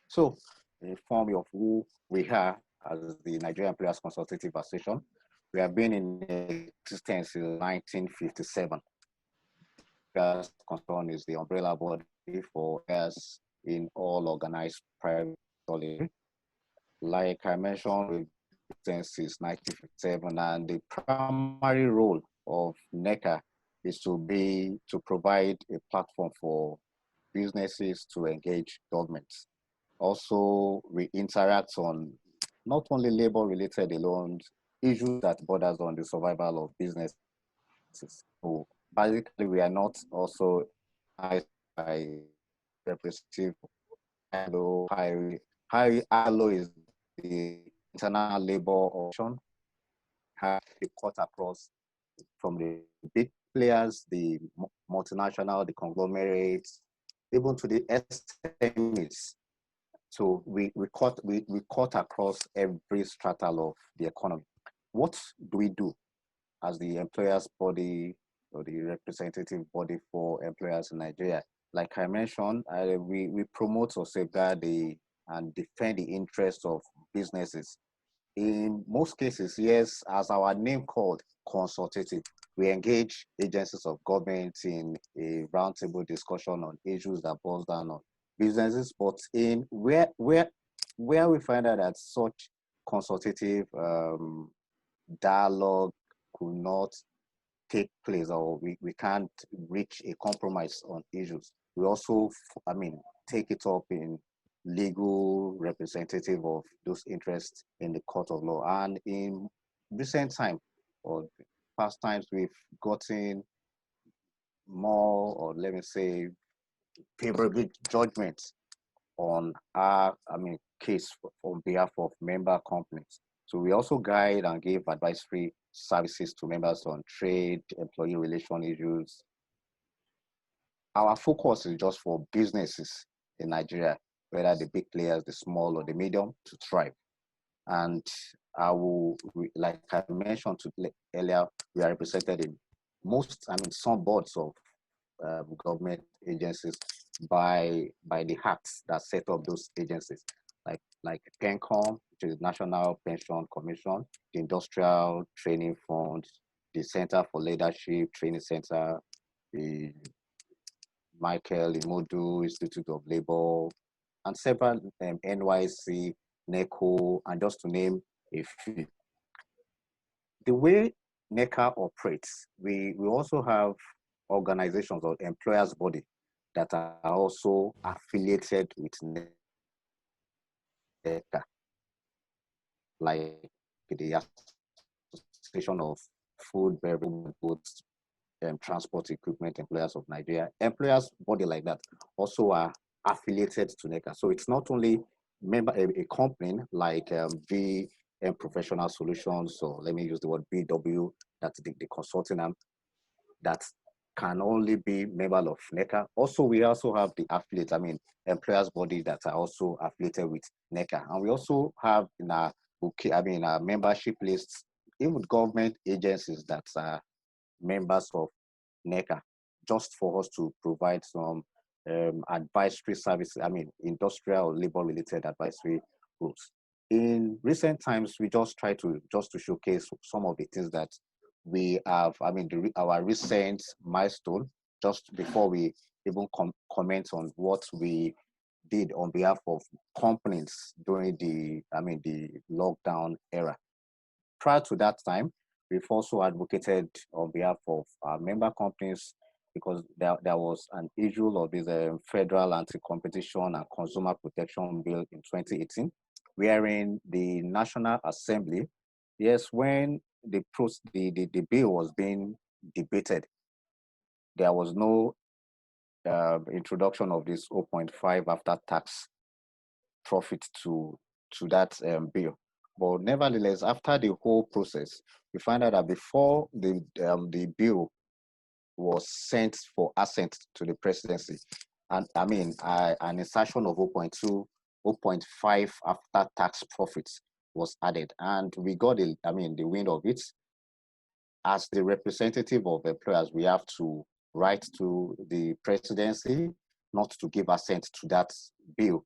Speaker 6: So, in form of who we are as the Nigerian Employers Consultative Association, we have been in existence since 1957. Concern is the umbrella body for us in all organized private sector. Like I mentioned, we've been since 1957, and the primary role of NECA is to provide a platform for businesses to engage governments. Also, we interact on not only labor-related alone, issues that borders on the survival of businesses. So basically, we are not also by representative ILO is the international labor option. Have the cut across from the big players, the multinational, the conglomerates, even to the SMEs. So we cut across every strata of the economy. What do we do as the employers body or the representative body for employers in Nigeria? Like I mentioned, we promote or safeguard and defend the interests of businesses. In most cases, yes, as our name called, consultative. we engage agencies of government in a roundtable discussion on issues that boils down on businesses, but in where we find out that such consultative dialogue could not take place, or we can't reach a compromise on issues, we also, take it up in legal representative of those interests in the court of law. And in recent time, or past times, we've gotten more, or let me say, favorable judgments on our, case on behalf of member companies. So we also guide and give advisory services to members on trade, employee relation issues. Our focus is just for businesses in Nigeria, whether the big players, the small or the medium, to thrive. And like I mentioned earlier, we are represented in some boards of government agencies by the acts that set up those agencies, like PENCOM, which is National Pension Commission, the Industrial Training Fund, the Center for Leadership Training Center, the Michael Imodu Institute of Labor, and several NYC, NECA, and just to name a few. The way NECA operates, we also have organizations or employers' body that are also affiliated with NECA, like the Association of Food, Beverage, Goods, Transport Equipment Employers of Nigeria. Employers' body like that also are affiliated to NECA. So it's not only a company like VM Professional Solutions, or let me use the word BW, that's the consulting arm, that can only be member of NECA. We also have the affiliates, employers' body that are also affiliated with NECA. And we also have in our membership lists, even government agencies that are members of NECA, just for us to provide some advisory services, industrial labor-related advisory groups. In recent times, we just try to showcase some of the things that we have, our recent milestone, just before we even comment on what we did on behalf of companies during the lockdown era. Prior to that time, we've also advocated on behalf of our member companies, because there was an issue of this Federal Anti-Competition and Consumer Protection Bill in 2018, wherein the National Assembly, yes, when the bill was being debated, there was no introduction of this 0.5 after tax profit to that bill. But nevertheless, after the whole process, we find out that before the bill was sent for assent to the presidency, and an insertion of 0.2, 0.5 after tax profits was added, and we got the wind of it. As the representative of employers, we have to write to the presidency not to give assent to that bill,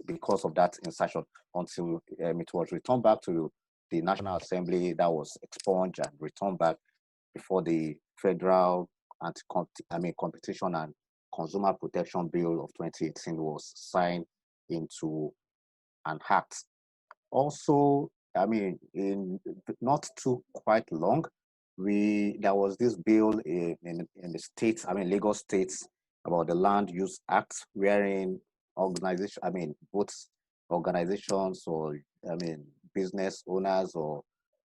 Speaker 6: because of that insertion, until it was returned back to the National Assembly, that was expunged and returned back before the Federal Anti-Competition and Consumer Protection Bill of 2018 was signed into an act. Also, in not too quite long, there was this bill in the states, Lagos states, about the Land Use Act, wherein both organizations or business owners or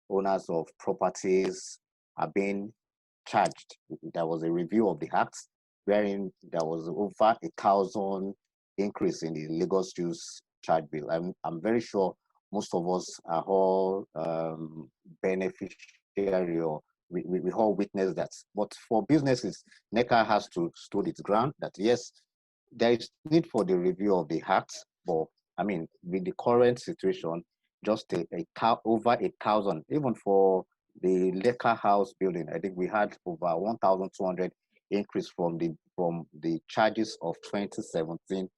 Speaker 6: owners of properties are being charged. There was a review of the act, wherein there was over 1,000 increase in the Lagos use charge bill. I'm very sure most of us are all beneficiary, or we all witness that. But for businesses, NECA has to stand its ground that yes, there is need for the review of the act, but with the current situation, just over 1,000, even for the Leka House building, I think we had over 1,200 increase from the charges of 2017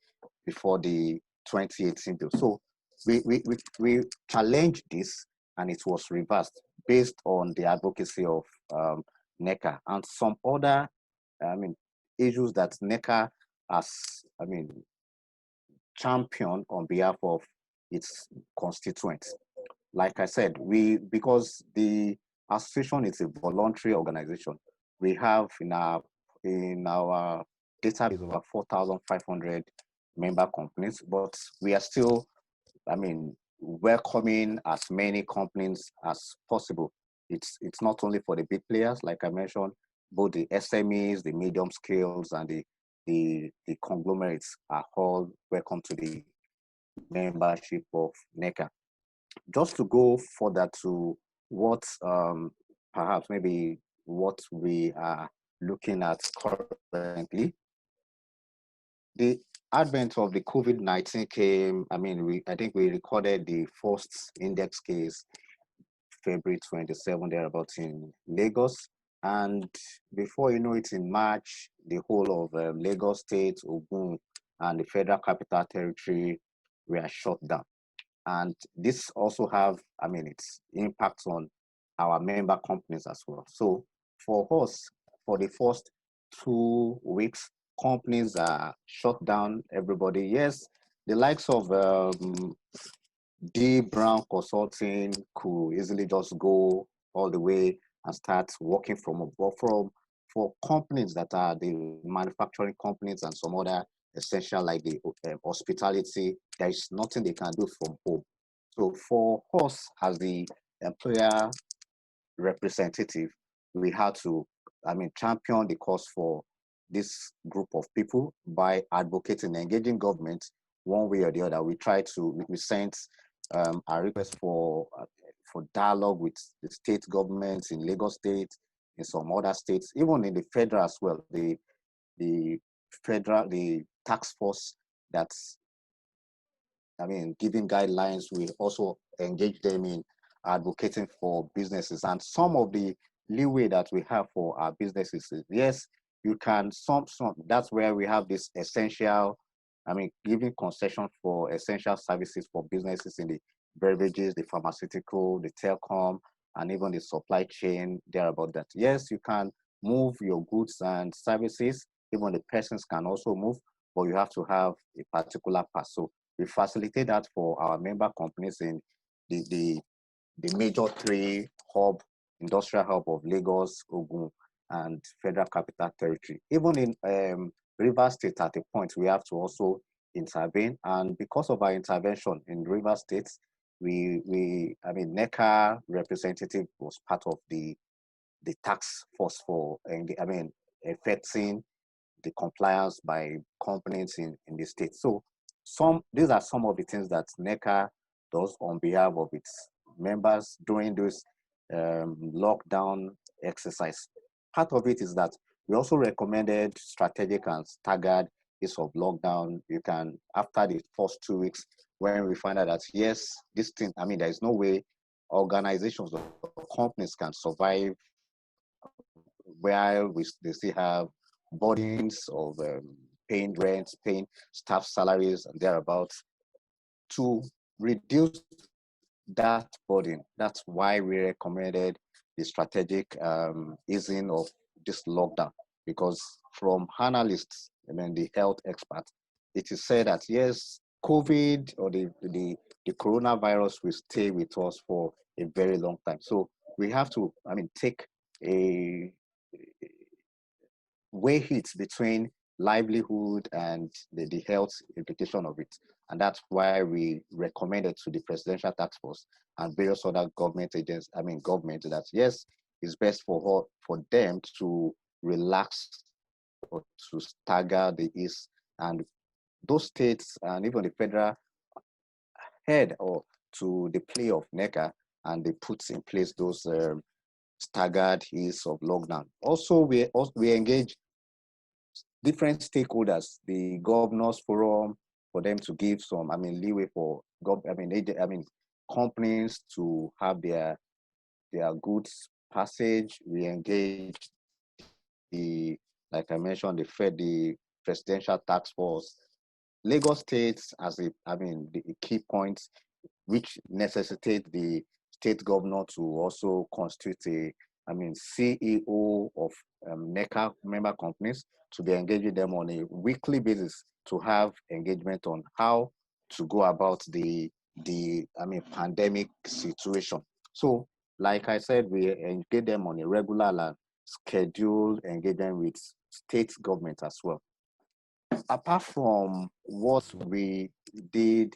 Speaker 6: before the 2018 bill. So we challenged this, and it was reversed based on the advocacy of NECA and some other, issues that NECA has, championed on behalf of its constituents. Like I said, because the association is a voluntary organization, we have in our database over 4,500 member companies, but we are still, welcoming as many companies as possible. It's not only for the big players, like I mentioned, both the SMEs, the medium scales, and the conglomerates are all welcome to the membership of NECA. Just to go further to what perhaps maybe what we are looking at currently, the advent of the COVID-19 came. I think we recorded the first index case February 27 thereabouts in Lagos, and before you know it, in March, the whole of Lagos State, Ogun, and the Federal Capital Territory were shut down. And this also have, its impact on our member companies as well. So for us, for the first 2 weeks, companies are shut down, everybody. Yes, the likes of Dbrownconsulting could easily just go all the way and start working from above. For companies that are the manufacturing companies and some other essential like the hospitality, there is nothing they can do from home. So for us as the employer representative, we had to, champion the cause for this group of people by advocating, engaging government one way or the other. We sent a request for dialogue with the state governments in Lagos State, in some other states, even in the federal as well. The task force that's, giving guidelines, we also engage them in advocating for businesses. And some of the leeway that we have for our businesses is, yes, you can, that's where we have this essential, giving concession for essential services for businesses in the beverages, the pharmaceutical, the telecom, and even the supply chain, thereabout that. Yes, you can move your goods and services, even the persons can also move, but you have to have a particular pass. So we facilitate that for our member companies in the major three industrial hub of Lagos, Ogun, and Federal Capital Territory. Even in Rivers State, at a point, we have to also intervene. And because of our intervention in Rivers State, NECA representative was part of the task force for, affecting the compliance by companies in the state. So these are some of the things that NECA does on behalf of its members during this lockdown exercise. Part of it is that we also recommended strategic and staggered use of lockdown. You can, after the first 2 weeks, when we find out that, yes, this thing, there is no way organizations or companies can survive while they still have burdens of paying rent, paying staff salaries, and thereabouts. To reduce that burden, that's why we recommended the strategic easing of this lockdown. Because from analysts, the health experts, it is said that, yes, COVID or the coronavirus will stay with us for a very long time. So we have to, take a weigh it between livelihood and the health implication of it. And that's why we recommended to the Presidential Task Force and various other government agents, government, that yes, it's best for them to relax or to stagger the ease. And those states and even the federal head or to the play of NECA, and they put in place those staggered ease of lockdown. Also, we engage different stakeholders, the governors forum, for them to give some, leeway for companies to have their goods passage. We engage like I mentioned, the Presidential Task Force, Lagos State as the key points, which necessitate the state governor to also constitute CEO of NECA member companies to be engaging them on a weekly basis to have engagement on how to go about the pandemic situation. So, like I said, we engage them on a regular and scheduled engagement with state government as well. Apart from what we did,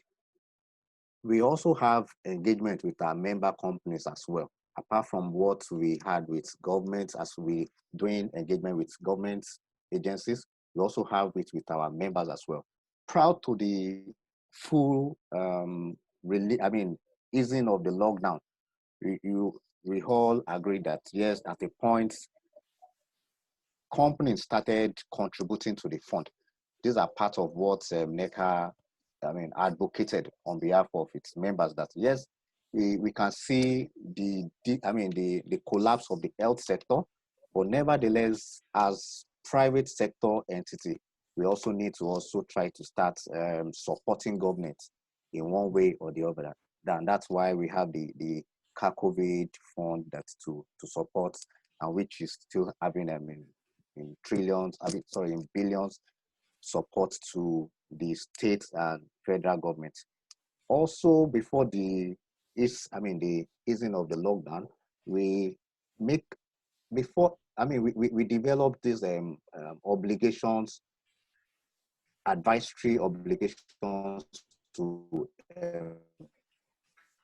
Speaker 6: we also have engagement with our member companies as well. Apart from what we had with governments, as we doing engagement with government agencies, we also have it with our members as well. Proud to the full easing of the lockdown. We all agree that yes, at a point, companies started contributing to the fund. These are part of what NECA advocated on behalf of its members, that yes, we can see the collapse of the health sector, but nevertheless, as private sector entity, we also need to also try to start supporting government in one way or the other. And that's why we have the COVID fund that's to support, and which is still having in billions support to the state and federal government. Also, before the easing of the lockdown, we developed these obligations, advisory obligations to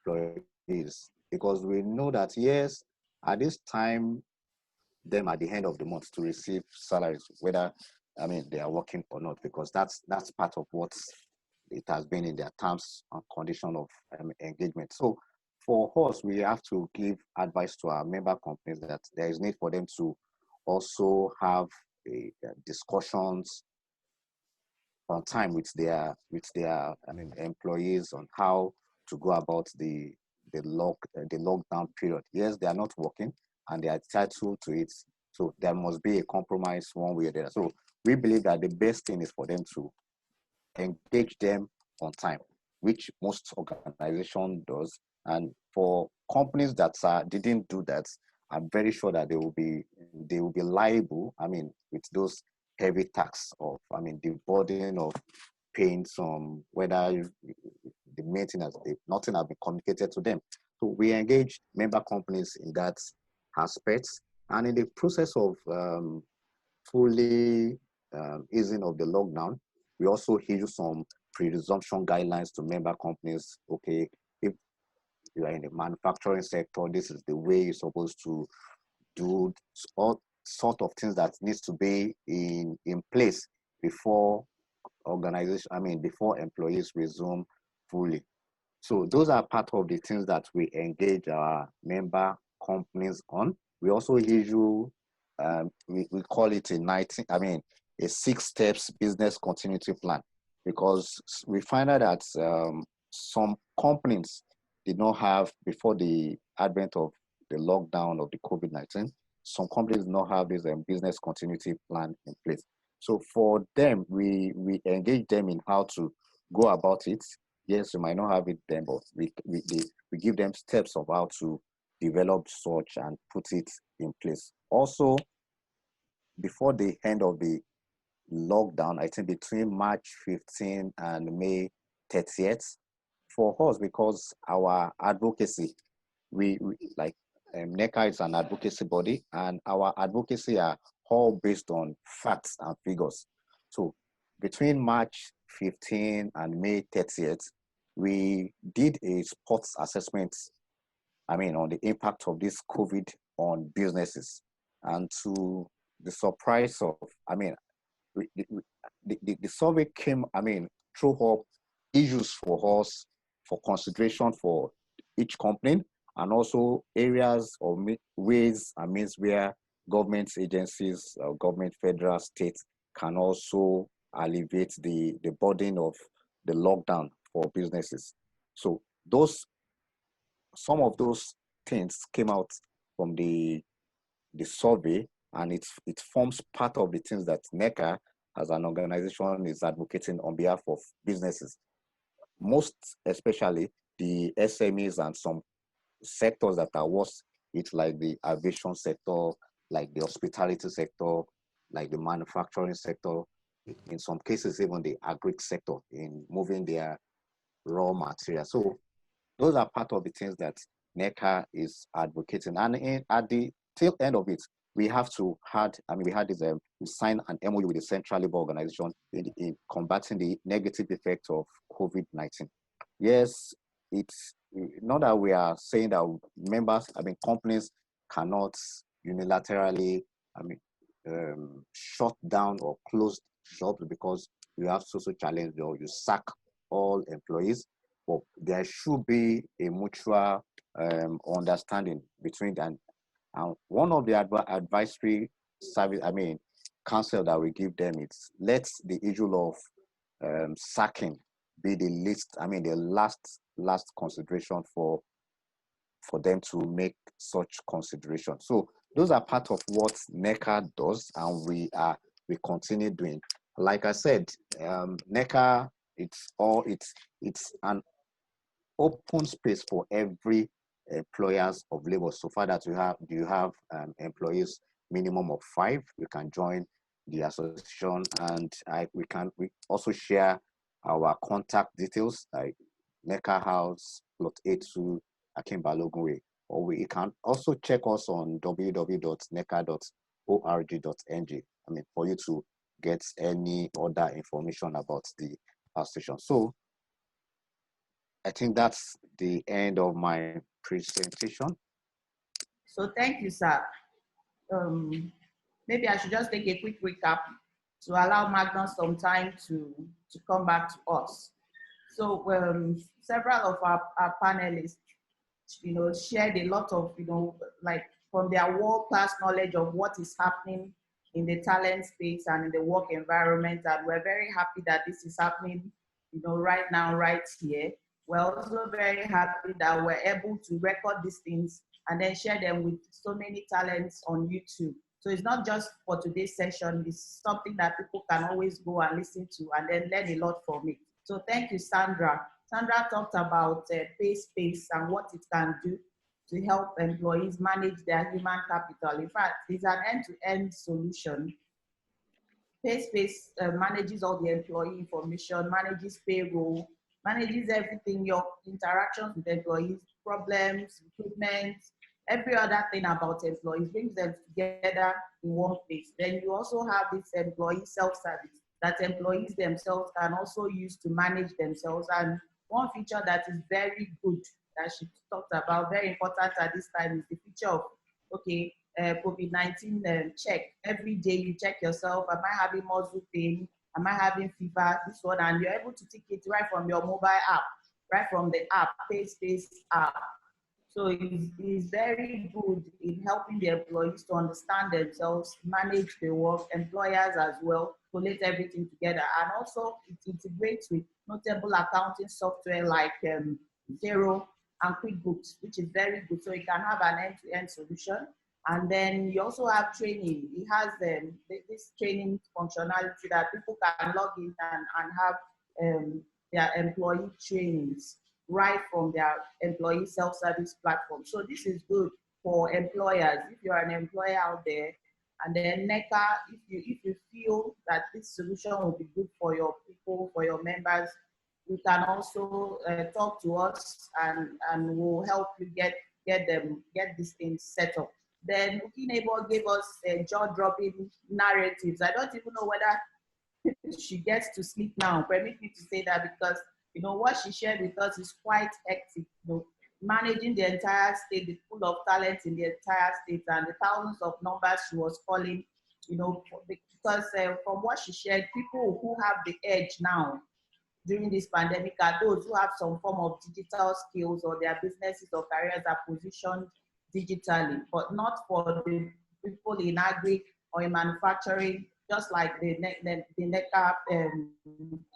Speaker 6: employees, because we know that yes, at this time, them at the end of the month to receive salaries, whether they are working or not, because that's part of what it has been in their terms and condition of engagement. So for us, we have to give advice to our member companies that there is need for them to also have discussions on time with their employees on how to go about the lockdown period. Yes, they are not working and they are entitled to it. So there must be a compromise one way or the other. So we believe that the best thing is for them to engage them on time, which most organizations does. And for companies that didn't do that, I'm very sure that they will be liable, with those heavy tax of, the burden of paying some, whether the maintenance, nothing has been communicated to them. So we engage member companies in that aspect. And in the process of fully easing of the lockdown, we also issue some pre-resumption guidelines to member companies. Okay, if you are in the manufacturing sector, this is the way you're supposed to do all sort of things that needs to be in place before before employees resume fully. So those are part of the things that we engage our member companies on. We also issue, we call it a 6 steps business continuity plan, because we find out that some companies did not have, before the advent of the lockdown of the COVID-19, some companies did not have this business continuity plan in place. So for them, we engage them in how to go about it. Yes, you might not have it then, but we give them steps of how to develop such and put it in place. Also, before the end of the lockdown, I think between March 15 and May 30th, for us, because our advocacy, we like NECA is an advocacy body, and our advocacy are all based on facts and figures. So between March 15 and May 30th, we did a sports assessment, on the impact of this COVID on businesses. And to the surprise of, the survey came, threw up issues for us for consideration for each company, and also areas or ways and means where government agencies, government, federal, state can also alleviate the burden of the lockdown for businesses. So some of those things came out from the survey, and it forms part of the things that NECA as an organization is advocating on behalf of businesses, most especially the SMEs and some sectors that are worse It's like the aviation sector, like the hospitality sector, like the manufacturing sector, in some cases even the agri sector in moving their raw material. So those are part of the things that NECA is advocating. And at the tail end of it, we have to we signed an MOU with the Central Labour Organization in combating the negative effects of COVID-19. Yes, it's not that we are saying that companies cannot unilaterally, shut down or close jobs because you have social challenge or you sack all employees. But there should be a mutual understanding between them. And one of the advisory service, counsel that we give them is let the issue of sacking be the last consideration for them to make such consideration. So those are part of what NECA does, and we continue doing. Like I said, NECA, it's an open space for every employers of labor. So far that you have employees minimum of 5, you can join the association, and we also share our contact details like NECA House, Plot A2, Akinbalogun Way. Or you can also check us on www.neca.org.ng. For you to get any other information about the association. So I think that's the end of my presentation.
Speaker 8: So thank you, sir. Maybe I should just take a quick recap to allow Magnus some time to come back to us. So several of our panelists, shared a lot of, like from their world-class knowledge of what is happening in the talent space and in the work environment. And we're very happy that this is happening, right now, right here. We're also very happy that we're able to record these things and then share them with so many talents on YouTube. So it's not just for today's session, it's something that people can always go and listen to and then learn a lot from it. So thank you, Sandra. Sandra talked about PaySpace and what it can do to help employees manage their human capital. In fact, it's an end-to-end solution. PaySpace manages all the employee information, manages payroll, manages everything, your interactions with employees, problems, recruitment, every other thing about employees, brings them together in one place. Then you also have this employee self-service that employees themselves can also use to manage themselves. And one feature that is very good that she talked about, very important at this time, is the feature of, COVID-19 check. Every day you check yourself, am I having muscle pain? Am I having fever? This one, and you're able to take it right from your mobile app, right from the app, PaySpace app. So it's very good in helping the employees to understand themselves, manage the work, employers as well, collate everything together. And also it integrates with notable accounting software like Xero and QuickBooks, which is very good. So you can have an end-to-end solution. And then you also have training. It has this training functionality that people can log in and have their employee trainings right from their employee self-service platform. So this is good for employers. If you're an employer out there, and then NECA, if you feel that this solution will be good for your people, for your members, you can also talk to us and we'll help you get these things set up. Then Ukinebo gave us jaw-dropping narratives. I don't even know whether she gets to sleep now. Permit me to say that because what she shared with us is quite hectic. Managing the entire state, the pool of talent in the entire state, and the thousands of numbers she was calling. Because from what she shared, people who have the edge now during this pandemic are those who have some form of digital skills, or their businesses or careers are positioned digitally, but not for the people in agri or in manufacturing, just like the NECA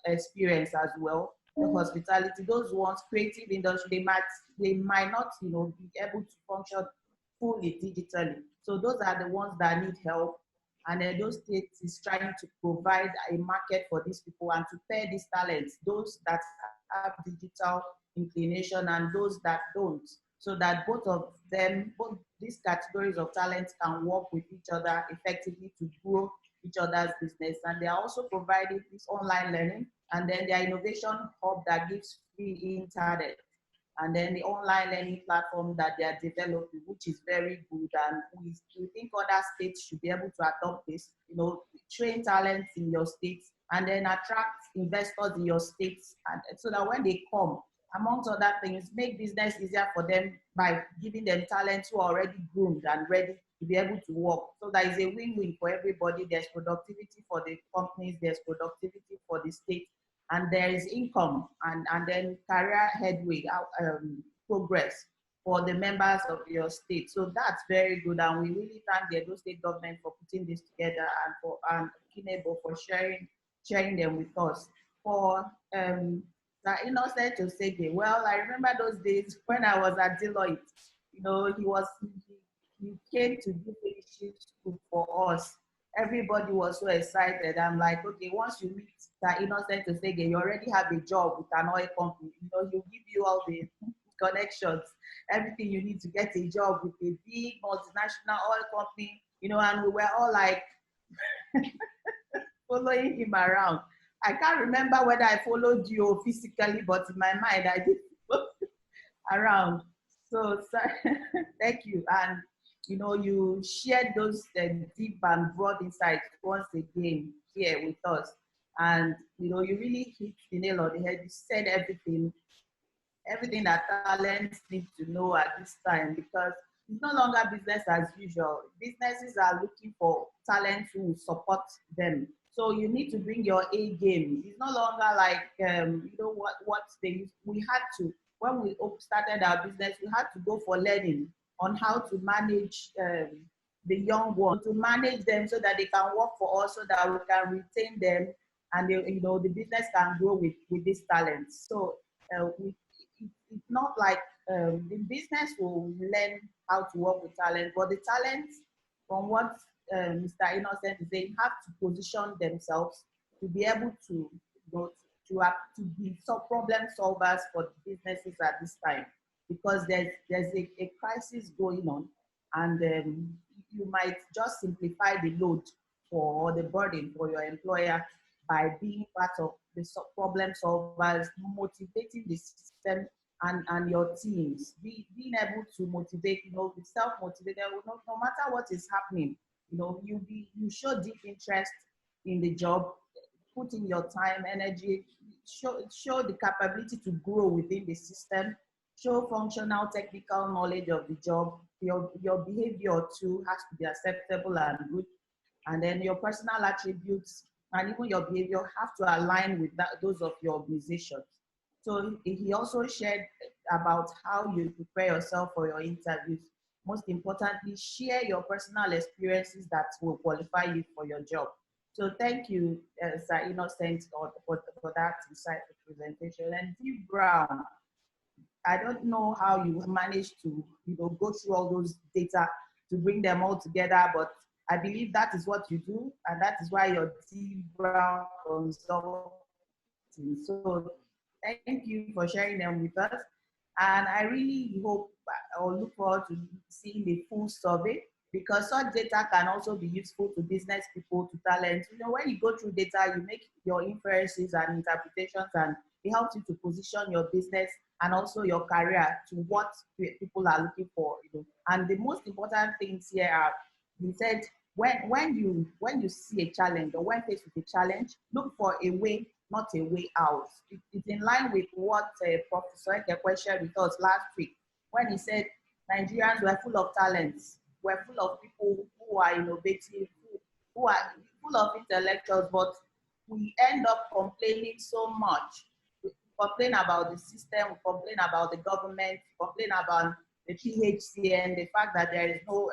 Speaker 8: experience as well. The hospitality, those ones, creative industry, they might not, be able to function fully digitally. So those are the ones that need help. And then those states is trying to provide a market for these people and to pair these talents, those that have digital inclination and those that don't. so that both of them, both these categories of talent can work with each other effectively to grow each other's business. And they are also providing this online learning, and then their innovation hub that gives free internet, and then the online learning platform that they are developing, which is very good. And we think other states should be able to adopt this, train talents in your states, and then attract investors in your states, and so that when they come, amongst other things, make business easier for them by giving them talents who are already groomed and ready to be able to work. So that is a win-win for everybody. There's productivity for the companies, there's productivity for the state, and there is income and then career headway, progress for the members of your state. So that's very good, and we really thank the Edo State government for putting this together, and Ukinebo for sharing them with us. For innocent Oseghe, well, I remember those days when I was at Deloitte. He came to do leadership school for us. Everybody was so excited. I'm like, okay, once you meet that innocent Oseghe, you already have a job with an oil company. He'll give you all the connections, everything you need to get a job with a big multinational oil company, and we were all like following him around. I can't remember whether I followed you physically, but in my mind, I did follow around. So thank you. And, you shared those deep and broad insights once again here with us. And, you really hit the nail on the head. You said everything that talents need to know at this time, because it's no longer business as usual. Businesses are looking for talent who will support them. So you need to bring your A game. It's no longer like, what we had to, when we started our business, we had to go for learning on how to manage the young ones, to manage them so that they can work for us, so that we can retain them, and the business can grow with these talents. So it's not like the business will learn how to work with talent, but the talents, from what Mr. Innocent is saying, have to position themselves to be able to be problem solvers for businesses at this time, because there's a crisis going on, and you might just simplify the load or the burden for your employer by being part of the problem solvers, motivating the system and your teams, being able to motivate, be self-motivated, no matter what is happening. You show deep interest in the job, put in your time, energy, show the capability to grow within the system, show functional, technical knowledge of the job. Your behavior too has to be acceptable and good. And then your personal attributes and even your behavior have to align with those of your organization. So he also shared about how you prepare yourself for your interviews. Most importantly, share your personal experiences that will qualify you for your job. So thank you, Sir Innocent, for that insightful presentation. And Steve Brown, I don't know how you managed to go through all those data to bring them all together, but I believe that is what you do, and that is why you're Dbrownconsulting. So thank you for sharing them with us. And I really hope or look forward to seeing the full survey, because such data can also be useful to business people, to talent. When you go through data, you make your inferences and interpretations, and it helps you to position your business and also your career to what people are looking for. And the most important things here are, he said, when you see a challenge, or when faced with a challenge, look for a way, not a way out. It's in line with what Professor Ekekwe shared with us last week, when he said Nigerians were full of talents, we're full of people who are innovative, who are full of intellectuals, but we end up complaining so much. We complain about the system, we complain about the government, we complain about the PHC and the fact that there is no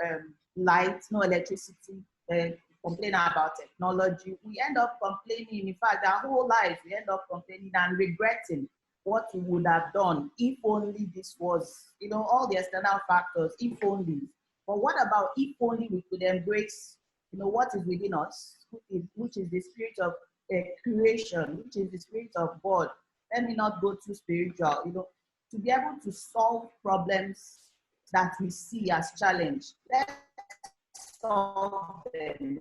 Speaker 8: light, no electricity, complain about technology. We end up complaining, in fact, our whole life, we end up complaining and regretting what we would have done if only this was, all the external factors, if only. But what about if only we could embrace, what is within us, which is the spirit of creation, which is the spirit of God. Let me not go too spiritual, to be able to solve problems that we see as challenge. Let's solve them. And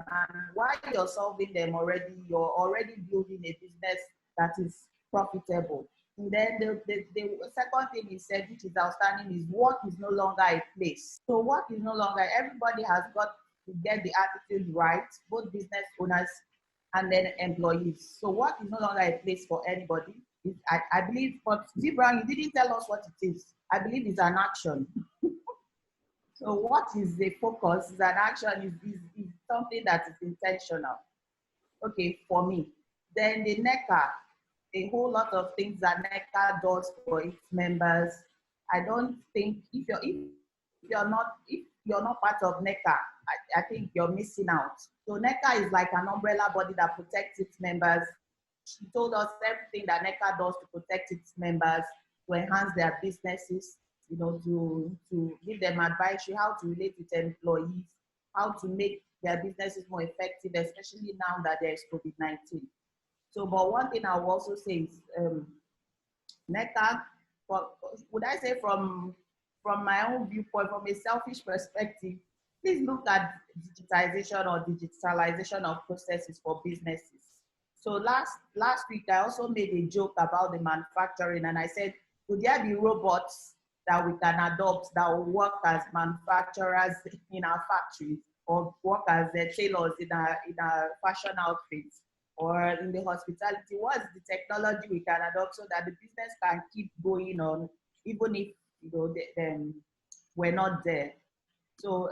Speaker 8: while you're solving them already, you're already building a business that is profitable. And then the second thing he said, which is outstanding, is work is no longer a place. So work is no longer, everybody has got to get the attitude right, both business owners and then employees. So work is no longer a place for anybody. I believe, but Dbrown, you didn't tell us what it is. I believe it's an action. So what is the focus? Is an action, is something that is intentional. Okay, for me. Then the NECA, a whole lot of things that NECA does for its members. I don't think if you're not part of NECA, I think you're missing out. So NECA is like an umbrella body that protects its members. She told us everything that NECA does to protect its members, to enhance their businesses, you know, to give them advice, how to relate with employees, how to make their businesses more effective, especially now that there is COVID-19. So, but one thing I will also say is NECA, would I say from my own viewpoint, from a selfish perspective, please look at digitization or digitalization of processes for businesses. So last week, I also made a joke about the manufacturing, and I said, could there be robots that we can adopt that will work as manufacturers in our factories, or work as tailors in our fashion outfits, or in the hospitality? What's the technology we can adopt so that the business can keep going on, even if, you know, we're not there? So,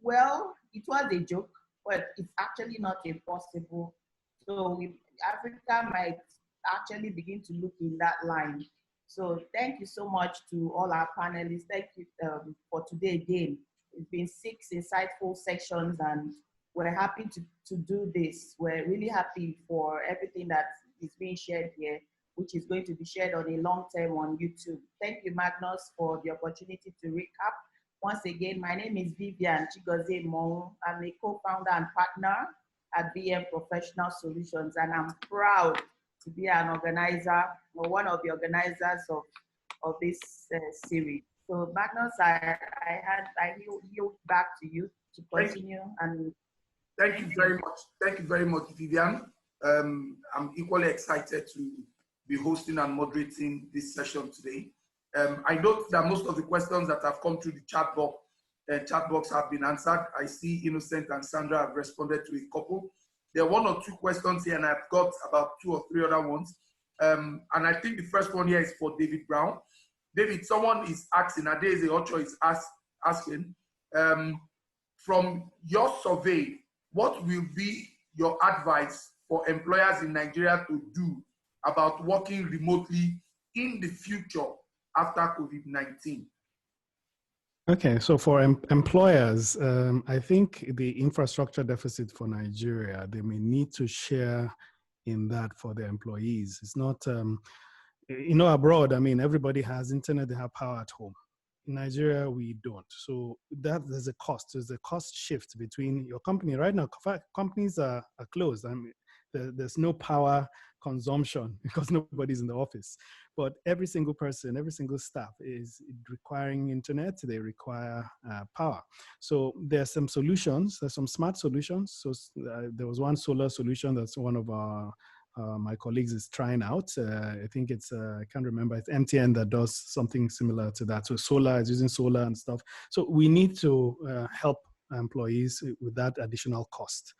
Speaker 8: well, it was a joke, but it's actually not impossible. So Africa might actually begin to look in that line. So thank you so much to all our panelists. Thank you for today again. It's been 6 insightful sessions, and we're happy to do this. We're really happy for everything that is being shared here, which is going to be shared on a long term on YouTube. Thank you, Magnus, for the opportunity to recap. Once again, my name is Vivian Chigozie-Nmonwu. I'm a co-founder and partner at VM Professional Solutions, and I'm proud to be an organizer, or one of the organizers of this series. So Magnus, I yield back to you to continue. And
Speaker 1: thank you very much. Thank you very much, Vivian. I'm equally excited to be hosting and moderating this session today. I note that most of the questions that have come through the chat box have been answered. I see Innocent and Sandra have responded to a couple. There are 1 or 2 questions here, and I've got about 2 or 3 other ones. And I think the first one here is for David Brown. David, someone is asking, Adeze Ocho is asking, from your survey, what will be your advice for employers in Nigeria to do about working remotely in the future after COVID-19?
Speaker 7: Okay, so for employers, I think the infrastructure deficit for Nigeria, they may need to share in that for their employees. It's not, you know, abroad, I mean, everybody has internet, they have power at home. In Nigeria, we don't. So there's a cost. There's a cost shift between your company. Right now, companies are closed. I mean, there's no power consumption because nobody's in the office. But every single person, every single staff is requiring internet. They require power. So there's some solutions. There's some smart solutions. So there was one solar solution that's one of my colleagues is trying out. I think it's, I can't remember, it's MTN that does something similar to that. So solar is using solar and stuff. So we need to help employees with that additional cost.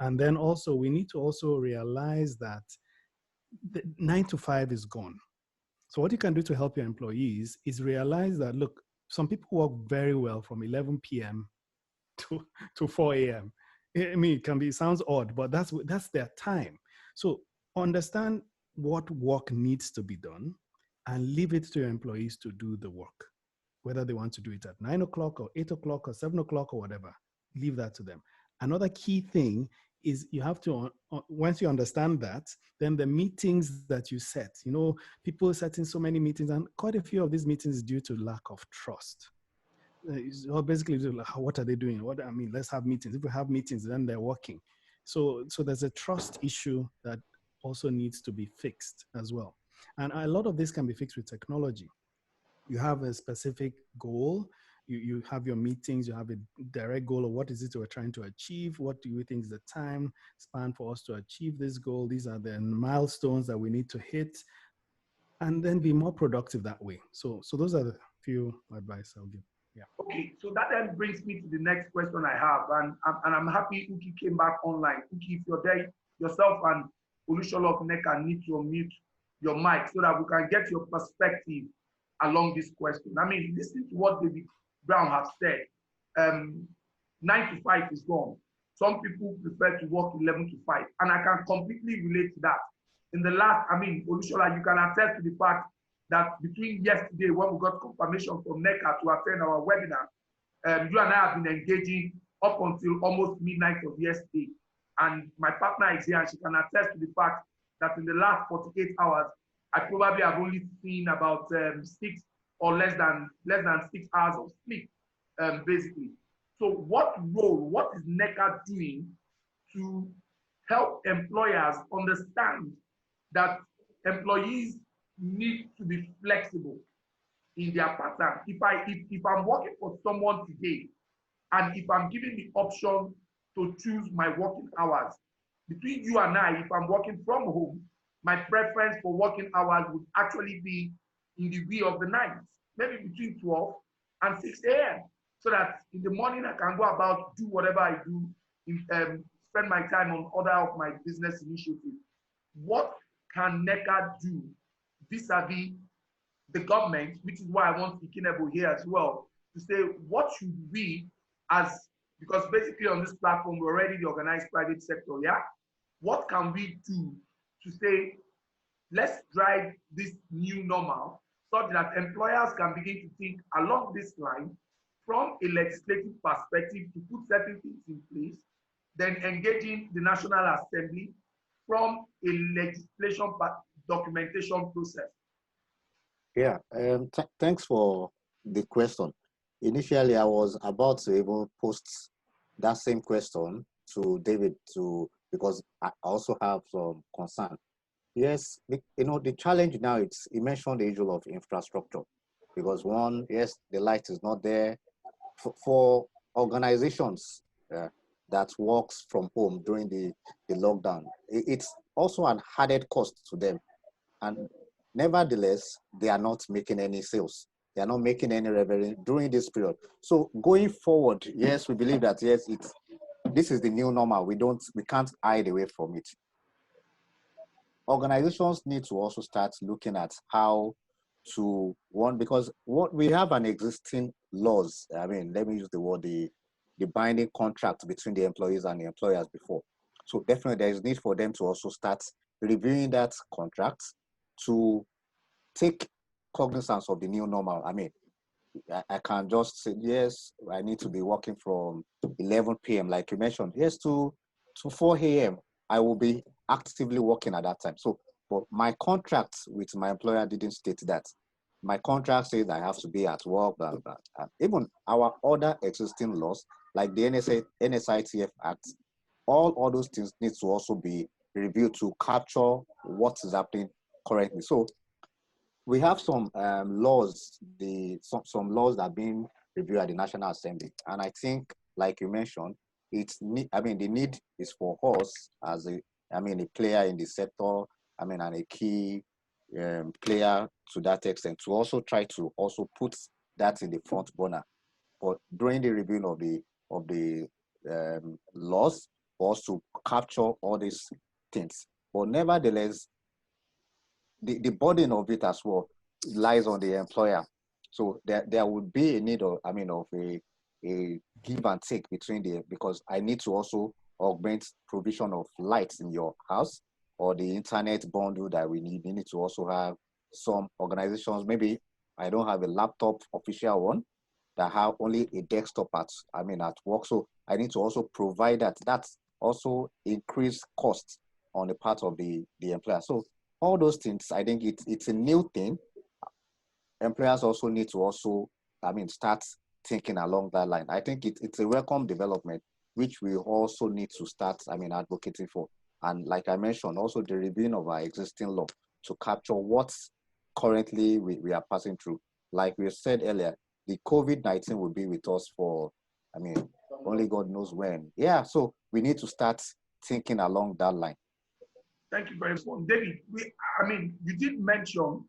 Speaker 7: And then also we need to also realize that the 9 to 5 is gone. So what you can do to help your employees is realize that, look, some people work very well from 11 p.m. to 4 a.m. I mean, it sounds odd, but that's their time. So understand what work needs to be done and leave it to your employees to do the work, whether they want to do it at 9 o'clock or 8 o'clock or 7 o'clock or whatever. Leave that to them. Another key thing is you have to, once you understand that, then the meetings that you set, you know, people setting so many meetings, and quite a few of these meetings is due to lack of trust. Basically, what are they doing? I mean, let's have meetings. If we have meetings, then they're working. So there's a trust issue that also needs to be fixed as well. And a lot of this can be fixed with technology. you have a specific goal. You have your meetings, you have a direct goal of what is it we're trying to achieve? What do you think is the time span for us to achieve this goal? These are the milestones that we need to hit, and then be more productive that way. So those are the few advice I'll give. Yeah.
Speaker 1: Okay, so that then brings me to the next question I have, and I'm happy Uki came back online. Uki, if you're there, yourself and Olusola of NECA need to unmute your mic so that we can get your perspective along this question. I mean, listen to what David Brown has said. 9 to 5 is gone. Some people prefer to work 11 to 5, and I can completely relate to that. In the last, I mean, Olusola, you can attest to the fact that between yesterday, when we got confirmation from NECA to attend our webinar, you and I have been engaging up until almost midnight of yesterday. And my partner is here, and she can attest to the fact that in the last 48 hours, I probably have only seen about 6 or less than 6 hours of sleep, basically. So what is NECA doing to help employers understand that employees need to be flexible in their pattern? If I'm working for someone today, and if I'm given the option to choose my working hours, between you and I, if I'm working from home, my preference for working hours would actually be in the wee of the night, maybe between 12 and 6 a.m. So that in the morning I can go about, do whatever I do, spend my time on other of my business initiatives. What can NECA do vis-a-vis the government, which is why I want Ukinebo here as well, to say what should we because basically on this platform, we're already the organized private sector, yeah? What can we do to say, let's drive this new normal such that employers can begin to think along this line from a legislative perspective to put certain things in place, then engaging the National Assembly from a legislation documentation process?
Speaker 6: Yeah, thanks for the question. Initially, I was about to even post that same question to David because I also have some concern. Yes, the challenge now, you mentioned the issue of infrastructure, because one, yes, the light is not there. For organizations that works from home during the lockdown, it's also an added cost to them. And nevertheless, they are not making any sales. They are not making any revenue during this period. So going forward, yes, we believe that, yes, this is the new normal. We can't hide away from it. Organizations need to also start looking at how to, because what we have an existing laws. I mean, let me use the word, the binding contract between the employees and the employers before. So definitely there is need for them to also start reviewing that contract to take cognizance of the new normal. I mean, I can't just say, yes, I need to be working from 11 p.m. like you mentioned. Yes, to 4 a.m. I will be actively working at that time. So, but my contract with my employer didn't state that. My contract says I have to be at work, blah, blah, blah. Even our other existing laws, like the NSITF Act, all those things need to also be reviewed to capture what is happening currently. So we have some laws, some laws that are being reviewed at the National Assembly. And I think, like you mentioned, the need is for us as a player in the sector, and a key player to that extent, to also try to also put that in the front burner. But during the review of the laws, for us to capture all these things. But nevertheless, the burden of it as well lies on the employer. So there would be a need of a give and take between because I need to also augment provision of lights in your house, or the internet bundle that we need. We need to also have some organizations. Maybe I don't have a laptop, official one, that have only a desktop at work. So I need to also provide that. That's also increased costs on the part of the employer. So all those things, I think it's a new thing. Employers also need to start thinking along that line. I think it's a welcome development, which we also need to start advocating for. And like I mentioned, also the reviewing of our existing law to capture what's currently we are passing through. like we said earlier, the COVID-19 will be with us for, I mean, only God knows when. Yeah, so we need to start thinking along that line.
Speaker 1: Thank you very much. David, you did mention,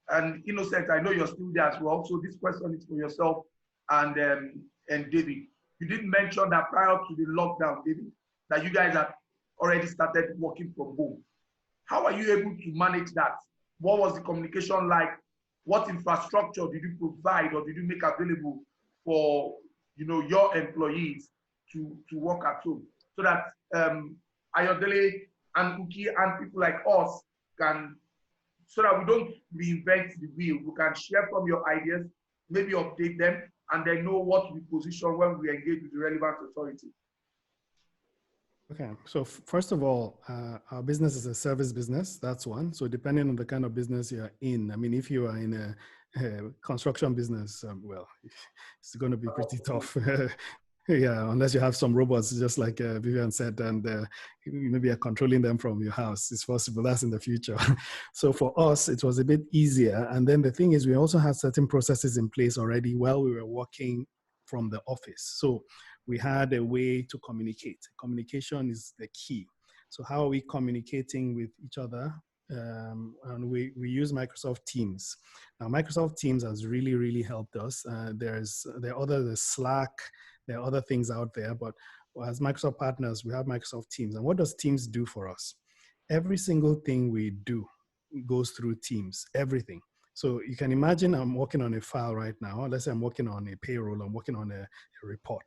Speaker 1: and Innocent, I know you're still there as well, so this question is for yourself and David. You did mention that prior to the lockdown, David, that you guys have already started working from home. How are you able to manage that? What was the communication like? What infrastructure did you provide or did you make available for your employees to work at home, so that Ayodele and Uki and people like us can, so that we don't reinvent the wheel, we can share from your ideas, maybe update them, and then know what we position when we engage with the relevant authority?
Speaker 7: Okay, so first of all, our business is a service business. That's one. So depending on the kind of business you're in, I mean, if you are in a construction business, well, it's going to be pretty tough. Yeah, unless you have some robots, just like Vivian said, and maybe you're controlling them from your house. It's possible. That's in the future. So for us, it was a bit easier. And then the thing is, we also had certain processes in place already while we were working from the office. So we had a way to communicate. Communication is the key. So how are we communicating with each other? And we use Microsoft Teams. Now, Microsoft Teams has really, really helped us. There's Slack, there are other things out there, but as Microsoft partners, we have Microsoft Teams. And what does Teams do for us? Every single thing we do goes through Teams, everything. So you can imagine I'm working on a file right now. Let's say I'm working on a payroll, I'm working on a report.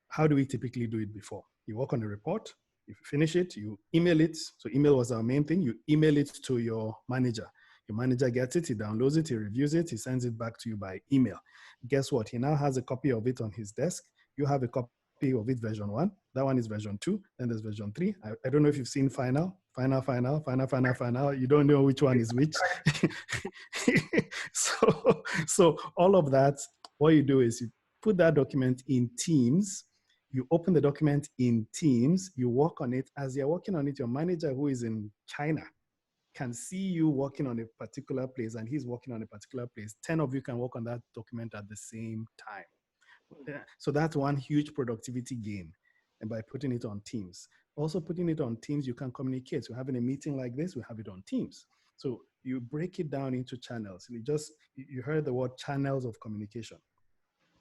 Speaker 7: How do we typically do it before? You work on a report, you finish it, you email it. So email was our main thing. You email it to your manager. Your manager gets it, he downloads it, he reviews it, he sends it back to you by email. Guess what? He now has a copy of it on his desk. You have a copy of it, version 1. That one is version 2. Then there's version 3. I don't know if you've seen final. You don't know which one is which. So all of that, what you do is you put that document in Teams. You open the document in Teams. You work on it. As you're working on it, your manager who is in China can see you working on a particular place and he's working on a particular place. 10 of you can work on that document at the same time. So that's one huge productivity gain, and by putting it on Teams. Also putting it on Teams, you can communicate. So having a meeting like this, we have it on Teams. So you break it down into channels. You heard the word channels of communication.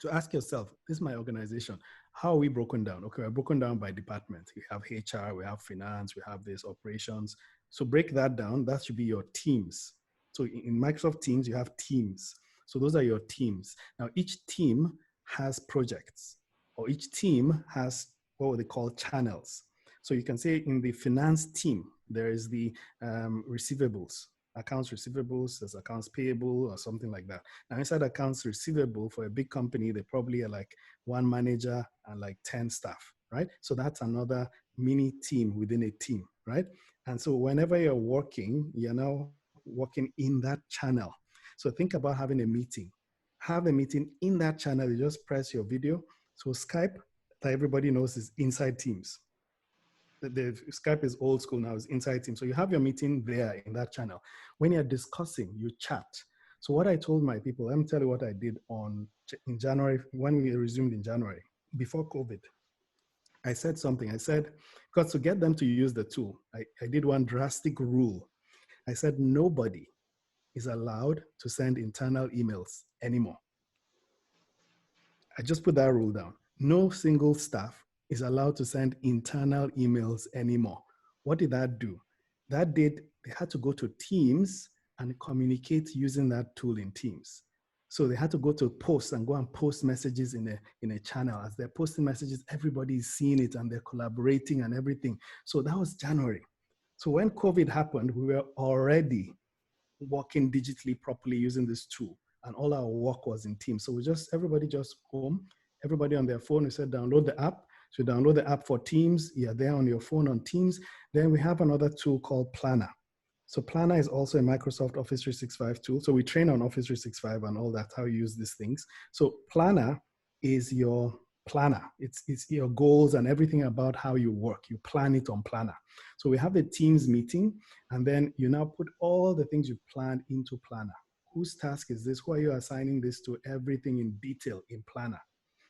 Speaker 7: To ask yourself, this is my organization. How are we broken down? Okay, we're broken down by department. We have HR, we have finance, we have this operations. So break that down. That should be your teams. So in Microsoft Teams, you have teams. So those are your teams. Now, each team has projects, or each team has what they call channels. So you can say in the finance team, there is the receivables, accounts receivables, there's accounts payable or something like that. Now inside accounts receivable for a big company, they probably are like one manager and like 10 staff, right? So that's another mini team within a team, right? And so whenever you're working, you're now working in that channel. So think about having a meeting. Have a meeting in that channel, you just press your video. So Skype, that everybody knows, is inside Teams. The Skype is old school now, it's inside Teams. So you have your meeting there in that channel. When you're discussing, you chat. So what I told my people, let me tell you what I did in January, when we resumed in January, before COVID. I said something, I said, because to get them to use the tool, I did one drastic rule. I said, nobody is allowed to send internal emails anymore. I just put that rule down. No single staff is allowed to send internal emails anymore. What did that do? That did, they had to go to Teams and communicate using that tool in Teams. So they had to go to post and go and post messages in a channel. As they're posting messages, everybody is seeing it and they're collaborating and everything. So that was January. So when COVID happened, we were already working digitally properly using this tool, and all our work was in Teams. So everybody just home, everybody on their phone, we said download the app. So you download the app for Teams, you're there on your phone on Teams. Then we have another tool called Planner. So Planner is also a Microsoft Office 365 tool. So we train on Office 365 and all that, how you use these things. So Planner is your planner. It's your goals and everything about how you work. You plan it on Planner. So we have a Teams meeting, and then you now put all the things you've planned into Planner. Whose task is this? Who are you assigning this to? Everything in detail in Planner.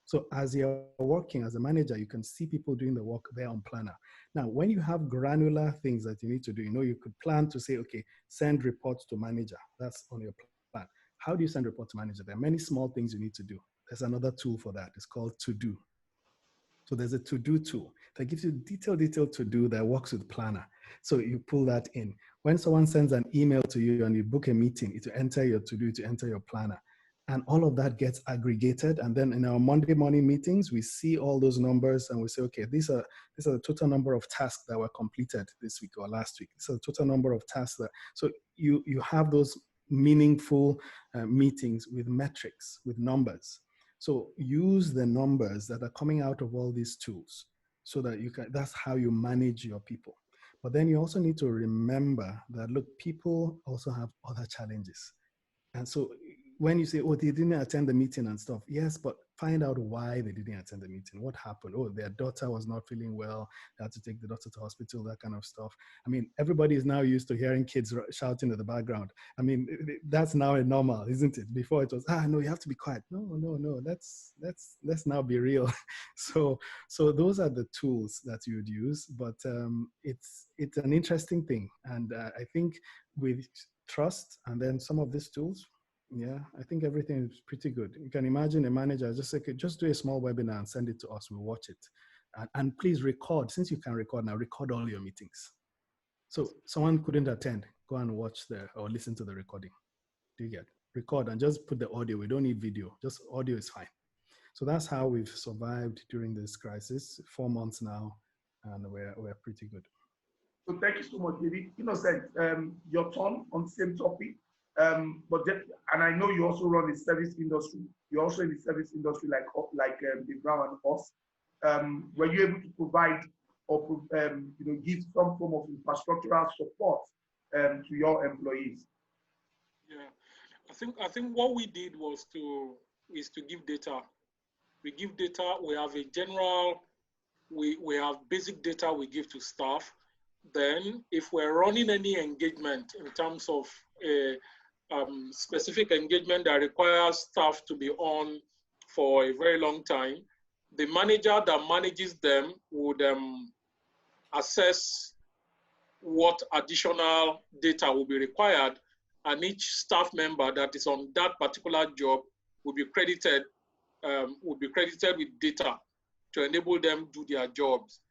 Speaker 7: So as you're working as a manager, you can see people doing the work there on Planner. Now, when you have granular things that you need to do, you could plan to say, okay, send reports to manager. That's on your plan. How do you send report to manager? There are many small things you need to do. There's another tool for that. It's called To Do. So there's a to-do tool that gives you detailed to-do that works with Planner. So you pull that in. When someone sends an email to you and you book a meeting, it will enter your to-do, to enter your Planner. And all of that gets aggregated. And then in our Monday morning meetings, we see all those numbers and we say, okay, these are the total number of tasks that were completed this week or last week. So the total number of tasks that, so you have those meaningful meetings with metrics, with numbers. So use the numbers that are coming out of all these tools so that you can, that's how you manage your people. But then you also need to remember that, look, people also have other challenges. And so when you say, oh, they didn't attend the meeting and stuff, yes, but find out why they didn't attend the meeting. What happened? Oh, their daughter was not feeling well. They had to take the daughter to hospital, that kind of stuff. I mean, everybody is now used to hearing kids shouting in the background. I mean, that's now a normal, isn't it? Before it was, no, you have to be quiet. No, let's now be real. So those are the tools that you would use, but it's an interesting thing. And I think with trust and then some of these tools, yeah, I think everything is pretty good. You can imagine a manager just say, okay, just do a small webinar and send it to us. We'll watch it. And please record, since you can record now, record all your meetings. So someone couldn't attend, go and watch or listen to the recording. Do you get? Record and just put the audio. We don't need video, just audio is fine. So that's how we've survived during this crisis. 4 months now, and we're pretty good.
Speaker 1: So thank you so much, David. Innocent, your turn on the same topic. And I know you also run the service industry. You're also in the service industry like Dbrown and us. Were you able to provide or give some form of infrastructural support to your employees?
Speaker 5: Yeah, I think what we did was to give data. We give data. We have a general. We have basic data we give to staff. Then, if we're running any engagement in terms of a specific engagement that requires staff to be on for a very long time, the manager that manages them would assess what additional data will be required, and each staff member that is on that particular job will be credited with data to enable them to do their jobs.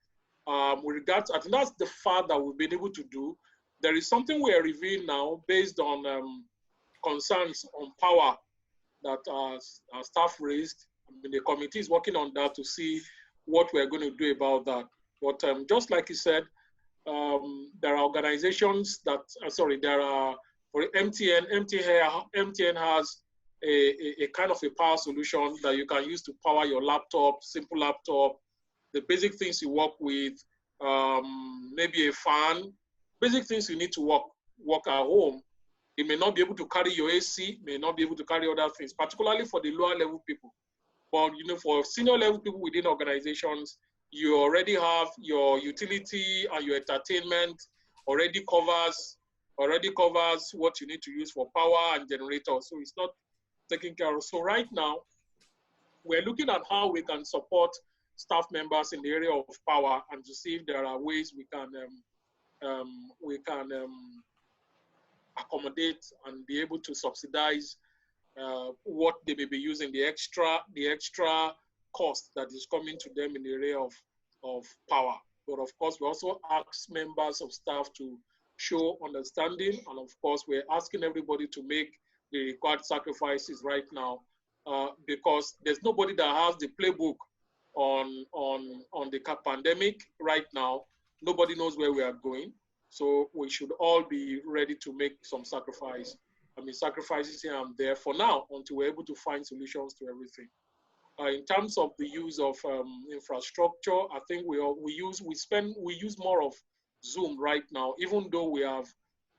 Speaker 5: With regards, I think that's the far that we've been able to do. There is something we are reviewing now based on concerns on power that our staff raised. I mean, the committee is working on that to see what we're going to do about that. But just like you said, there are organizations that, there are, for MTN has a kind of a power solution that you can use to power your laptop, simple laptop, the basic things you work with, maybe a fan, basic things you need to work at home. You may not be able to carry your AC, may not be able to carry other things, particularly for the lower level people. But for senior level people within organizations, you already have your utility and your entertainment already covers what you need to use for power and generators. So it's not taken care of. So right now, we're looking at how we can support staff members in the area of power and to see if there are ways we can accommodate and be able to subsidize what they may be using, the extra cost that is coming to them in the area of power. But of course, we also ask members of staff to show understanding, and of course, we're asking everybody to make the required sacrifices right now because there's nobody that has the playbook on the pandemic right now. Nobody knows where we are going. So we should all be ready to make some sacrifice. I mean, sacrifices here and there for now until we're able to find solutions to everything. In terms of the use of infrastructure, I think we use more of Zoom right now, even though we have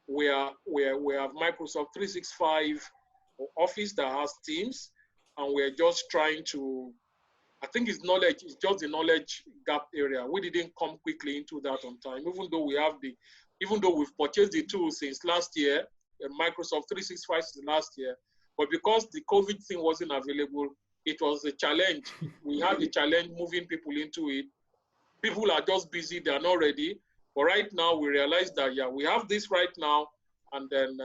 Speaker 5: Microsoft 365 Office that has Teams, and we're just trying to, I think it's just the knowledge gap area. We didn't come quickly into that on time, even though we've purchased the tool since last year. Microsoft 365 since last year, but because the COVID thing wasn't available, it was a challenge. We had a challenge moving people into it. People are just busy, they are not ready. But right now, we realize that, yeah, we have this right now, and then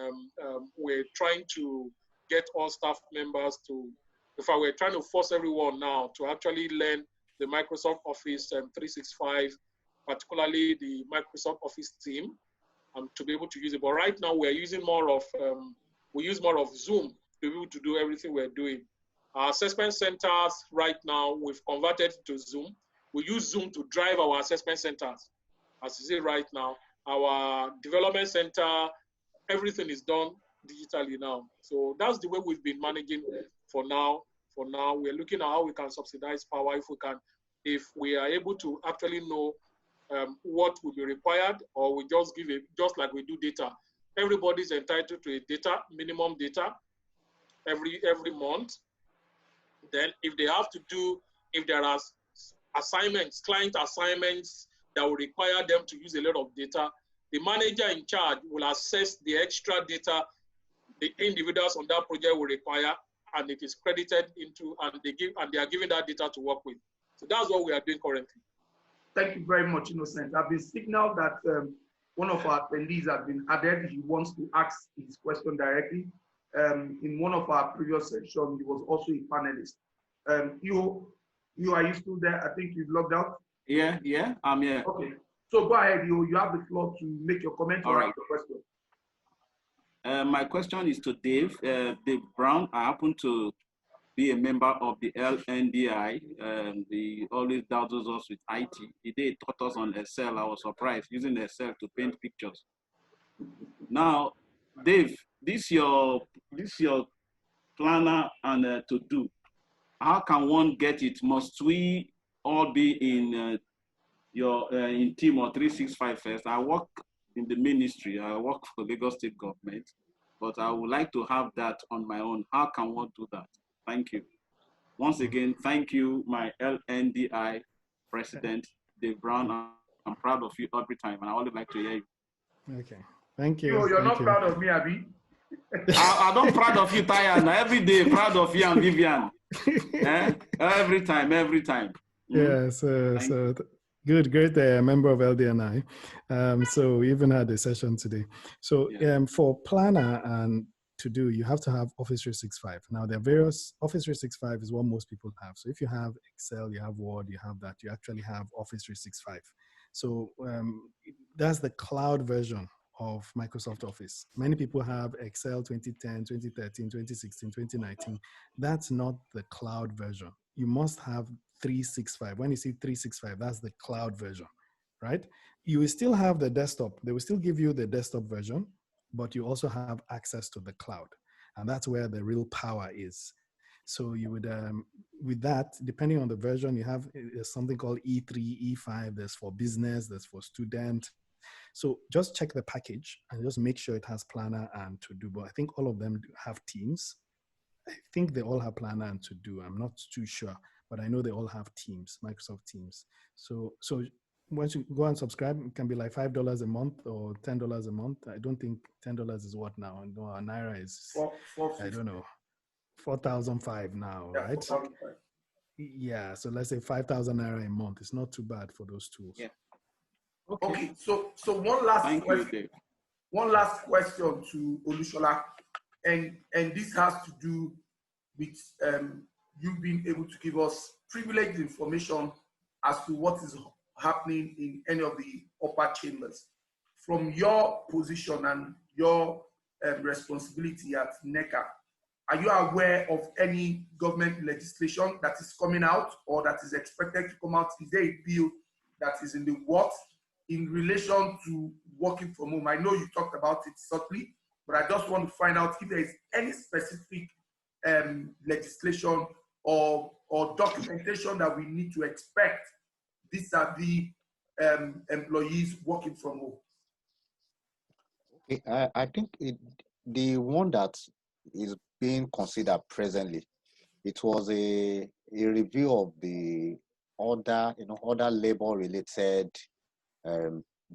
Speaker 5: we're trying to get all staff members to, in fact, we're trying to force everyone now to actually learn the Microsoft Office 365, particularly the Microsoft Office team, to be able to use it. But right now, we're using more of, we use more of Zoom to be able to do everything we're doing. Our assessment centers right now, we've converted to Zoom. We use Zoom to drive our assessment centers, as you see right now. Our development center, everything is done digitally now. So that's the way we've been managing for now. For now, we're looking at how we can subsidize power if we are able to actually know what will be required, or we just give it, just like we do data. Everybody's entitled to a data, minimum data, every month. Then if they have to do, if there are assignments, client assignments that will require them to use a lot of data, the manager in charge will assess the extra data the individuals on that project will require, and it is credited into, and they are given that data to work with. So that's what we are doing currently.
Speaker 1: Thank you very much, Innocent. I've been signaled that one of our attendees has been added. He wants to ask his question directly. In one of our previous sessions, he was also a panelist. You are you still there? I think you've logged out.
Speaker 9: Yeah, I'm here.
Speaker 1: Okay, so go ahead. You have the floor to make your comment or ask your question.
Speaker 9: My question is to Dave. Dave Brown. I happen to be a member of the LNDI. He always dazzles us with IT. He did taught us on Excel. I was surprised using Excel to paint pictures. Now, Dave, this your planner and to do. How can one get it? Must we all be in in team or 365 first? I work in the ministry. I work for Lagos State government, but I would like to have that on my own. How can one do that? Thank you. Once again, thank you, my LNDI president, Dave Brown. I'm proud of you every time, and I always like to hear you.
Speaker 7: Okay, thank you.
Speaker 1: You're not proud of me, Abi?
Speaker 9: I don't proud of you, Tayana. Every day, proud of you and Vivian. Every time.
Speaker 7: Yeah, so good, great member of LDNI. So we even had a session today. So for planner and to do, you have to have Office 365. Now there are various, Office 365 is what most people have. So if you have Excel, you have Word, you have that, you actually have Office 365. So that's the cloud version of Microsoft Office. Many people have Excel 2010, 2013, 2016, 2019. That's not the cloud version. You must have 365. When you see 365, that's the cloud version, right? You will still have the desktop. They will still give you the desktop version, but you also have access to the cloud. And that's where the real power is. So you would, with that, depending on the version, you have something called E3, E5, there's for business, there's for student. So just check the package and just make sure it has planner and to do. But I think all of them have teams. I think they all have planner and to do. I'm not too sure, but I know they all have teams, Microsoft Teams. So once you go and subscribe, it can be like $5 a month or $10 a month. I don't think $10 is what now. No, Naira is, I don't know, 4,005 now,
Speaker 1: yeah,
Speaker 7: right?
Speaker 1: 4,005.
Speaker 7: Yeah, so let's say 5,000 Naira a month. It's not too bad for those tools.
Speaker 9: Yeah.
Speaker 1: Okay, so one last question. One last question to Olusola, and this has to do with you being able to give us privileged information as to what is happening in any of the upper chambers. From your position and your responsibility at NECA, are you aware of any government legislation that is coming out or that is expected to come out? Is there a bill that is in the works in relation to working from home? I know you talked about it subtly, but I just want to find out if there is any specific legislation or documentation that we need to expect vis-a-vis employees working from home.
Speaker 6: Okay, I think the one that is being considered presently, it was a review of the other labor-related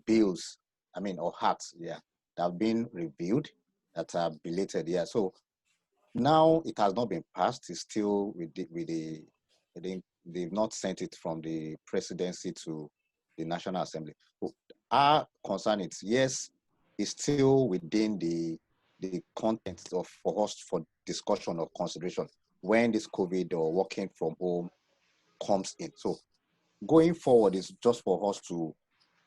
Speaker 6: bills, or acts, that have been reviewed. that are belated. Yeah. So now it has not been passed. It's still they've not sent it from the presidency to the National Assembly. So our concern is, yes, it's still within the content of for us for discussion or consideration when this COVID or working from home comes in. So going forward is just for us to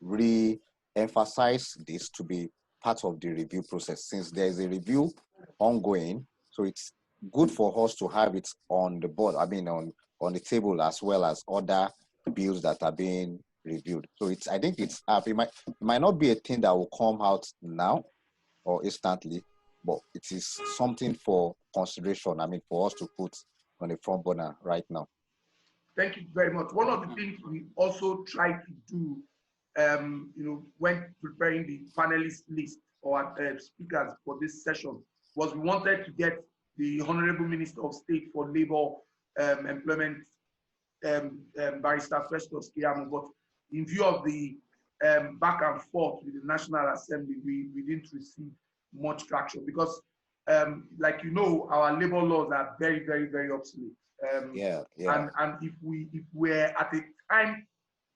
Speaker 6: re-emphasize this to be part of the review process, since there is a review ongoing. So it's good for us to have it on the board, I mean, on the table, as well as other bills that are being reviewed. So it's, I think it's, it might not be a thing that will come out now or instantly, but it is something for consideration, I mean, for us to put on the front burner right now.
Speaker 1: Thank you very much. One of the things we also try to do, when preparing the panelist list or speakers for this session, was we wanted to get the Honorable Minister of State for Labor, Employment, Barrister Festus Keyamo, but in view of the back and forth with the National Assembly, we didn't receive much traction because, like our labor laws are very, very, very obsolete. And if we're at a time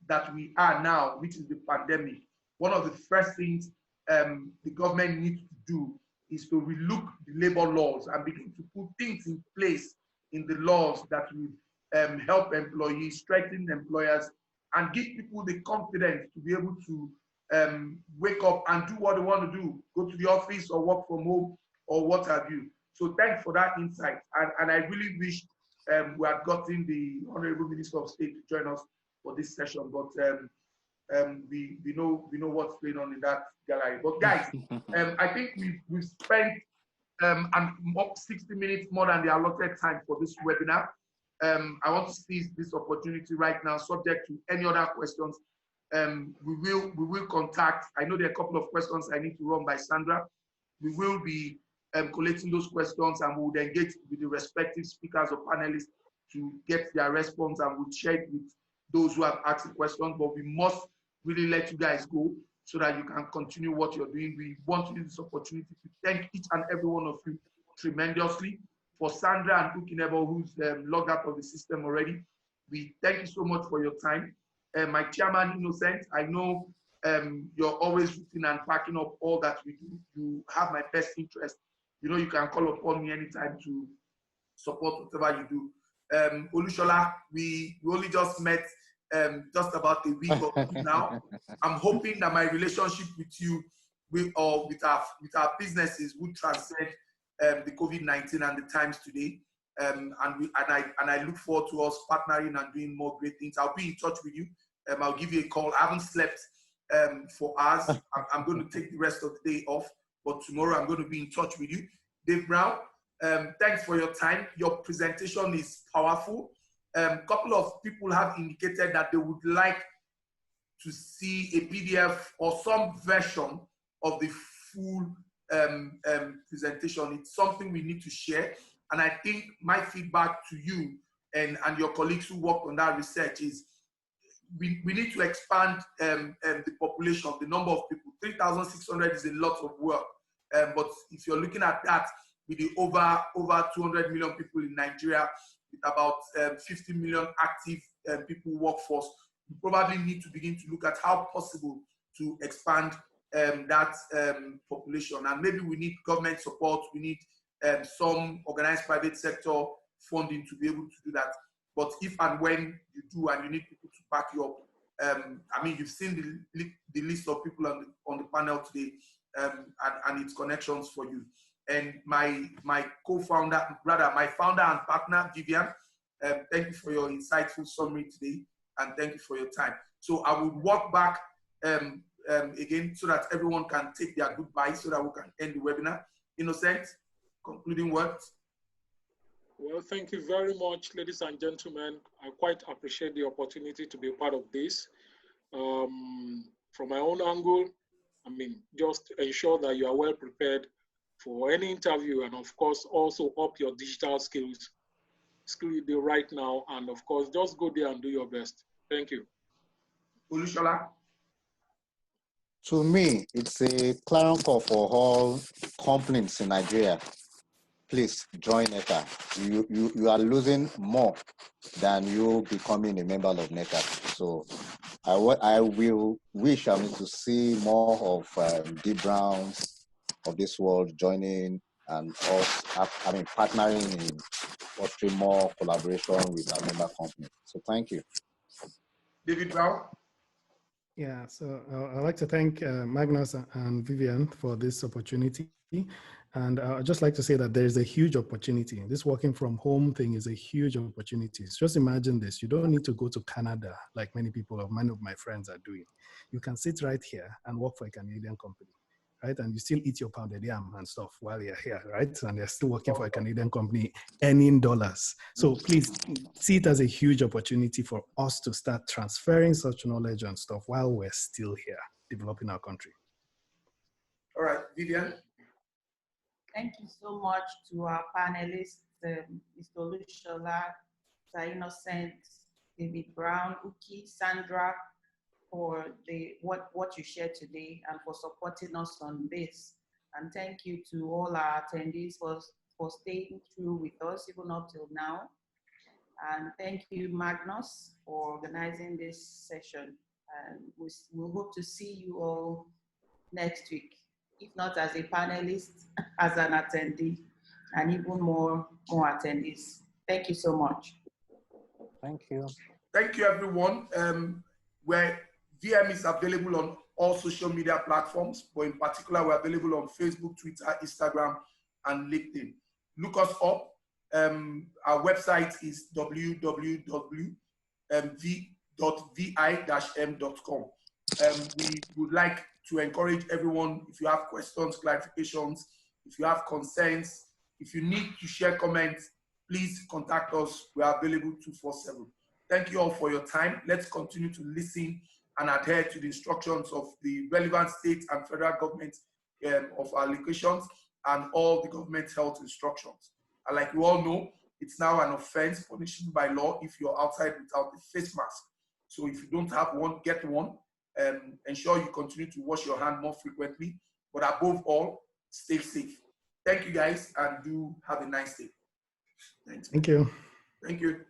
Speaker 1: that we are now, which is the pandemic, one of the first things the government needs to do is to relook the labor laws and begin to put things in place in the laws that will help employees, strengthen employers, and give people the confidence to be able to wake up and do what they want to do, go to the office or work from home or what have you. So thanks for that insight. And I really wish we had gotten the Honorable Minister of State to join us for this session, but we know what's going on in that gallery. But guys, I think we've spent 60 minutes more than the allotted time for this webinar. I want to seize this opportunity right now, subject to any other questions. We will contact, I know there are a couple of questions I need to run by Sandra. We will be collating those questions, and we will engage with the respective speakers or panelists to get their response, and we'll share it with those who have asked the questions. But we must really let you guys go so that you can continue what you're doing. We want to use this opportunity to thank each and every one of you tremendously. For Sandra and Ukinebo, who's logged out of the system already, we thank you so much for your time. My chairman, Innocent, I know you're always rooting and backing up all that we do. You have my best interest. You can call upon me anytime to support whatever you do. Olusola, we only just met just about a week or two now. I'm hoping that my relationship with you, with our businesses, would transcend the COVID-19 and the times today. And I look forward to us partnering and doing more great things. I'll be in touch with you. I'll give you a call. I haven't slept for hours. I'm going to take the rest of the day off, but tomorrow I'm going to be in touch with you. Dave Brown, thanks for your time. Your presentation is powerful. A couple of people have indicated that they would like to see a PDF or some version of the full presentation. It's something we need to share. And I think my feedback to you and your colleagues who work on that research is we need to expand the population, the number of people. 3,600 is a lot of work. But if you're looking at that with the over 200 million people in Nigeria, with about 50 million active people workforce, we probably need to begin to look at how possible to expand that population. And maybe we need government support, we need some organized private sector funding to be able to do that. But if and when you do, and you need people to back you up, I mean, you've seen the list of people on the panel today, and its connections for you. And my co-founder, my founder and partner, Vivian, thank you for your insightful summary today, and thank you for your time. So I will walk back again so that everyone can take their goodbye so that we can end the webinar. Innocent, concluding words.
Speaker 5: Well, thank you very much, ladies and gentlemen. I quite appreciate the opportunity to be a part of this. From my own angle, I mean, just ensure that you are well prepared for any interview, and of course, also up your digital skills right now, and of course, just go there and do your best. Thank you.
Speaker 1: Olusola.
Speaker 6: To me, it's a clarion call for all companies in Nigeria. Please join NECA. You are losing more than you becoming a member of NECA. So I will wish to see more of Dbrowns of this world joining and us, partnering in fostering more collaboration with our member company. So thank you.
Speaker 1: David Brown.
Speaker 7: Yeah, so I'd like to thank Magnus and Vivian for this opportunity. And I'd just like to say that there's a huge opportunity. This working from home thing is a huge opportunity. Just imagine this. You don't need to go to Canada like many people or many of my friends are doing. You can sit right here and work for a Canadian company, right? And you still eat your pounded yam and stuff while you're here, right? And you're still working for a Canadian company earning dollars. So please see it as a huge opportunity for us to start transferring such knowledge and stuff while we're still here developing our country.
Speaker 1: All right, Vivian.
Speaker 8: Thank you so much to our panelists, Mr. Olusola, Mr. Innocent, David Brown, Uki, Sandra, for what you shared today and for supporting us on this. And thank you to all our attendees for staying through with us even up till now. And thank you, Magnus, for organizing this session. And we'll hope to see you all next week, if not as a panelist, as an attendee, and even more attendees. Thank you so much.
Speaker 6: Thank you.
Speaker 1: Thank you, everyone. Where VM is available on all social media platforms, but in particular, we're available on Facebook, Twitter, Instagram, and LinkedIn. Look us up. Our website is www.v.vi-m.com. We would like to encourage everyone, if you have questions, clarifications, if you have concerns, if you need to share comments, please contact us. We are available 24/7. Thank you all for your time. Let's continue to listen and adhere to the instructions of the relevant state and federal government of our locations and all the government health instructions. And like you all know, it's now an offense punishable by law if you're outside without a face mask. So if you don't have one, get one. Ensure you continue to wash your hand more frequently, but above all, stay safe. Thank you guys, and do have a nice day. Thanks.
Speaker 7: Thank you.
Speaker 1: Thank you.